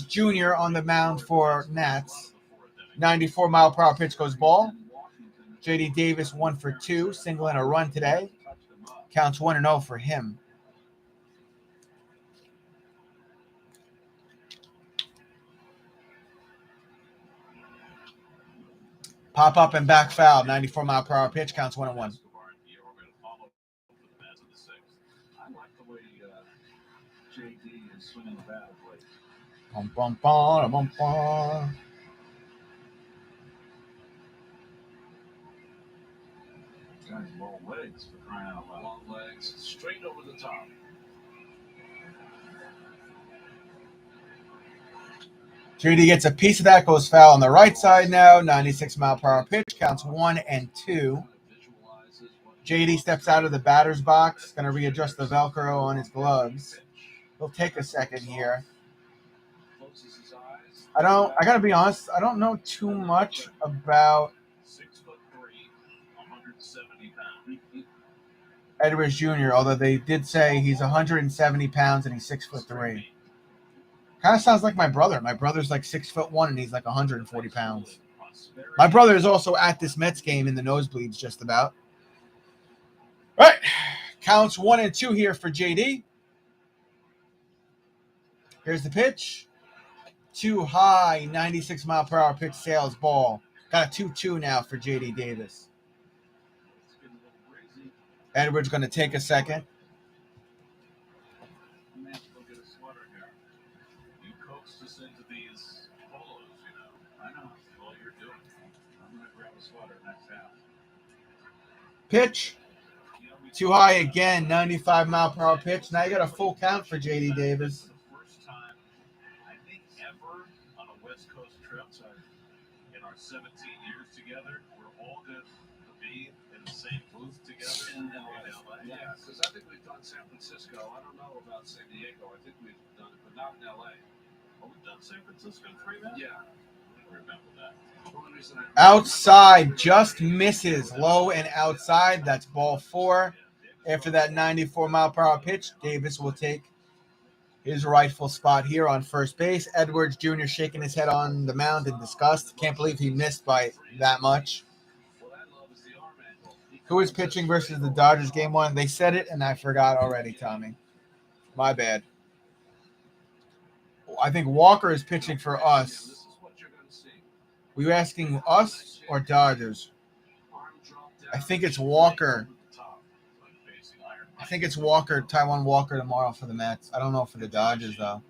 Jr. on the mound for Nats. 94-mile-per-hour pitch goes ball. JD Davis 1 for 2, single and a run today. Counts 1-0 for him. Pop up and back foul. 94-mile-per-hour pitch. Counts 1-1. I like the way JD is swinging the bat of late. Bum, bum, bum, bum, bum. Guy's long legs for crying out loud. Long legs, straight over the top. JD gets a piece of that, goes foul on the right side now. 96-mile-per-hour pitch, counts 1-2. JD steps out of the batter's box, going to readjust the Velcro on his gloves. He'll take a second here. I got to be honest, I don't know too much about 6'3", 170 pounds. Edwards Jr., although they did say he's 170 pounds and he's 6'3". Kind of sounds like my brother. My brother's like 6'1" and he's like 140 pounds. My brother is also at this Mets game in the nosebleeds, just about. All right, counts 1-2 here for JD. Here's the pitch. Too high, 96-mile-per-hour pitch, sails ball. Got a 2-2 now for JD Davis. Edwards going to take a second. You coaxed us into these polos, you know. I know. That's all you're doing. I'm going to grab a sweater next half. Pitch. Too high again, 95-mile-per-hour pitch. Now you got a full count for J.D. Davis. The first time, I think, ever on a West Coast trip in our 17 years together, we're all going to be in the same booth together in LA. Yeah, because I think we've done San Francisco. I don't know about San Diego. I think we've done it, but not in LA. Oh, we've done San Francisco 3 now? Yeah. I remember that. Outside, just misses. Low and outside. That's ball 4. After that 94-mile-per-hour pitch, Davis will take his rightful spot here on first base. Edwards Jr. shaking his head on the mound in disgust. Can't believe he missed by that much. Who is pitching versus the Dodgers game 1? They said it, and I forgot already, Tommy. My bad. I think Walker is pitching for us. Were you asking us or Dodgers? I think it's Walker. Taiwan Walker tomorrow for the Mets. I don't know for the Dodgers, though.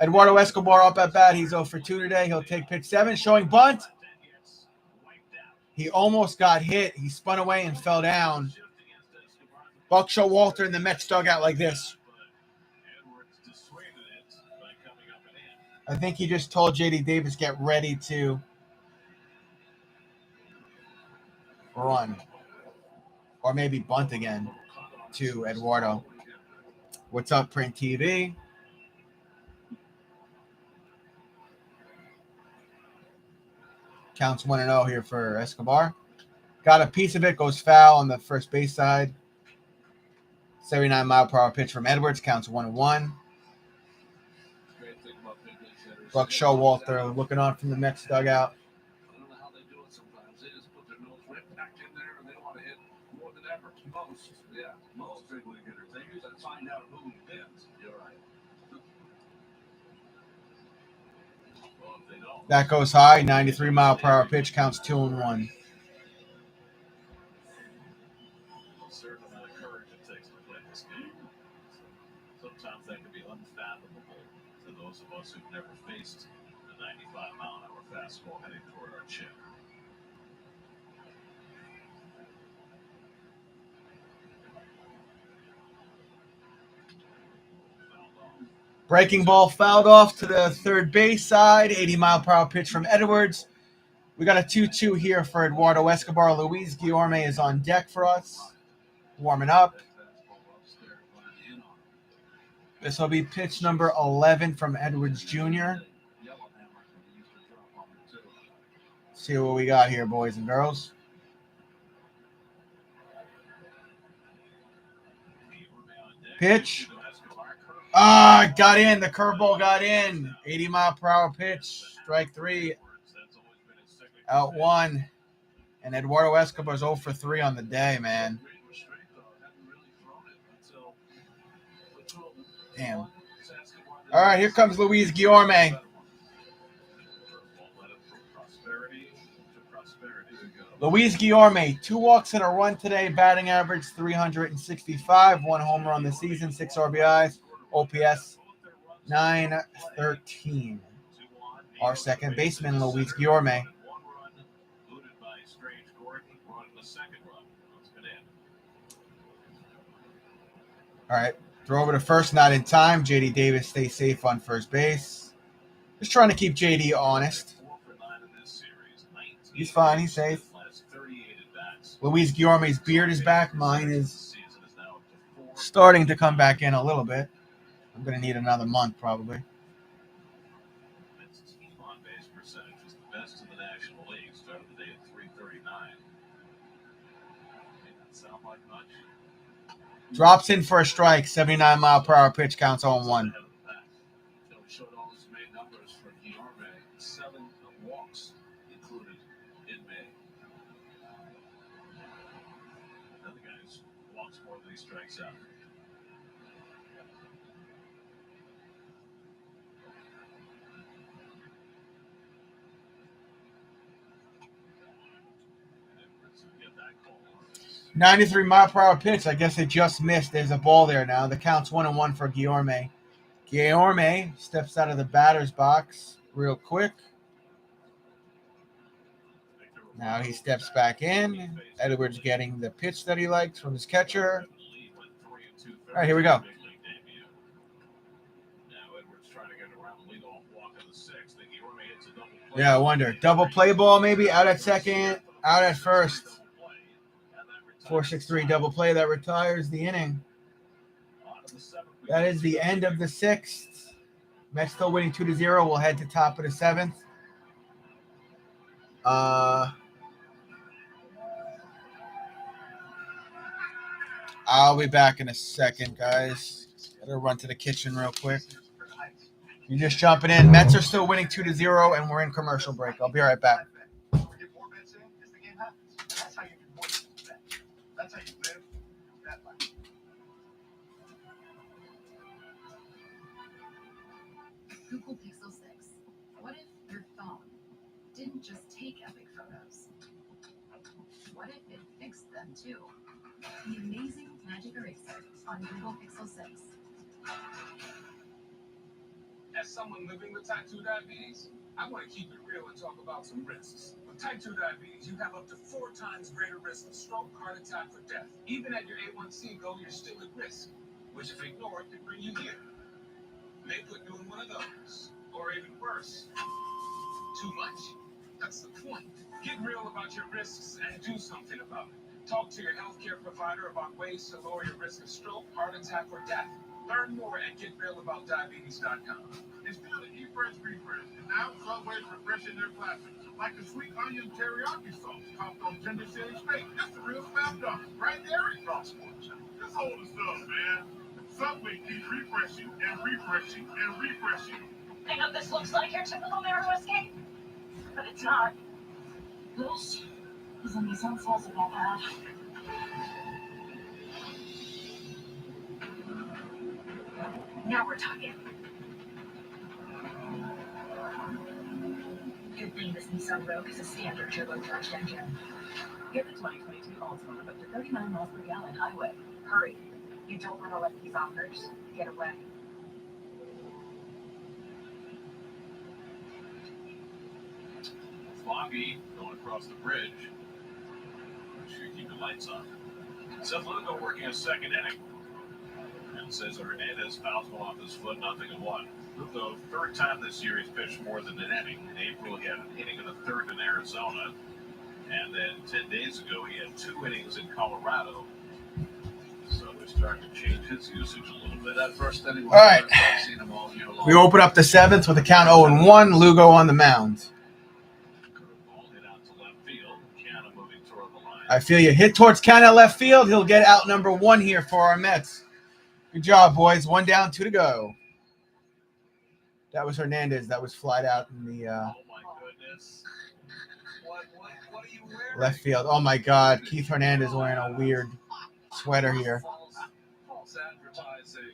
Eduardo Escobar up at bat. He's 0 for 2 today. He'll take pitch 7, showing bunt. He almost got hit. He spun away and fell down. Buck Showalter in the Mets dugout like this. I think he just told J.D. Davis, get ready to run. Or maybe bunt again to Eduardo. What's up, Print TV? Counts 1-0 here for Escobar. Got a piece of it, goes foul on the first base side. 79-mile-per-hour pitch from Edwards, counts 1-1. Buck Showalter looking on from the Mets dugout. I don't know how they do it sometimes. They just put their nose right back in there and they want to hit more than ever. Most big league hitters. They use that to find out who wins. You're right. Well, if they don't, That goes high. 93-mile-per-hour pitch, counts 2-1. a certain amount of courage it takes to play this game. Sometimes that can be unfathomable to those of us who've never faced a 95-mile-an-hour fastball heading toward our chin. Breaking ball fouled off to the third base side. 80-mile-per-hour pitch from Edwards. We got a 2-2 here for Eduardo Escobar. Louise Garcia is on deck for us, warming up. This will be pitch number 11 from Edwards Jr. See what we got here, boys and girls. Pitch. Got in. The curveball got in. 80-mile-per-hour pitch. Strike 3. Out 1. And Eduardo Escobar's 0 for 3 on the day, man. Damn. All right, here comes Louise Garcia. Louise Garcia, 2 walks and a run today, batting average 365, 1 homer on the season, 6 RBIs, OPS 913. Our second baseman, Louise Garcia. All right, throw over to first, not in time. J.D. Davis stays safe on first base. Just trying to keep J.D. honest. He's fine, he's safe. Louise Guillermo's beard is back. Mine is starting to come back in a little bit. I'm going to need another month probably. Its team on-base percentage is the best in the National League. Started the day at 339. May not sound like much. Drops in for a strike. 79-mile-per-hour pitch, counts 0-1. Showed all his May numbers for Guillermo. 7 walks included in May. Another guy who walks more than he strikes out. Get that call. 93-mile-per-hour pitch. I guess it just missed. There's a ball there now. The count's 1-1 for Guillermo. Guillermo steps out of the batter's box real quick. Victor Now he steps back in. Edwards getting the pitch that he likes from his catcher. All right, here we go. Yeah, I wonder. Double play ball maybe, out at second, out at first. 4-6-3 double play that retires the inning. That is the end of the 6th. Mets still winning 2-0. We'll head to top of the 7th. I'll be back in a second, guys. Gotta run to the kitchen real quick. You're just jumping in. Mets are still winning 2-0, and we're in commercial break. I'll be right back. Google Pixel 6. What if your phone didn't just take epic photos? What if it fixed them too? The amazing Magic Eraser on Google Pixel 6. As someone living with type 2 diabetes, I want to keep it real and talk about some risks. With type 2 diabetes, you have up to 4 times greater risk of stroke, heart attack, or death. Even at your A1C goal, you're still at risk, which if ignored could bring you here. May put you in one of those, or even worse, too much. That's the point. Get real about your risks and do something about it. Talk to your healthcare provider about ways to lower your risk of stroke, heart attack, or death. Learn more at getrealaboutdiabetes.com. It's still the Eat Fresh Refresh, and now Subway's refreshing their classics, like the sweet onion teriyaki sauce, topped on tender chili steak. That's the real slam dunk, right there in Crosspoint. Just hold the stuff, man. Subway keeps refreshing and refreshing and refreshing. I know this looks like your typical marijuana escape, but it's not. This is a Nissan Salsa that bad. Now we're talking. Good thing this Nissan Rogue is a standard turbocharged engine. Get the 2022 Altima up to 39 miles per gallon highway. Hurry. You don't want to let these offers get away. Foggy going across the bridge. Make sure you keep your lights on. Seth Lugo working a second inning. And says Hernandez fouls one off his foot, 0-1. Lugo, third time this year he's pitched more than an inning. In April he had an inning in the third in Arizona. And then 10 days ago he had 2 innings in Colorado. So they're starting to change his usage a little bit. That first inning, all right. We open up the 7th with a count 0-1. Lugo on the mound. I feel you. Hit towards Canna left field. He'll get out number 1 here for our Mets. Good job, boys. 1 down, 2 to go. That was Hernandez. That was flied out in the oh my goodness. What are you wearing? left field. Oh, my God. Keith Hernandez wearing a weird sweater here. False advertising.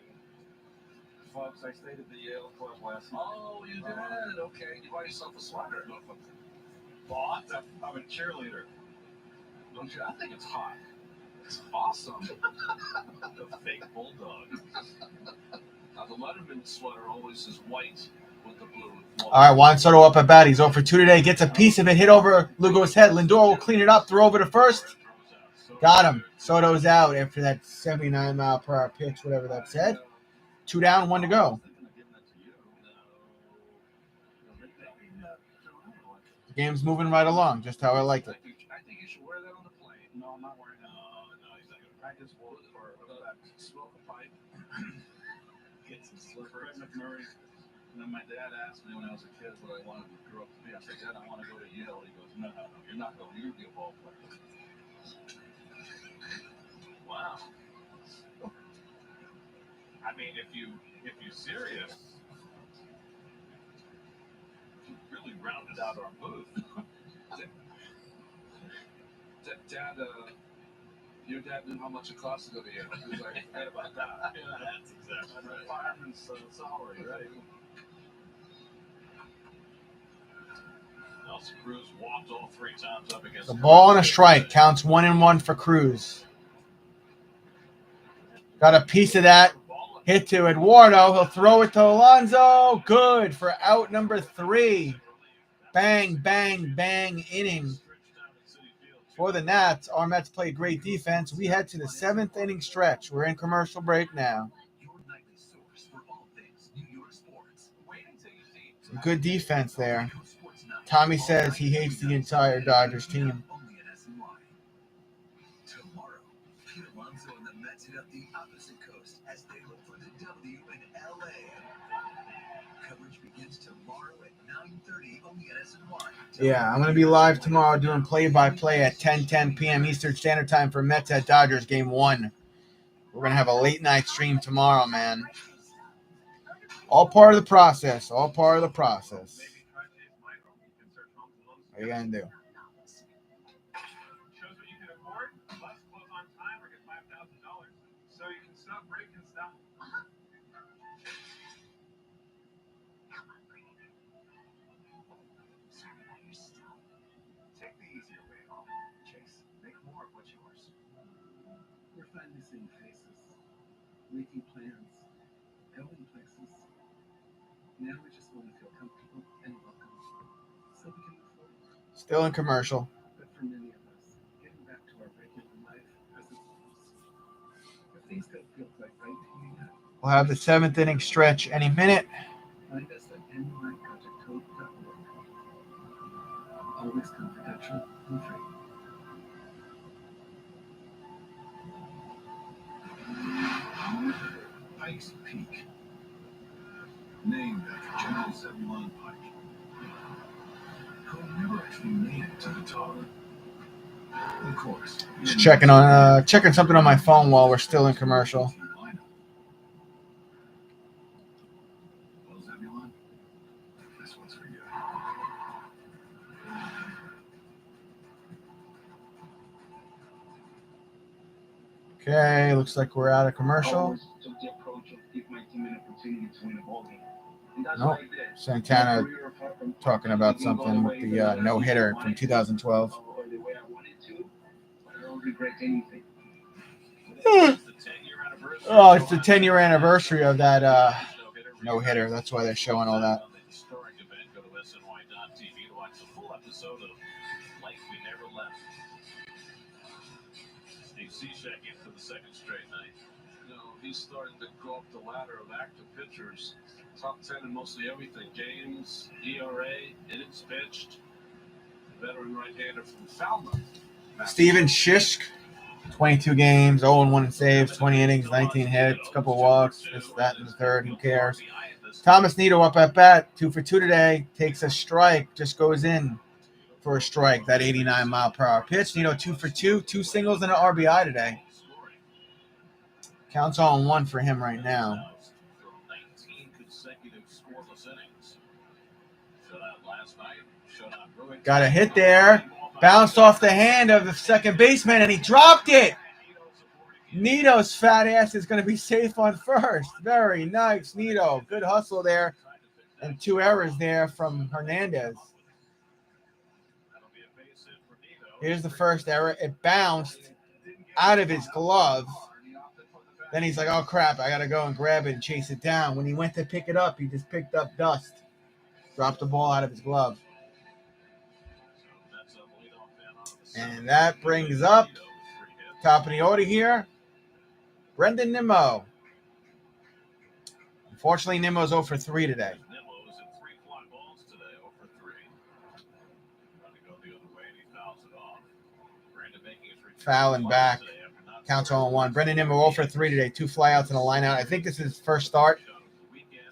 Folks, I stayed at the Yale Club last night. Oh, you did? Okay. You bought yourself a sweater. Bought? I'm a cheerleader. Don't you? I think it's hot. It's awesome. The fake bulldog. Now, the Letterman sweater always is white with the blue. All right, Juan Soto up at bat. He's 0 for 2 today. Gets a piece of it. Hit over Lugo's head. Lindor will clean it up. Throw over to first. Got him. Soto's out after that 79-mile-per-hour pitch, whatever that said. 2 down, 1 to go. The game's moving right along, just how I like it. I think you should wear that on the plane. No, I'm not wearing that. No, he's not going to practice wood or smoke a pipe. Get some slipper. Fred McMurray. And then my dad asked me when I was a kid what I wanted to grow up to be. I said, Dad, I want to go to Yale. He goes, no, you're not going. You're going to be a ball player. Wow. I mean, if you're serious, you really rounded out our booth. Dad, your dad knew how much it cost to go to Yale. He was like, forget about that. Yeah, that's exactly right. Fireman's salary, right? Nelson Cruz walked all 3 times up against The ball and a strike. Counts 1-1 for Cruz. Got a piece of that. Hit to Eduardo. He'll throw it to Alonso. Good for out number 3. Bang, bang, bang inning For the Nats, our Mets play great defense. We head to the 7th inning stretch. We're in commercial break now. Your nightly source for all things New York sports. Wait until you see Some good defense there. Coast Sports Night. Tommy says he hates the entire Dodgers team. Only at SNY. Tomorrow, Pete Alonso and the Mets hit up the opposite coast as they look for the W in LA. Coverage begins tomorrow at 9:30 only at SNY. Yeah, I'm going to be live tomorrow doing play-by-play at 10:10 p.m. Eastern Standard Time for Mets at Dodgers Game 1. We're going to have a late-night stream tomorrow, man. All part of the process. All part of the process. What are you going to do? Shows what you can afford. Bus close on time or get $5,000. So you can stop, break, and stop. Take the easier way home. Chase, make more of what's yours. We're finally seeing faces, making plans, going places. Now we just want to feel comfortable and welcome, so we can move forward. Still in commercial. But for many of us, getting back to our regular life hasn't close. If things don't feel quite right to you yet, We'll have the 7th inning stretch any minute. find us at nyprojecthope.org. Always confidential and free. Pikes Peak. Named after General Zebulon Pike, who never actually made it to the top. Of course. Just checking something on my phone while we're still in commercial. Well, Zebulon, this one's for you. Okay, looks like we're out of commercial. Nope. Santana talking about something with the no-hitter from 2012. Oh, it's the 10-year anniversary of that no-hitter. That's why they're showing all that. For the second straight night. He's starting to go up the ladder of active pitchers. Top 10 in mostly everything. Games, ERA, innings pitched. Veteran right-hander from Falmouth. Steven Shishk, 22 games, 0-1 in saves, 20 innings, 19 hits, a couple walks, this, that, and the third. Who cares? Thomas Nido up at bat, 2 for 2 today. Takes a strike, just goes in for a strike. That 89-mile-per-hour pitch. Nido 2 for 2, 2 singles and an RBI today. Counts on 1 for him right now. Got a hit there. Bounced off the hand of the second baseman, and he dropped it. Nito's fat ass is going to be safe on first. Very nice, Nito. Good hustle there. And 2 errors there from Hernandez. Here's the first error. It bounced out of his glove. Then he's like, oh, crap, I got to go and grab it and chase it down. When he went to pick it up, he just picked up dust. Dropped the ball out of his glove. And that brings up top of the order here, Brendan Nimmo. Unfortunately, Nimmo's 0 for 3 today. Fouling back. Counts on 1. Brendan Nimmo 0 for 3 today. 2 flyouts and a lineout. I think this is his first start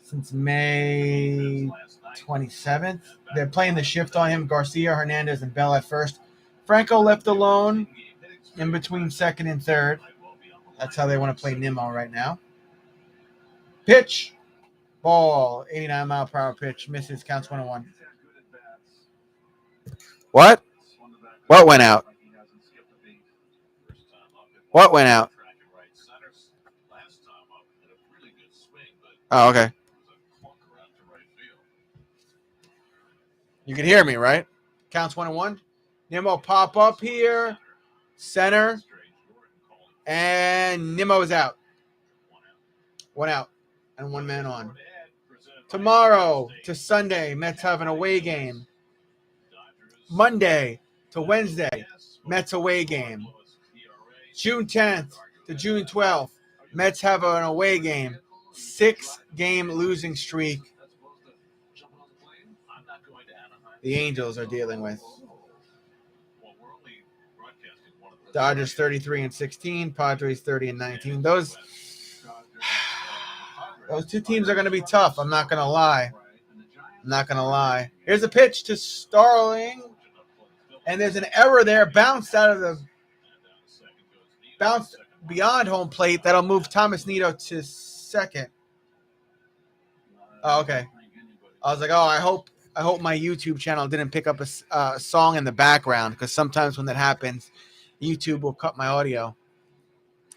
since May 27th. They're playing the shift on him. Garcia, Hernandez, and Bell at first. Franco left alone in between second and third. That's how they want to play Nimmo right now. Pitch. Ball. 89-mile-per-hour pitch. Misses. Counts 1-1. What? What went out? What went out? Oh, okay. You can hear me, right? Counts 1-1. Nimmo pop up here. Center. And Nimmo is out. 1 out. And 1 man on. Tomorrow to Sunday, Mets have an away game. Monday to Wednesday, Mets away game. June 10th to June 12th, Mets have an away game. 6-game losing streak the Angels are dealing with. Dodgers 33-16, Padres 30-19. Those two teams are going to be tough. I'm not going to lie. Here's a pitch to Starling, and there's an error there. Bounced beyond home plate. That'll move Thomas Nido to second. Oh, okay. I was like, I hope my YouTube channel didn't pick up a song in the background, because sometimes when that happens, YouTube will cut my audio.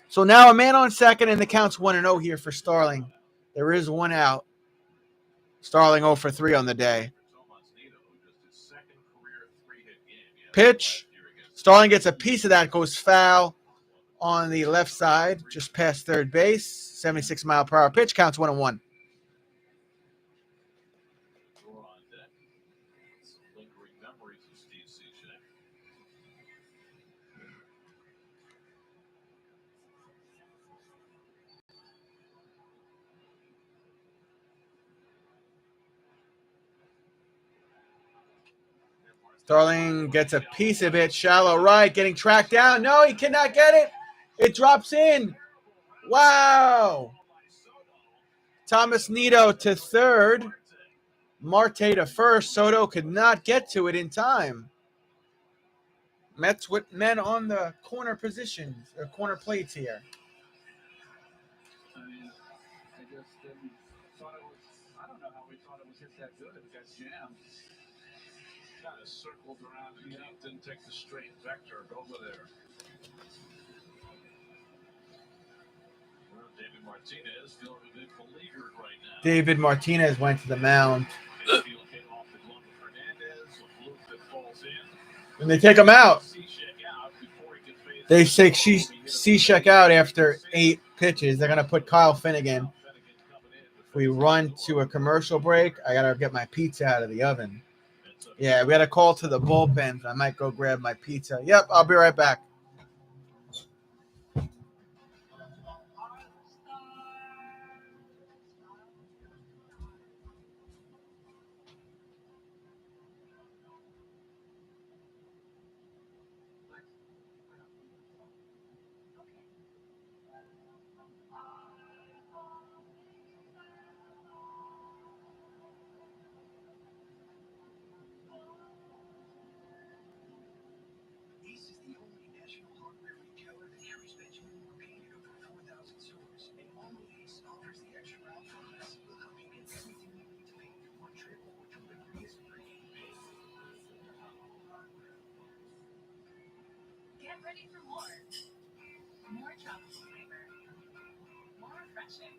So now a man on second, and the count's 1-0 here for Starling. There is one out. Starling 0 for 3 on the day. Pitch. Starling gets a piece of that, goes foul on the left side, just past third base. 76-mile-per-hour pitch, counts 1-1. Starling gets a piece of it. Shallow right, getting tracked down. No, he cannot get it. It drops in. Wow. Thomas Nido to third. Marte to first. Soto could not get to it in time. Mets with men on the corner positions, or corner plates here. I just thought it was, I don't know how we thought it was hit that good. It got jammed. Kind of circled around the deep, didn't take the straight vector over there. Well, David Martinez feeling a bit beleaguered right now. David Martinez went to the mound. And they take him out. They say C-check out after 8 pitches. They're going to put Kyle Finnegan. If we run to a commercial break, I got to get my pizza out of the oven. Yeah, we got a call to the bullpen. I might go grab my pizza. Yep, I'll be right back. Get ready for more. More tropical flavor. More refreshing.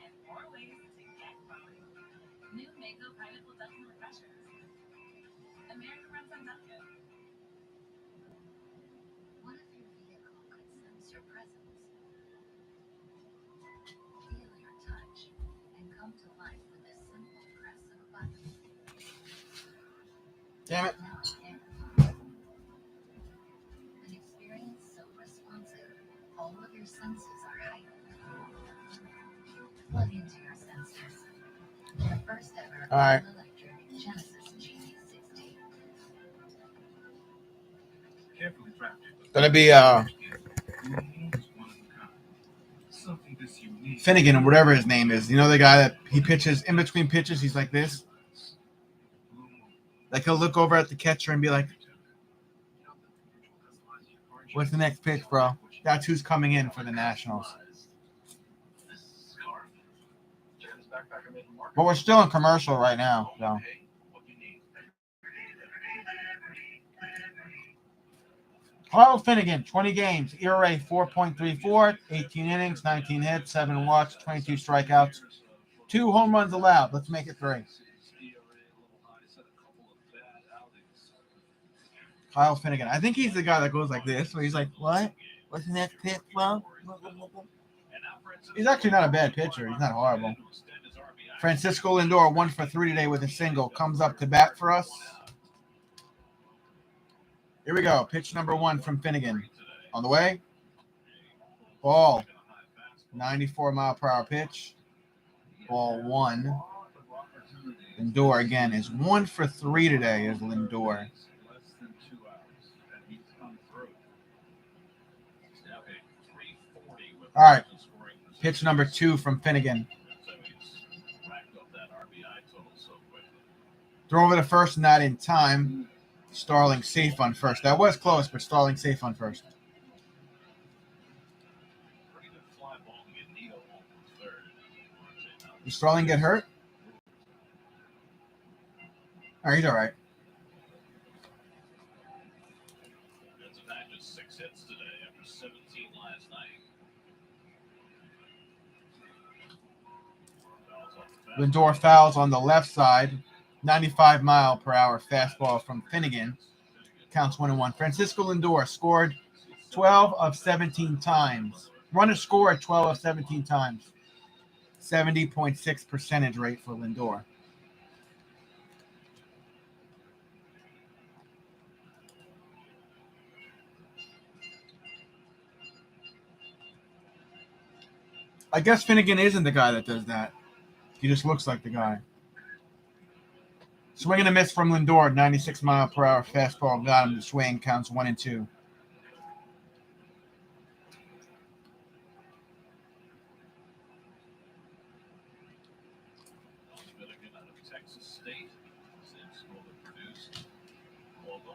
And more ways to get going. New Mango Pineapple Dunkin' Refreshers. America runs on Dunkin'. What if your vehicle could sense your presence? Feel your touch and come to life with a simple press of a button. Damn it. Now it can. An experience so responsive, all of your senses are heightened. Plug into your sensors. The first ever All right. all-electric Genesis GT60. Carefully crafted. Gonna be Something this unique. Finnegan, or whatever his name is. You know the guy that he pitches in between pitches? He's like this. Like he'll look over at the catcher and be like, "What's the next pitch, bro?" That's who's coming in for the Nationals. But we're still in commercial right now, so. Kyle Finnegan, 20 games, ERA 4.34, 18 innings, 19 hits, 7 walks, 22 strikeouts, 2 home runs allowed. Let's make it 3. Kyle Finnegan. I think he's the guy that goes like this, where he's like, "What? What's the next pitch, bro?" He's actually not a bad pitcher. He's not horrible. Francisco Lindor, 1 for 3 today with a single, comes up to bat for us. Here we go. Pitch number 1 from Finnegan. On the way. Ball. 94-mile-per-hour pitch. Ball 1. Lindor again is 1 for 3 today as Lindor. All right. Pitch number 2 from Finnegan. Throw over to first, not in time. Starling safe on first. That was close, but Starling safe on first. Did Starling get hurt? All right, he's all right. That's a match of 6 hits today after 17 last night. Lindor fouls on the left side. 95-mile-per-hour fastball from Finnegan. Counts 1-1. Francisco Lindor scored 12 of 17 times. Runner scored 12 of 17 times. 70.6 percentage rate for Lindor. I guess Finnegan isn't the guy that does that. He just looks like the guy. Swing and a miss from Lindor. 96-mile-per-hour fastball got him to swing. Counts 1-2. Texas State, same school that produced Alonso.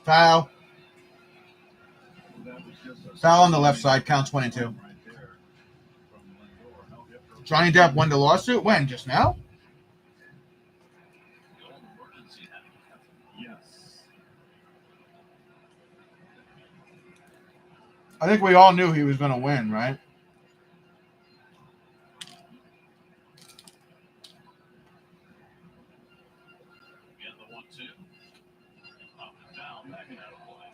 Foul. Foul on the left side. Counts 1-2. Johnny Depp won the lawsuit? When? Just now? Yes. I think we all knew he was going to win, right? Again, the 1-2. Up and down, back and out of play.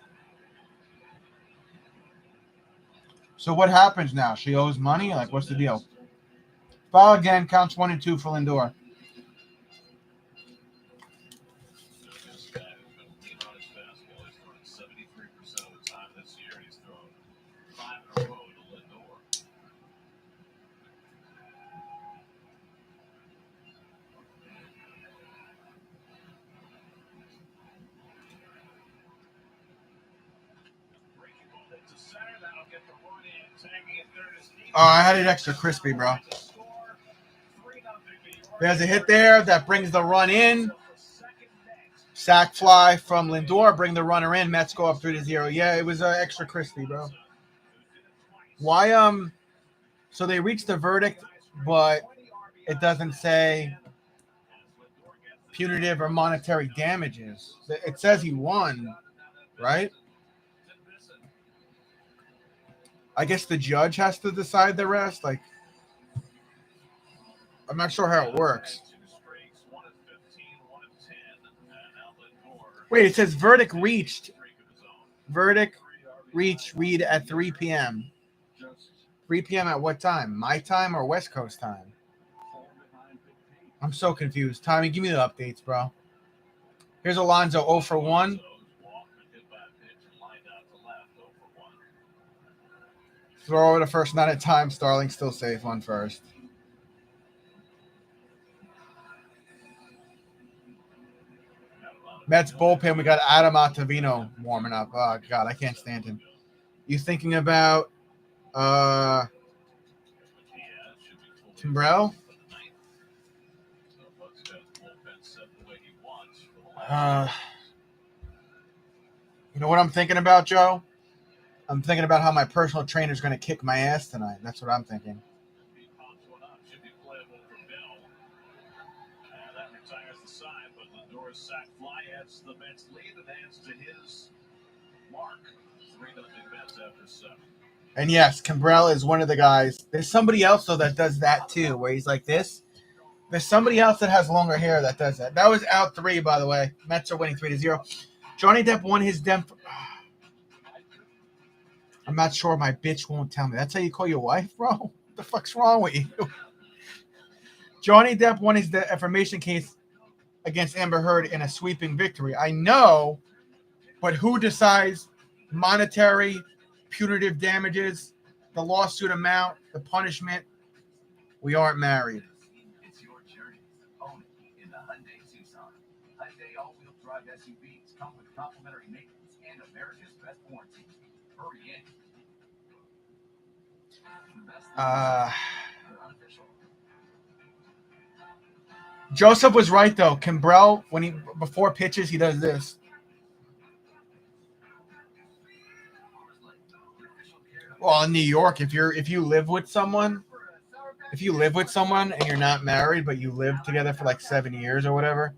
So what happens now? She owes money? Like, what's the deal? Foul again. Counts 1-2 for Lindor. This guy who's been lean on his fastball. He's thrown it 73% of the time this year. He's thrown 5 in a row to Lindor. Breaking ball hit to center. That'll get the run in. Tagging at third is Neal. Oh, I had it extra crispy, bro. There's a hit there that brings the run in. Sack fly from Lindor. Bring the runner in. Mets go up 3-0. Yeah, it was extra crispy, bro. Why? So they reached the verdict, but it doesn't say punitive or monetary damages. It says he won, right? I guess the judge has to decide the rest. Like, I'm not sure how it works. Wait, it says verdict reached. Verdict reached read at 3 p.m. 3 p.m. at what time? My time or West Coast time? I'm so confused. Tommy, give me the updates, bro. Here's Alonso 0 for 1. Throw over the first, not at time. Starling still safe on first. Mets bullpen, we got Adam Ottavino warming up. Oh, God, I can't stand him. You thinking about Kimbrell? You know what I'm thinking about, Joe? I'm thinking about how my personal trainer is going to kick my ass tonight. That's what I'm thinking. That retires the side, but Lindor's sac fly adds the Mets lead and adds to his mark. 3-0 Mets after 7. And yes, Kimbrell is one of the guys. There's somebody else, though, that does that, too, where he's like this. There's somebody else that has longer hair that does that. That was out 3, by the way. Mets are winning 3-0. Johnny Depp won his I'm not sure. My bitch won't tell me. That's how you call your wife, bro? What the fuck's wrong with you? Johnny Depp won his defamation case against Amber Heard in a sweeping victory. I know, but who decides monetary, punitive damages, the lawsuit amount, the punishment? We aren't married. It's your journey. Own it in the Hyundai Tucson. Hyundai all-wheel drive SUVs come with complimentary maintenance and America's best warranty. Hurry in. Joseph was right though. Kimbrell, before pitches, he does this. Well, in New York, if you live with someone and you're not married, but you live together for like 7 years or whatever,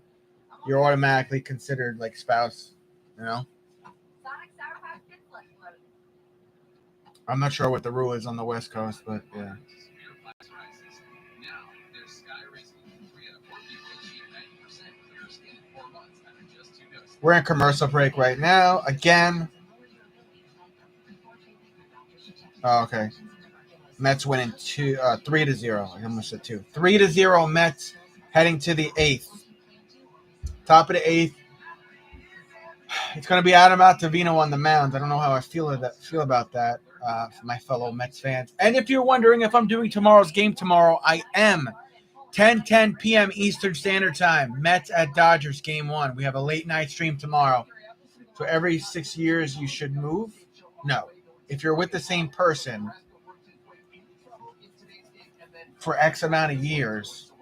you're automatically considered like spouse. You know. I'm not sure what the rule is on the West Coast, but yeah. We're in commercial break right now. Again. Oh, okay. Mets winning 3-0. I almost said 2. 3-0 Mets heading to the 8th. Top of the 8th. It's going to be Adam Ottavino on the mound. I don't know how I feel about that, for my fellow Mets fans. And if you're wondering if I'm doing tomorrow's game tomorrow, I am. 10 p.m. Eastern Standard Time. Mets at Dodgers, Game 1. We have a late night stream tomorrow. So every 6 years you should move? No. If you're with the same person for X amount of years,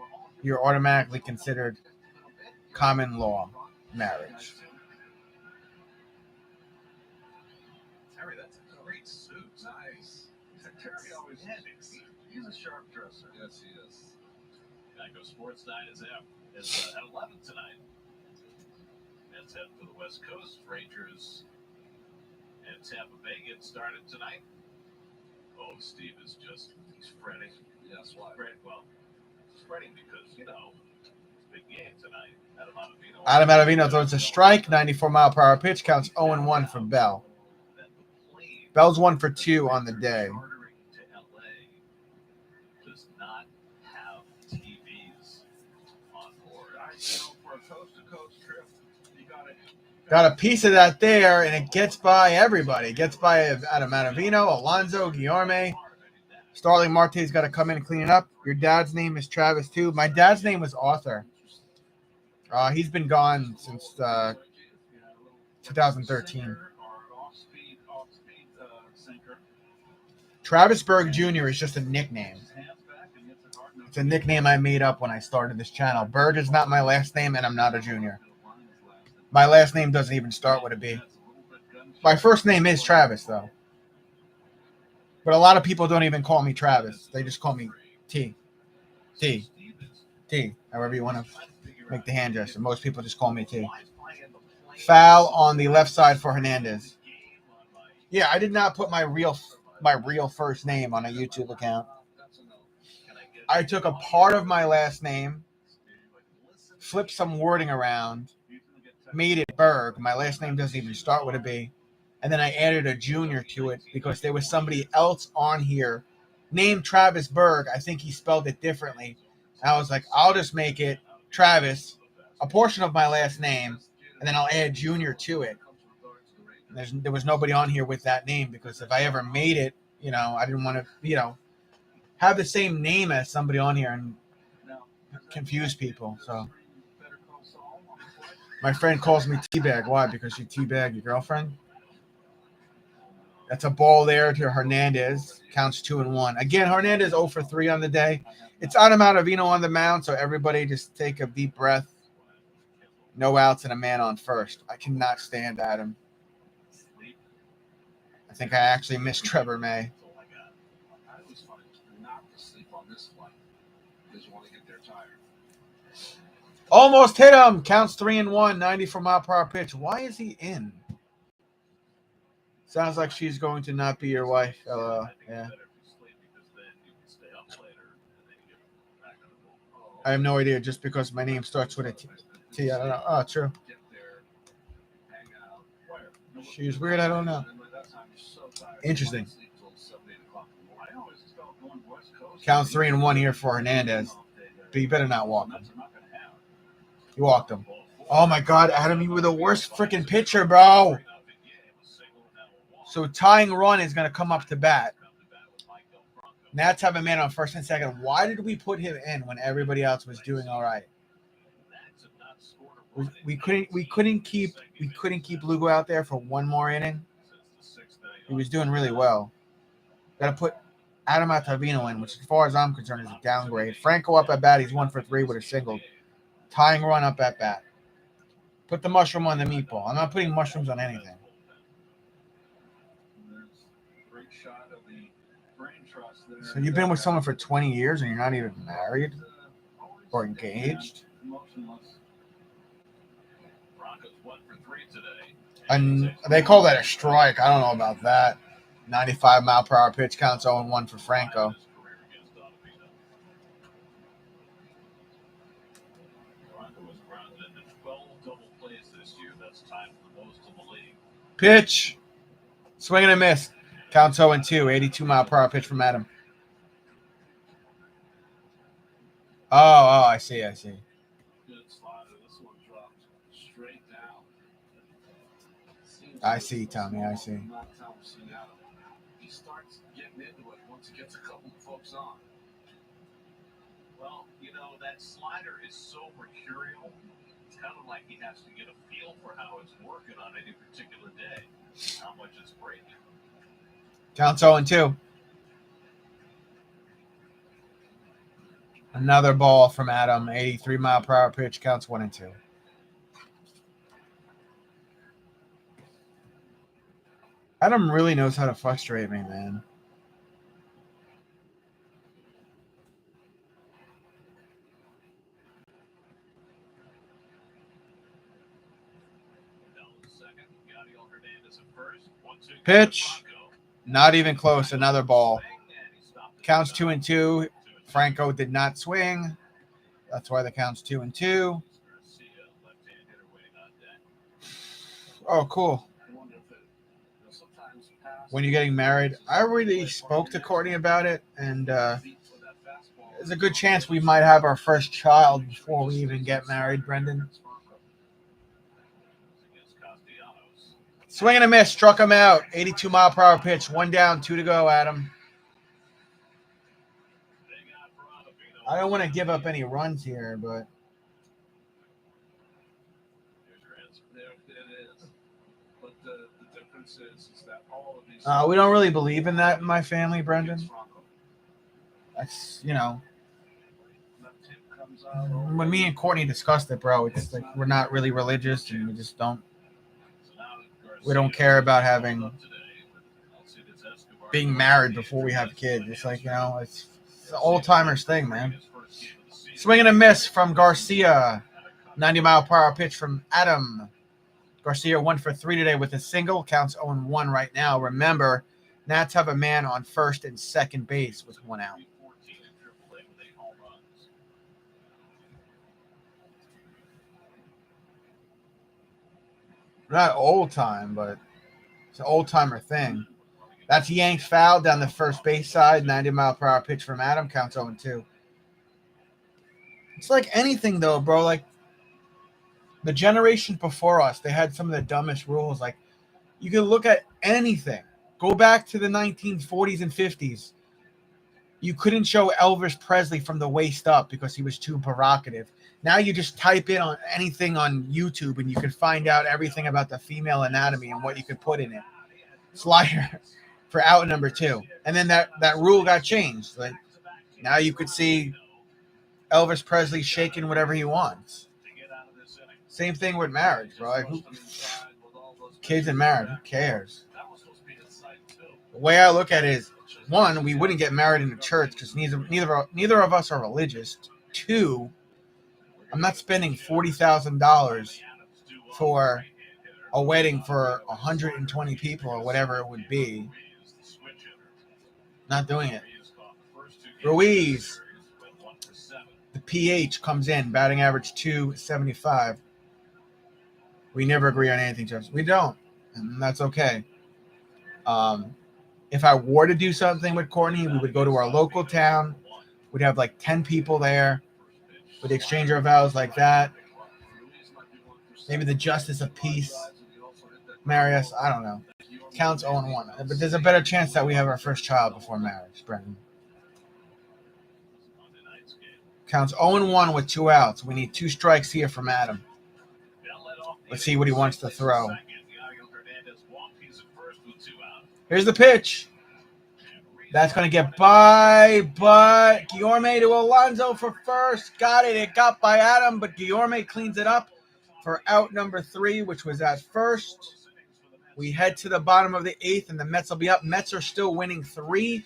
you're automatically considered common law marriage. Terry, that's a great suit. Nice. Terry always he's a sharp dresser. Yes, he is. Geico Sports Night is at 11 tonight. Mets head for the West Coast. Rangers and Tampa Bay get started tonight. Oh, Steve is he's fretting. Yes, why? Well, he's fretting because, it's a big game tonight. Adam Ottavino throws a strike, 94-mile-per-hour pitch, counts 0-1 for Bell. Bell's 1 for 2 on the day. Does not have TVs on board. For a coast-to-coast trip, you got a piece of that there, and it gets by everybody. It gets by Adam Ottavino, Alonso, Guillermo. Starling Marte's got to come in and clean it up. Your dad's name is Travis, too. My dad's name was Arthur. He's been gone since 2013. Travis Berg Jr. is just a nickname. It's a nickname I made up when I started this channel. Berg is not my last name, and I'm not a junior. My last name doesn't even start with a B. My first name is Travis, though. But a lot of people don't even call me Travis. They just call me T. However you want to make the hand gesture. Most people just call me T. Foul on the left side for Hernandez. Yeah, I did not put my real first name on a YouTube account. I took a part of my last name, flipped some wording around, made it Berg. My last name doesn't even start with a B. And then I added a junior to it because there was somebody else on here named Travis Berg. I think he spelled it differently. And I was like, I'll just make it Travis, a portion of my last name, and then I'll add junior to it. And there was nobody on here with that name because if I ever made it, I didn't want to, have the same name as somebody on here and confuse people. So my friend calls me Teabag. Why? Because you teabag your girlfriend? That's a ball there to Hernandez. Counts 2-1. Again, Hernandez 0 for 3 on the day. It's Adam Ottavino on the mound, so everybody just take a deep breath. No outs and a man on first. I cannot stand Adam. I think I actually miss Trevor May. I always find not to sleep on this flight because you want to get there tired. Almost hit him. Counts 3-1. 94-mile-per-hour pitch. Why is he in? Sounds like she's going to not be your wife. Yeah. I have no idea. Just because my name starts with a T, I don't know. Oh, true. She's weird. I don't know. Interesting. Counts 3-1 here for Hernandez. But you better not walk him. You walked him. Oh my God, Adam, you were the worst freaking pitcher, bro. So tying run is gonna come up to bat. Nats have a man on first and second. Why did we put him in when everybody else was doing all right? We couldn't keep Lugo out there for one more inning. He was doing really well. Got to put Adam Ottavino in, which, as far as I'm concerned, is a downgrade. Franco up at bat. He's 1 for 3 with a single. Tying run up at bat. Put the mushroom on the meatball. I'm not putting mushrooms on anything. So you've been with someone for 20 years and you're not even married or engaged? And they call that a strike. I don't know about that. 95-mile-per-hour pitch counts 0-1 for Franco. Pitch. Swing and a miss. Counts 0-2. 82-mile-per-hour pitch from Adam. Oh, I see. I see, Tommy. I see. He starts getting into it once he gets a couple of folks on. Well, that slider is so mercurial. It's kind of like he has to get a feel for how it's working on any particular day, how much it's breaking. Counts 0-2. Another ball from Adam. 83-mile-per-hour pitch. Counts 1-2. Adam really knows how to frustrate me, man. Pitch. Not even close. Another ball. Counts 2-2. Franco did not swing. That's why the count's 2-2. Oh, cool. When you're getting married, I already spoke to Courtney about it, and there's a good chance we might have our first child before we even get married, Brendan. Swing and a miss, struck him out. 82-mile-per-hour pitch, 1 down, 2 to go, Adam. I don't want to give up any runs here, but we don't really believe in that in my family, Brendan. That's, when me and Courtney discussed it, bro, it's like we're not really religious and we don't care about being married before we have kids. It's like, it's the old-timers thing, man. Swing and a miss from Garcia. 90-mile-per-hour pitch from Adam. Garcia 1 for 3 today with a single. Counts 0-1 right now. Remember, Nats have a man on first and second base with 1 out. Not old time, but it's an old-timer thing. That's yanked foul down the first base side. 90-mile-per-hour pitch from Adam. Counts 0-2. It's like anything, though, bro. Like, the generations before us, they had some of the dumbest rules. Like, you can look at anything. Go back to the 1940s and 50s. You couldn't show Elvis Presley from the waist up because he was too provocative. Now you just type in on anything on YouTube and you can find out everything about the female anatomy and what you could put in it. Slider for out number 2. And then that rule got changed. Like, now you could see Elvis Presley shaking whatever he wants. Same thing with marriage, bro. Like, kids and marriage, who cares? The way I look at it is, 1, we wouldn't get married in a church because neither of us are religious. 2, I'm not spending $40,000 for a wedding for 120 people or whatever it would be. Not doing it. Louise. The PH comes in, batting average 275. We never agree on anything, Jeff. We don't, and that's okay. If I were to do something with Courtney, we would go to our local town. We'd have like 10 people there. We'd exchange our vows like that. Maybe the justice of peace marry us. I don't know. Counts 0-1. But there's a better chance that we have our first child before marriage, Brendan. Counts 0-1 with 2 outs. We need 2 strikes here from Adam. Let's see what he wants to throw. Here's the pitch. That's going to get by, but Guillermo to Alonso for first. Got it. It got by Adam, but Guillermo cleans it up for out number 3, which was at first. We head to the bottom of the 8th, and the Mets will be up. Mets are still winning 3-0.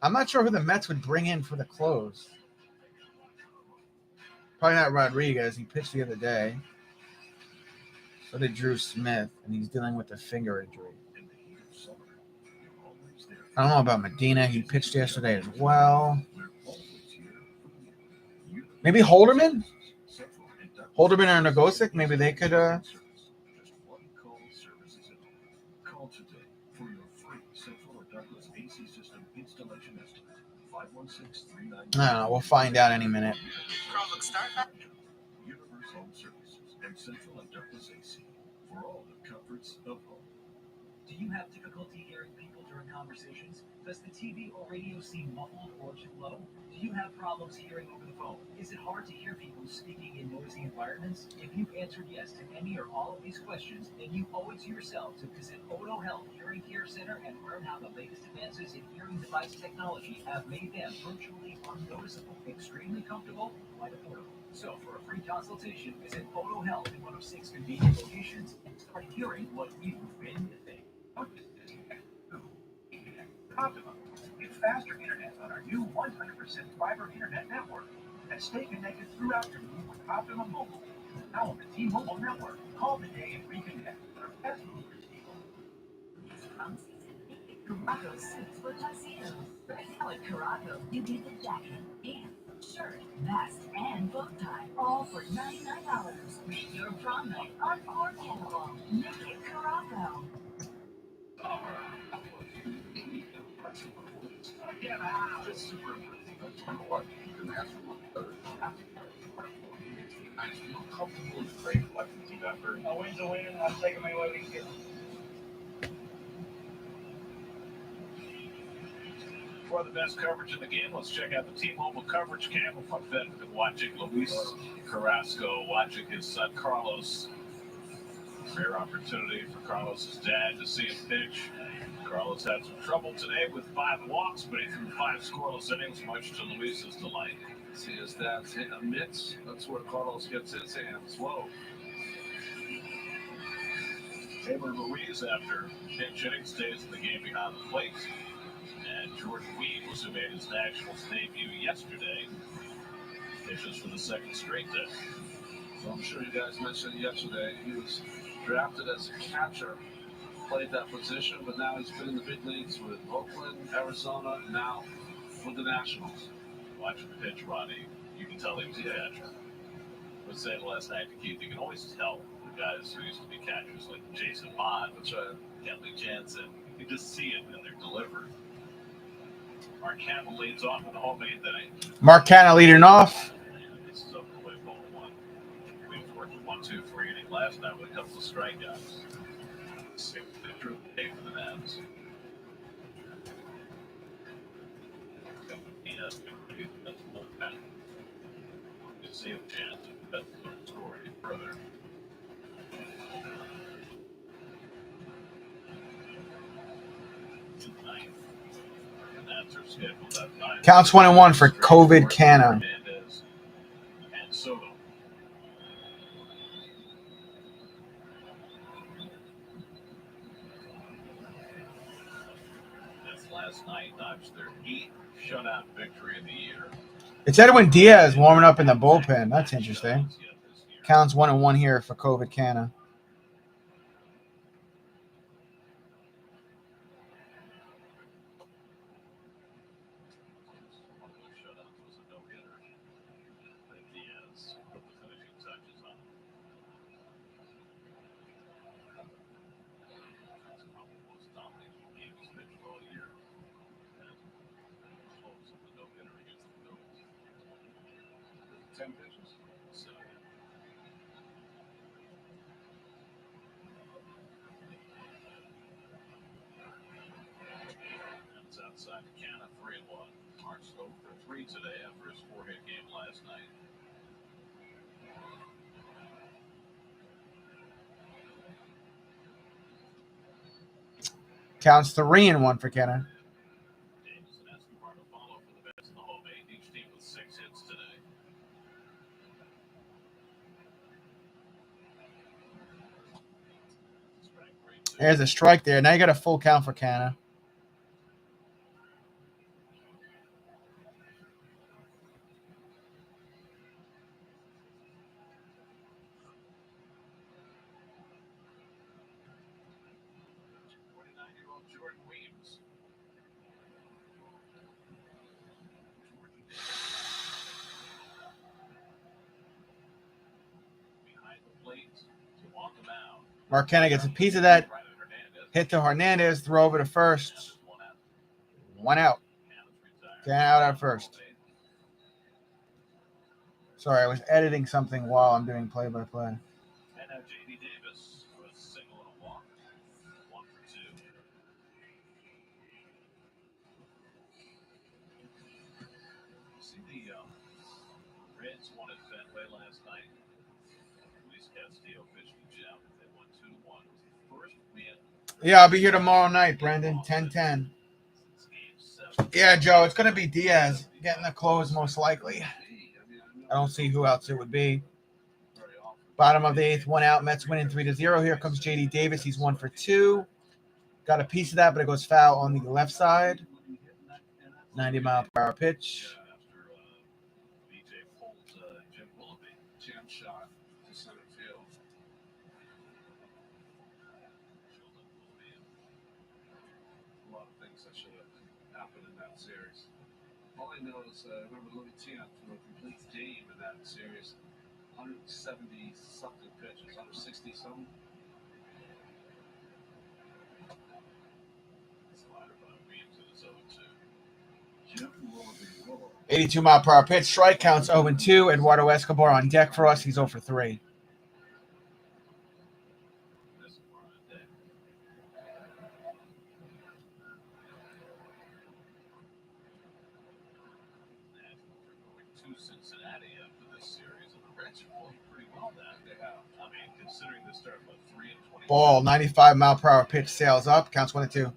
I'm not sure who the Mets would bring in for the close. Probably not Rodriguez. He pitched the other day. So did Drew Smith, and he's dealing with a finger injury. I don't know about Medina. He pitched yesterday as well. Maybe Holderman? Holderman or Nogosic? Maybe they could... Call today for your free Central or Douglas AC system installation estimate. 516-399. I don't know. We'll find out any minute. Universe Home Services and Central and Douglas AC for all the comforts of home. Do you have difficulty hearing people during conversations? Does the TV or radio seem muffled or too low? Do you have problems hearing over the phone? Is it hard to hear people speaking in noisy environments? If you've answered yes to any or all of these questions, then you owe it to yourself to visit Odo Health Hearing Care Center and learn how the latest advances in hearing device technology have made them virtually unnoticeable, extremely comfortable, quite affordable. So for a free consultation, visit Odo Health in one of 6 convenient locations and start hearing what you've been missing. Optimum. Get faster internet on our new 100% fiber internet network. And stay connected throughout your move with Optimum Mobile. Now on the T-Mobile network. Call today and reconnect with our best movers people. Caraco suits for tuxedos. Right now at Caraco, you get the jacket and shirt, vest, and bow tie, all for $99. Make your prom night on core catalog. Make it Caraco. It's super impressive. That's what you can ask for. I feel comfortable with great collecting team effort. A win's a win. I'm taking my way we can get. For the best coverage in the game, let's check out the T-Mobile coverage cam. We've been watching Luis Carrasco, watching his son Carlos. Rare opportunity for Carlos' dad to see him pitch. Carlos had some trouble today with 5 walks, but he threw 5 scoreless innings, much to Luis's delight. See his dad's hit a mitts. That's where Carlos gets his hands. Whoa. Taylor Ruiz, after pinch hitting, stays in the game behind the plate. And Jordan Weems, who made his Nationals debut yesterday, pitches for the 2nd straight day. So I'm sure you guys mentioned yesterday, he was drafted as a catcher, played that position, but now he's been in the big leagues with Oakland, Arizona, and now with the Nationals. Watching the pitch, Ronnie, you can tell he was a catcher. I was saying last night to Keith, you can always tell the guys who used to be catchers, like Jason Bond, Kenley Jansen, you can just see it when they're delivered. Mark Cannon leads off in the home 8th inning. Mark Cannon leading off. This is up the way, ball 1. We was working 1-2-3 inning last night with a couple of strikeouts. They drew the day for the Nats. See a chance to bet the score any further. Tonight, the Nats are scheduled at 9. Counts 1-1 for COVID Canna. And Soto. That's last night notched their 8th shutout victory of the year. It's Edwin Diaz warming up in the bullpen. That's interesting. Counts 1-1 here for COVID Canna. 10 pitches. So, that's outside the count of 3-1. Mark's 0 for 3 today after his 4-hit game last night. Counts 3-1 for Kenna. Davis and Escobar to follow for the Mets in the home 8th. Each team with 6 hits today. Strike rate 2. There's a strike there. Now you got a full count for Kenna. Jordan Weems. Behind the plate to on the mound. Marquena gets a piece of that. Hit to Hernandez. Throw over to first. 1 out. Kenna out at first. Sorry, I was editing something while I'm doing play-by-play. And now J.D. Davis with a single and a walk. 1 for 2. See the Reds won at Fenway last night. Louise Garcia pitched the gem. They won 2-1. It was the first win. Yeah, I'll be here tomorrow night, Brendan. 10-10. Since Game 7. Yeah, Joe, it's going to be Diaz getting the close most likely. I don't see who else it would be. Bottom of the 8th, 1 out. Mets winning 3-0. Here comes J.D. Davis. He's 1 for 2. Got a piece of that, but it goes foul on the left side. 90-mile-per-hour pitch. After BJ pulled Jim Willoughby. Jam shot to center field. A lot of things that should have happened in that series. All I know is I remember Louis Tina threw a complete game in that series. 170-something pitches, 160-something. Slider by Weems and his 0-2. Jim Willoughby. 82-mile-per-hour pitch. Strike counts 0-2. Eduardo Escobar on deck for us. He's 0 for 3. This one on deck. Nationals are going to Cincinnati after this series, and the Reds are playing pretty well now. They have. I mean, considering they start with 3-20. Ball, 95-mile-per-hour pitch. Sails up. Counts 1-2. 14-9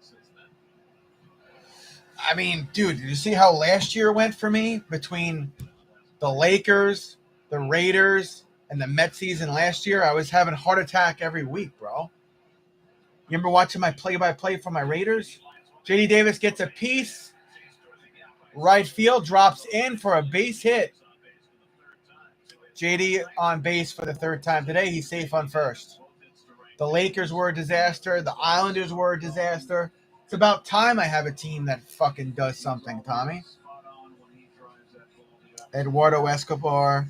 since then. I mean, dude, did you see how last year went for me between the Lakers, the Raiders, and the Mets season last year? I was having a heart attack every week, bro. You remember watching my play-by-play for my Raiders? J.D. Davis gets a piece. Right field drops in for a base hit. J.D. on base for the 3rd time today. He's safe on first. The Lakers were a disaster. The Islanders were a disaster. It's about time I have a team that fucking does something, Tommy. Eduardo Escobar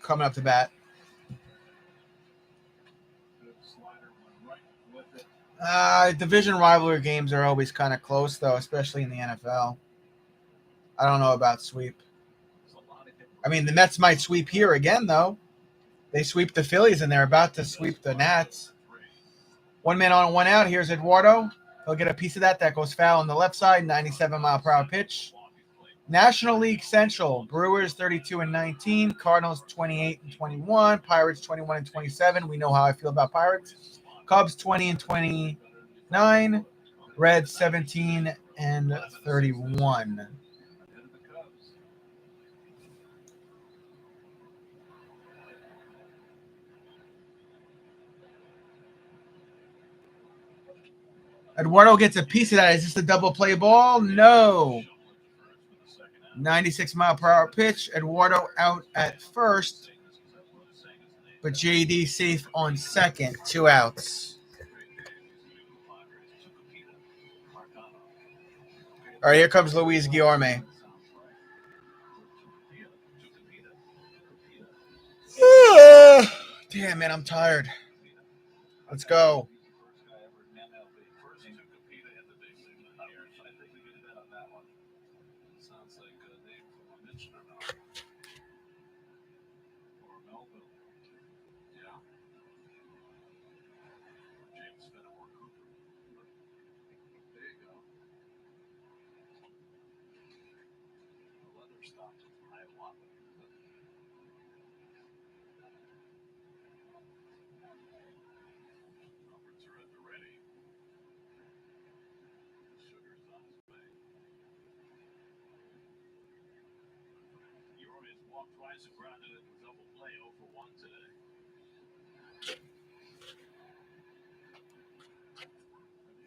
coming up to bat. Division rivalry games are always kind of close, though, especially in the NFL. I don't know about sweep. I mean, the Mets might sweep here again, though. They sweep the Phillies, and they're about to sweep the Nats. 1 man on, 1 out. Here's Eduardo. He'll get a piece of that. That goes foul on the left side. 97-mile-per-hour pitch. National League Central. Brewers 32-19. Cardinals 28-21. Pirates 21-27. We know how I feel about Pirates. Cubs 20-29. Reds 17-31. Eduardo gets a piece of that. Is this a double play ball? No. 96-mile-per-hour pitch. Eduardo out at first, but JD safe on second. 2 outs. All right, here comes Louise Garcia. Damn, man, I'm tired. Let's go. Or Melville. Yeah. James Fenimore Cooper. There you go. The leather stopped with Hiawatha. Roberts are at the ready. Sugar's on his way. Guillermo has walked twice and grounded it with double play 0 for 1 today.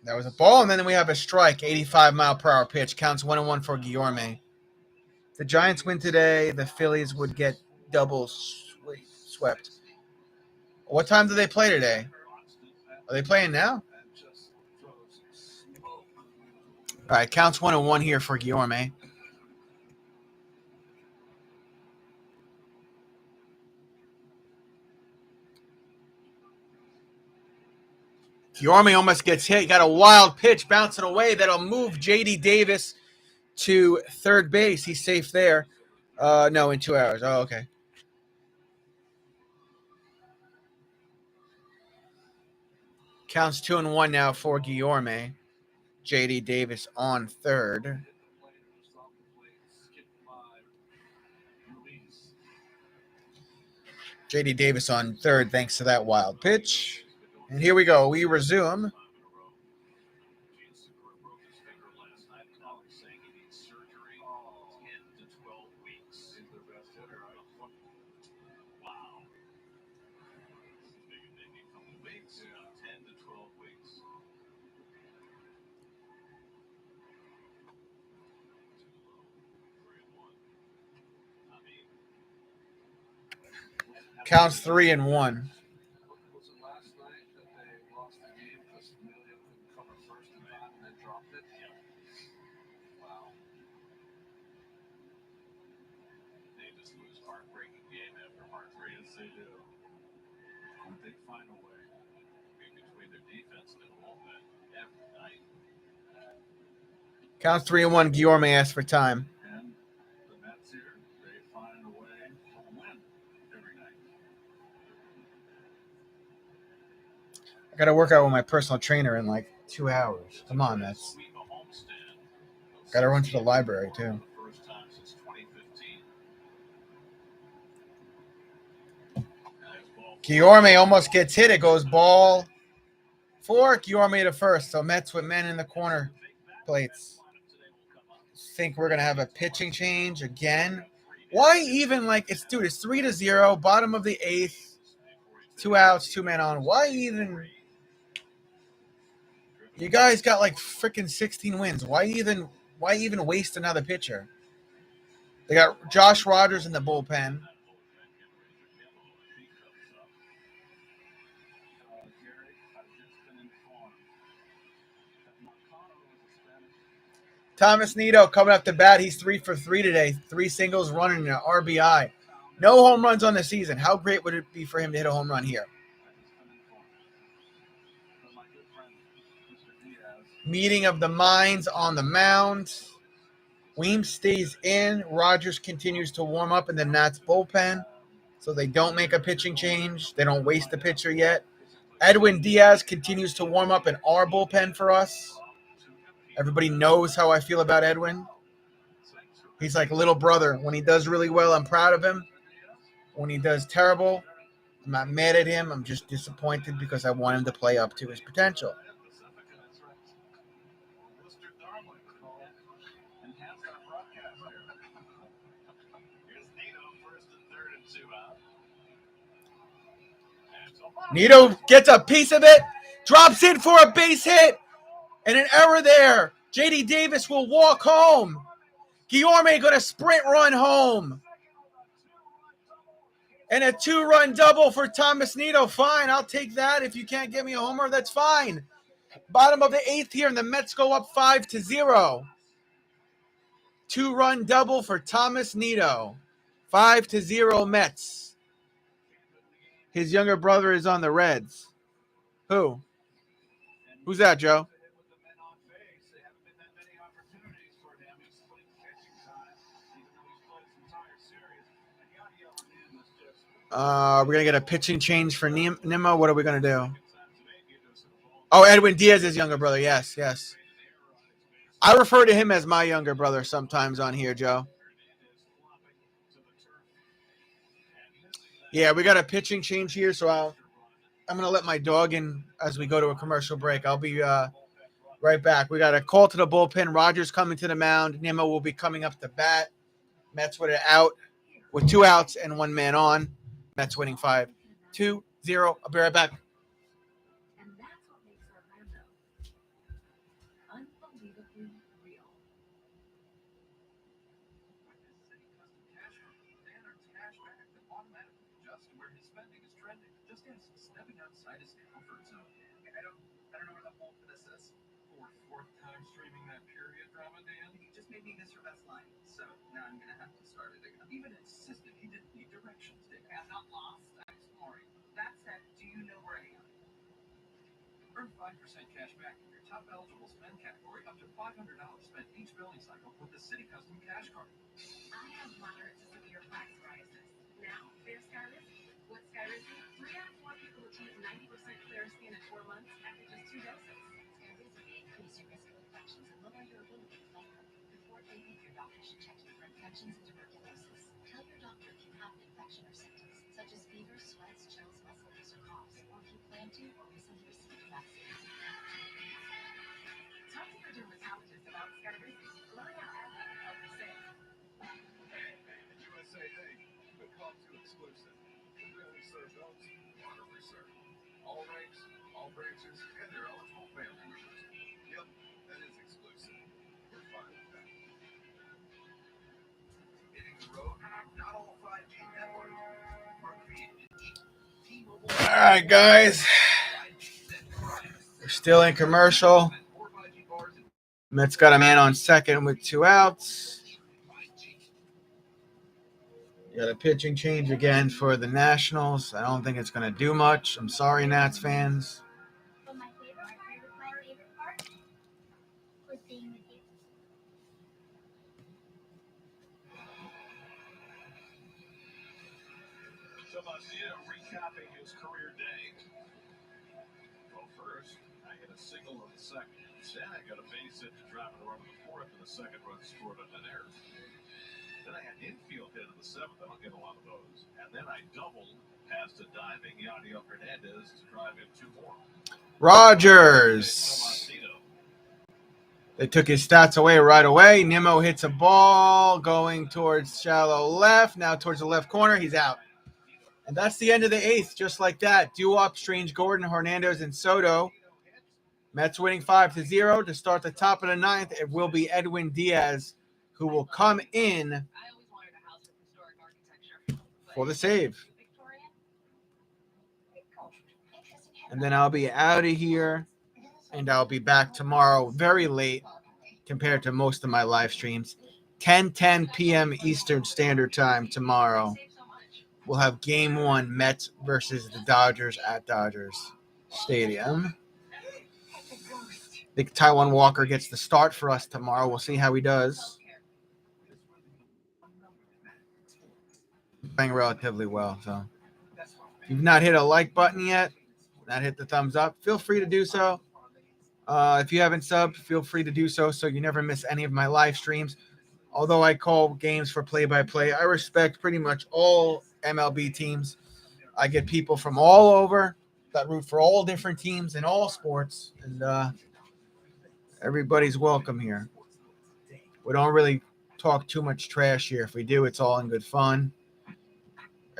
That was a ball, and then we have a strike. 85-mile-per-hour pitch. Counts 1-1 for Guillermo. If the Giants win today, the Phillies would get double swept. What time do they play today? Are they playing now? All right, counts 1-1 here for Guillermo. Guillermo almost gets hit. He got a wild pitch bouncing away that'll move J.D. Davis to third base. He's safe there. No, in 2 hours. Oh, okay. Counts 2-1 now for Guillermo. J.D. Davis on third. J.D. Davis on third thanks to that wild pitch. And here we go. We resume. Counts 3-1. Counts 3-1. Guillermo asked for time. And the Mets here, they find a way to win every night. I got to work out with my personal trainer in like 2 hours. Come on, Mets. Got to run to the library, too. Guillermo almost gets hit. It goes ball 4. Guillermo to first. So Mets with men in the corner plates. Think we're going to have a pitching change again. Why even it's 3-0, bottom of the 8th, 2 outs, 2 men on. Why even? You guys got freaking 16 wins. Why even waste another pitcher? They got Josh Rogers in the bullpen. Thomas Nido coming up to bat. He's 3 for 3 today. 3 singles, running an RBI. No home runs on the season. How great would it be for him to hit a home run here? Meeting of the minds on the mound. Weems stays in. Rogers continues to warm up in the Nats bullpen, so they don't make a pitching change. They don't waste the pitcher yet. Edwin Diaz continues to warm up in our bullpen for us. Everybody knows how I feel about Edwin. He's like little brother. When he does really well, I'm proud of him. When he does terrible, I'm not mad at him. I'm just disappointed because I want him to play up to his potential. Nido gets a piece of it, drops in for a base hit, and an error there. J.D. Davis will walk home. Guillermo going to sprint run home. And a 2-run double for Thomas Nido. Fine, I'll take that. If you can't get me a homer, that's fine. Bottom of the 8th here, and the Mets go up 5-0. 2-run double for Thomas Nido. 5-0 Mets. His younger brother is on the Reds. Who? Who's that, Joe? We're going to get a pitching change for Nimmo. What are we going to do? Oh, Edwin Diaz's younger brother. Yes, yes. I refer to him as my younger brother sometimes on here, Joe. Yeah, we got a pitching change here, so I'm going to let my dog in as we go to a commercial break. I'll be right back. We got a call to the bullpen. Rogers coming to the mound. Nimmo will be coming up to bat. Mets with it out with 2 outs and 1 man on. Mets winning 5-2-0. I'll be right back. And that's what makes Orlando unbelievably real. Where his spending is trending. Just as stepping outside his comfort zone. I don't know where the whole for this is. For 4th time streaming that period drama, Dan. You just made me miss your best line. So now I'm gonna have to start it again. Even insisted he didn't need directions, Dick. I'm not lost. I'm exploring. That said, do you know where I am? Earn 5% cash back in your top eligible spend category up to $500 spent each billing cycle with the City Custom Cash Card. I have moderate to severe plaque psoriasis. Now, clear Skyrizi. With Skyrizi, 3 out of 4 people achieve 90% clear skin in 4 months after just 2 doses. Skyrizi may increase your risk of infections and lower your ability to fight them. Before taking, your doctor should check you for infections and tuberculosis. Tell your doctor if you have an infection or symptoms, such as fever, sweats, chills, muscle aches, or coughs, or if you plan to or recently received a vaccine. Talk to your dermatologist about Skyrizi. Learn how athletes help you save. USAA, the Call 2 exclusive. We only serve those honorably served. All ranks, all branches, and their eligible family members. Yep, that is exclusive. We're fine with that. Hitting the road, not all 5G networks are created T-Mobile. All right, guys. We're still in commercial. Mets got a man on second with 2 outs. Got a pitching change again for the Nationals. I don't think it's going to do much. I'm sorry, Nats fans. But my favorite part was being with you. So Garcia recapping his career day. Well, first, I hit a single on the second. Then I got a base hit to drive it around the 4th, and the second run scored on an error. Then I had infield hit in the 7th. I don't get a lot of those. And then I doubled past a diving Yadiel Hernandez to drive in 2 more. Rogers. They took his stats away right away. Nimmo hits a ball going towards shallow left. Now towards the left corner. He's out. And that's the end of the 8th, just like that. Due-up, Strange Gordon, Hernandez, and Soto. Mets winning 5-0 to start the top of the 9th. It will be Edwin Diaz who will come in for the save. And then I'll be out of here, and I'll be back tomorrow very late compared to most of my live streams. 10 p.m. Eastern Standard Time tomorrow. We'll have Game 1, Mets versus the Dodgers at Dodgers Stadium. I think Taiwan Walker gets the start for us tomorrow. We'll see how he does. Playing relatively well. So if you've not hit a like button yet, not hit the thumbs up, feel free to do so. If you haven't subbed, feel free to do so you never miss any of my live streams. Although I call games for play-by-play, I respect pretty much all MLB teams. I get people from all over that root for all different teams in all sports, and everybody's welcome here. We don't really talk too much trash here. If we do, it's all in good fun.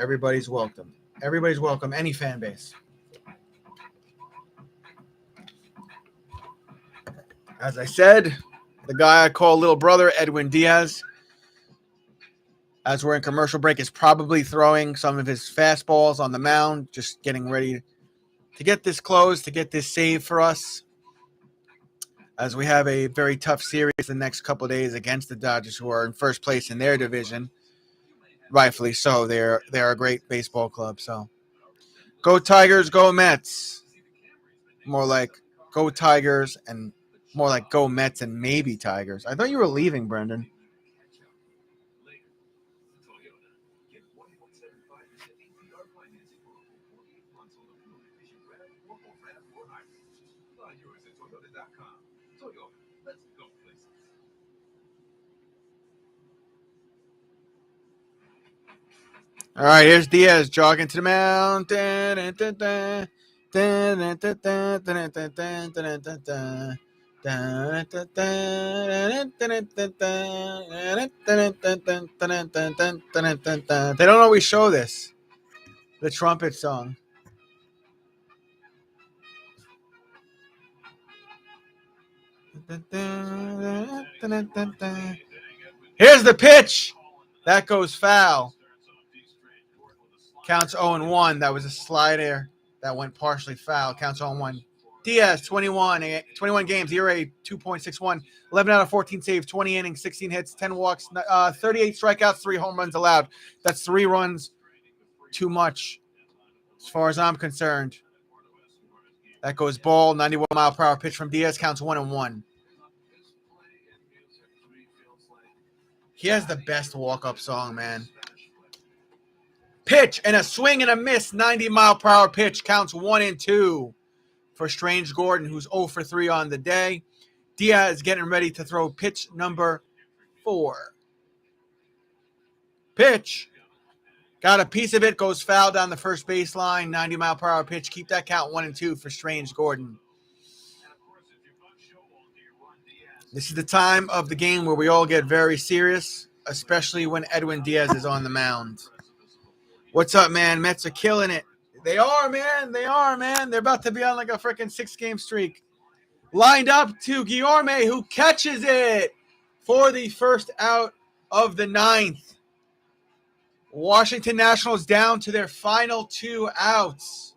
Everybody's welcome. Everybody's welcome, any fan base. As I said, the guy I call little brother, Edwin Diaz, as we're in commercial break, is probably throwing some of his fastballs on the mound, just getting ready to get this closed, to get this save for us, as we have a very tough series the next couple of days against the Dodgers, who are in first place in their division. Rightfully so. They're a great baseball club. So go Tigers, go Mets. More like go Tigers and more like go Mets and maybe Tigers. I thought you were leaving, Brendan. Get 1.75% APR financing for up to 48 months on the fuel efficient RAV4 or RAV4 hybrid. Find yours at Toyota.com. Toyota, let's go places. All right, here's Diaz jogging to the mound. They don't always show this, the trumpet song. Here's the pitch. That goes foul. Counts 0-1. That was a slider that went partially foul. Counts 0-1. Diaz, 21 games, ERA 2.61, 11 out of 14 saves, 20 innings, 16 hits, 10 walks, 38 strikeouts, 3 home runs allowed. That's 3 runs too much as far as I'm concerned. That goes ball, 91-mile-per-hour pitch from Diaz, counts 1-1. He has the best walk-up song, man. Pitch and a swing and a miss, 90-mile-per-hour pitch, counts 1-2 for Strange Gordon, who's 0 for 3 on the day. Diaz getting ready to throw pitch number 4. Pitch. Got a piece of it, goes foul down the first baseline, 90-mile-per-hour pitch. Keep that count 1-2 for Strange Gordon. This is the time of the game where we all get very serious, especially when Edwin Diaz is on the mound. What's up, man? Mets are killing it. They are, man. They are, man. They're about to be on like a freaking 6-game streak. Lined up to Guillermo, who catches it for the first out of the 9th. Washington Nationals down to their final 2 outs.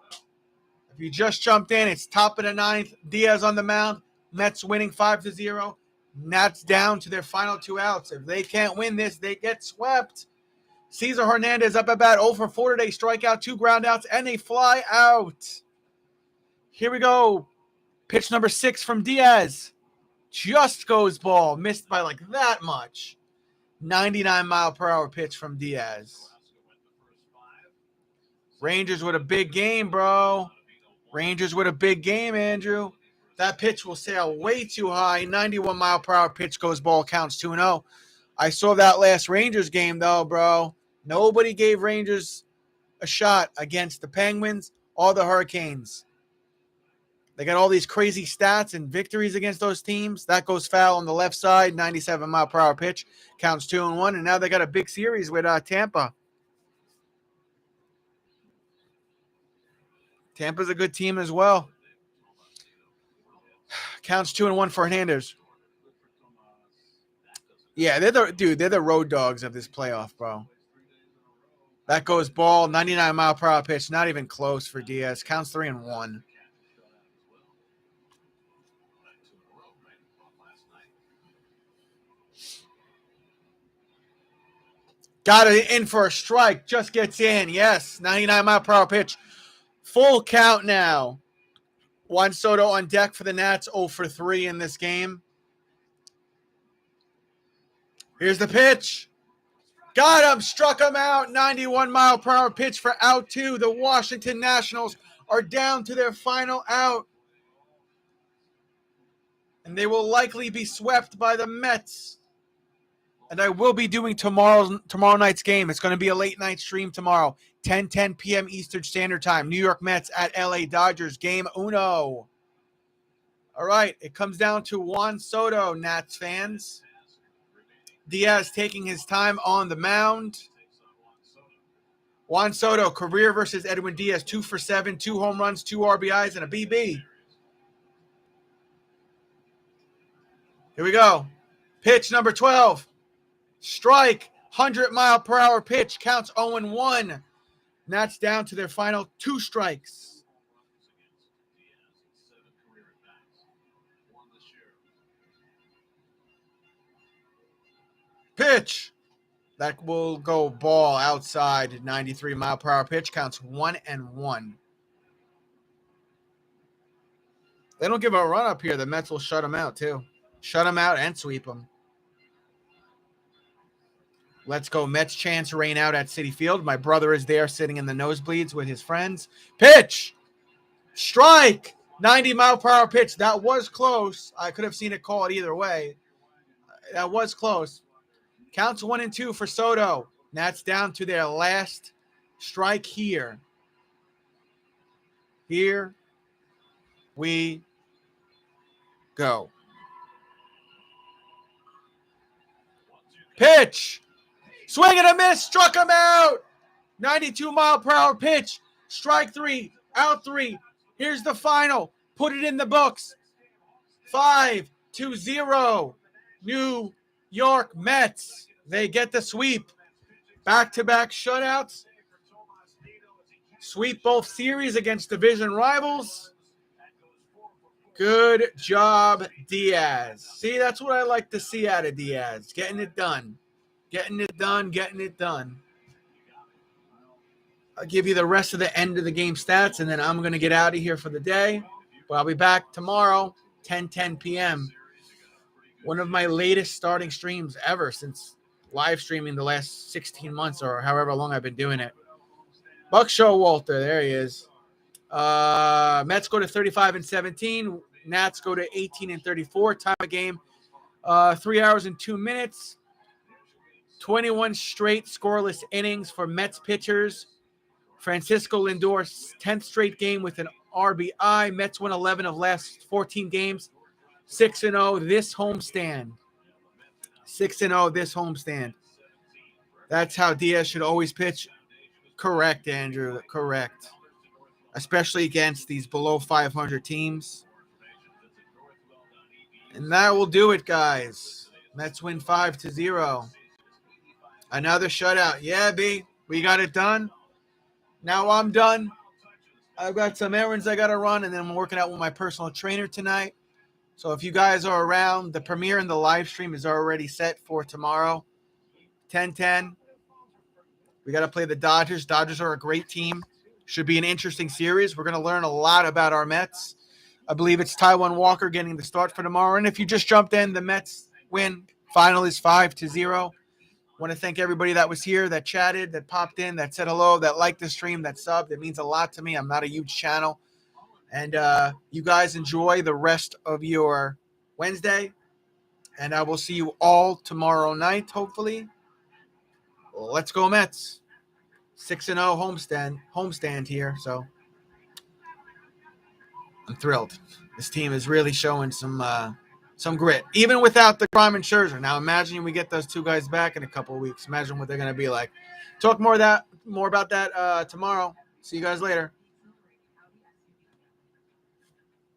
If you just jumped in, it's top of the 9th. Diaz on the mound. Mets winning 5-0. Nats down to their final 2 outs. If they can't win this, they get swept. Cesar Hernandez up at bat, 0 for 4 today. Strikeout, 2 groundouts, and a fly out. Here we go. Pitch number 6 from Diaz. Just goes ball. Missed by like that much. 99-mile-per-hour pitch from Diaz. Rangers with a big game, bro. Rangers with a big game, Andrew. That pitch will sail way too high. 91-mile-per-hour pitch goes ball, counts 2-0. I saw that last Rangers game, though, bro. Nobody gave Rangers a shot against the Penguins or the Hurricanes. They got all these crazy stats and victories against those teams. That goes foul on the left side, 97-mile-per-hour pitch, counts 2-1. And now they got a big series with Tampa. Tampa's a good team as well. Counts 2-1 for Hernandez. Yeah, they're the road dogs of this playoff, bro. That goes ball, 99-mile-per-hour pitch, not even close for Diaz. Counts 3-1. Got it in for a strike. Just gets in. Yes, 99-mile-per-hour pitch. Full count now. Juan Soto on deck for the Nats, 0 for 3 in this game. Here's the pitch. Got him. Struck him out. 91-mile-per-hour pitch for out 2. The Washington Nationals are down to their final out. And they will likely be swept by the Mets. And I will be doing tomorrow night's game. It's going to be a late night stream tomorrow, 10 p.m. Eastern Standard Time. New York Mets at LA Dodgers, game uno. All right, it comes down to Juan Soto, Nats fans. Diaz taking his time on the mound. Juan Soto, career versus Edwin Diaz, 2 for 7, 2 home runs, 2 RBIs, and a BB. Here we go. Pitch number 12. Strike, 100-mile-per-hour pitch, counts 0-1. Nats down to their final 2 strikes. Pitch. That will go ball outside, 93-mile-per-hour pitch, counts 1-1. They don't give a run up here. The Mets will shut them out, too. Shut them out and sweep them. Let's go. Mets chance rain out at Citi Field. My brother is there sitting in the nosebleeds with his friends. Pitch. Strike. 90-mile-per-hour pitch. That was close. I could have seen it call it either way. That was close. Counts 1-2 for Soto. Nats down to their last strike here. Here we go. Pitch. Swing and a miss. Struck him out. 92-mile-per-hour pitch. Strike 3. Out 3. Here's the final. Put it in the books. 5-0. New York Mets. They get the sweep. Back-to-back shutouts. Sweep both series against division rivals. Good job, Diaz. See, that's what I like to see out of Diaz. Getting it done. Getting it done. I'll give you the rest of the end of the game stats, and then I'm going to get out of here for the day. But I'll be back tomorrow, 10 p.m. One of my latest starting streams ever since live streaming the last 16 months or however long I've been doing it. Buck Showalter, there he is. Mets go to 35-17. Nats go to 18-34. Time of game, 3 hours and 2 minutes. 21 straight scoreless innings for Mets pitchers. Francisco Lindor's 10th straight game with an RBI. Mets won 11 of last 14 games. 6-0 this homestand. 6-0 this homestand. That's how Diaz should always pitch. Correct, Andrew. Correct. Especially against these below 500 teams. And that will do it, guys. Mets win 5-0. Another shutout. Yeah, B. We got it done. Now I'm done. I've got some errands I got to run, and then I'm working out with my personal trainer tonight. So if you guys are around, the premiere and the live stream is already set for tomorrow. 10-10. We got to play the Dodgers. Dodgers are a great team. Should be an interesting series. We're going to learn a lot about our Mets. I believe it's Taijuan Walker getting the start for tomorrow. And if you just jumped in, the Mets win. Final is 5-0. Want to thank everybody that was here, that chatted, that popped in, that said hello, that liked the stream, that subbed. It means a lot to me. I'm not a huge channel. And you guys enjoy the rest of your Wednesday. And I will see you all tomorrow night, hopefully. Let's go Mets. 6-0 homestand here. So I'm thrilled. This team is really showing some grit, even without the Crime and Scherzer. Now imagine we get those two guys back in a couple of weeks. Imagine what they're going to be like. Talk more about that tomorrow. See you guys later.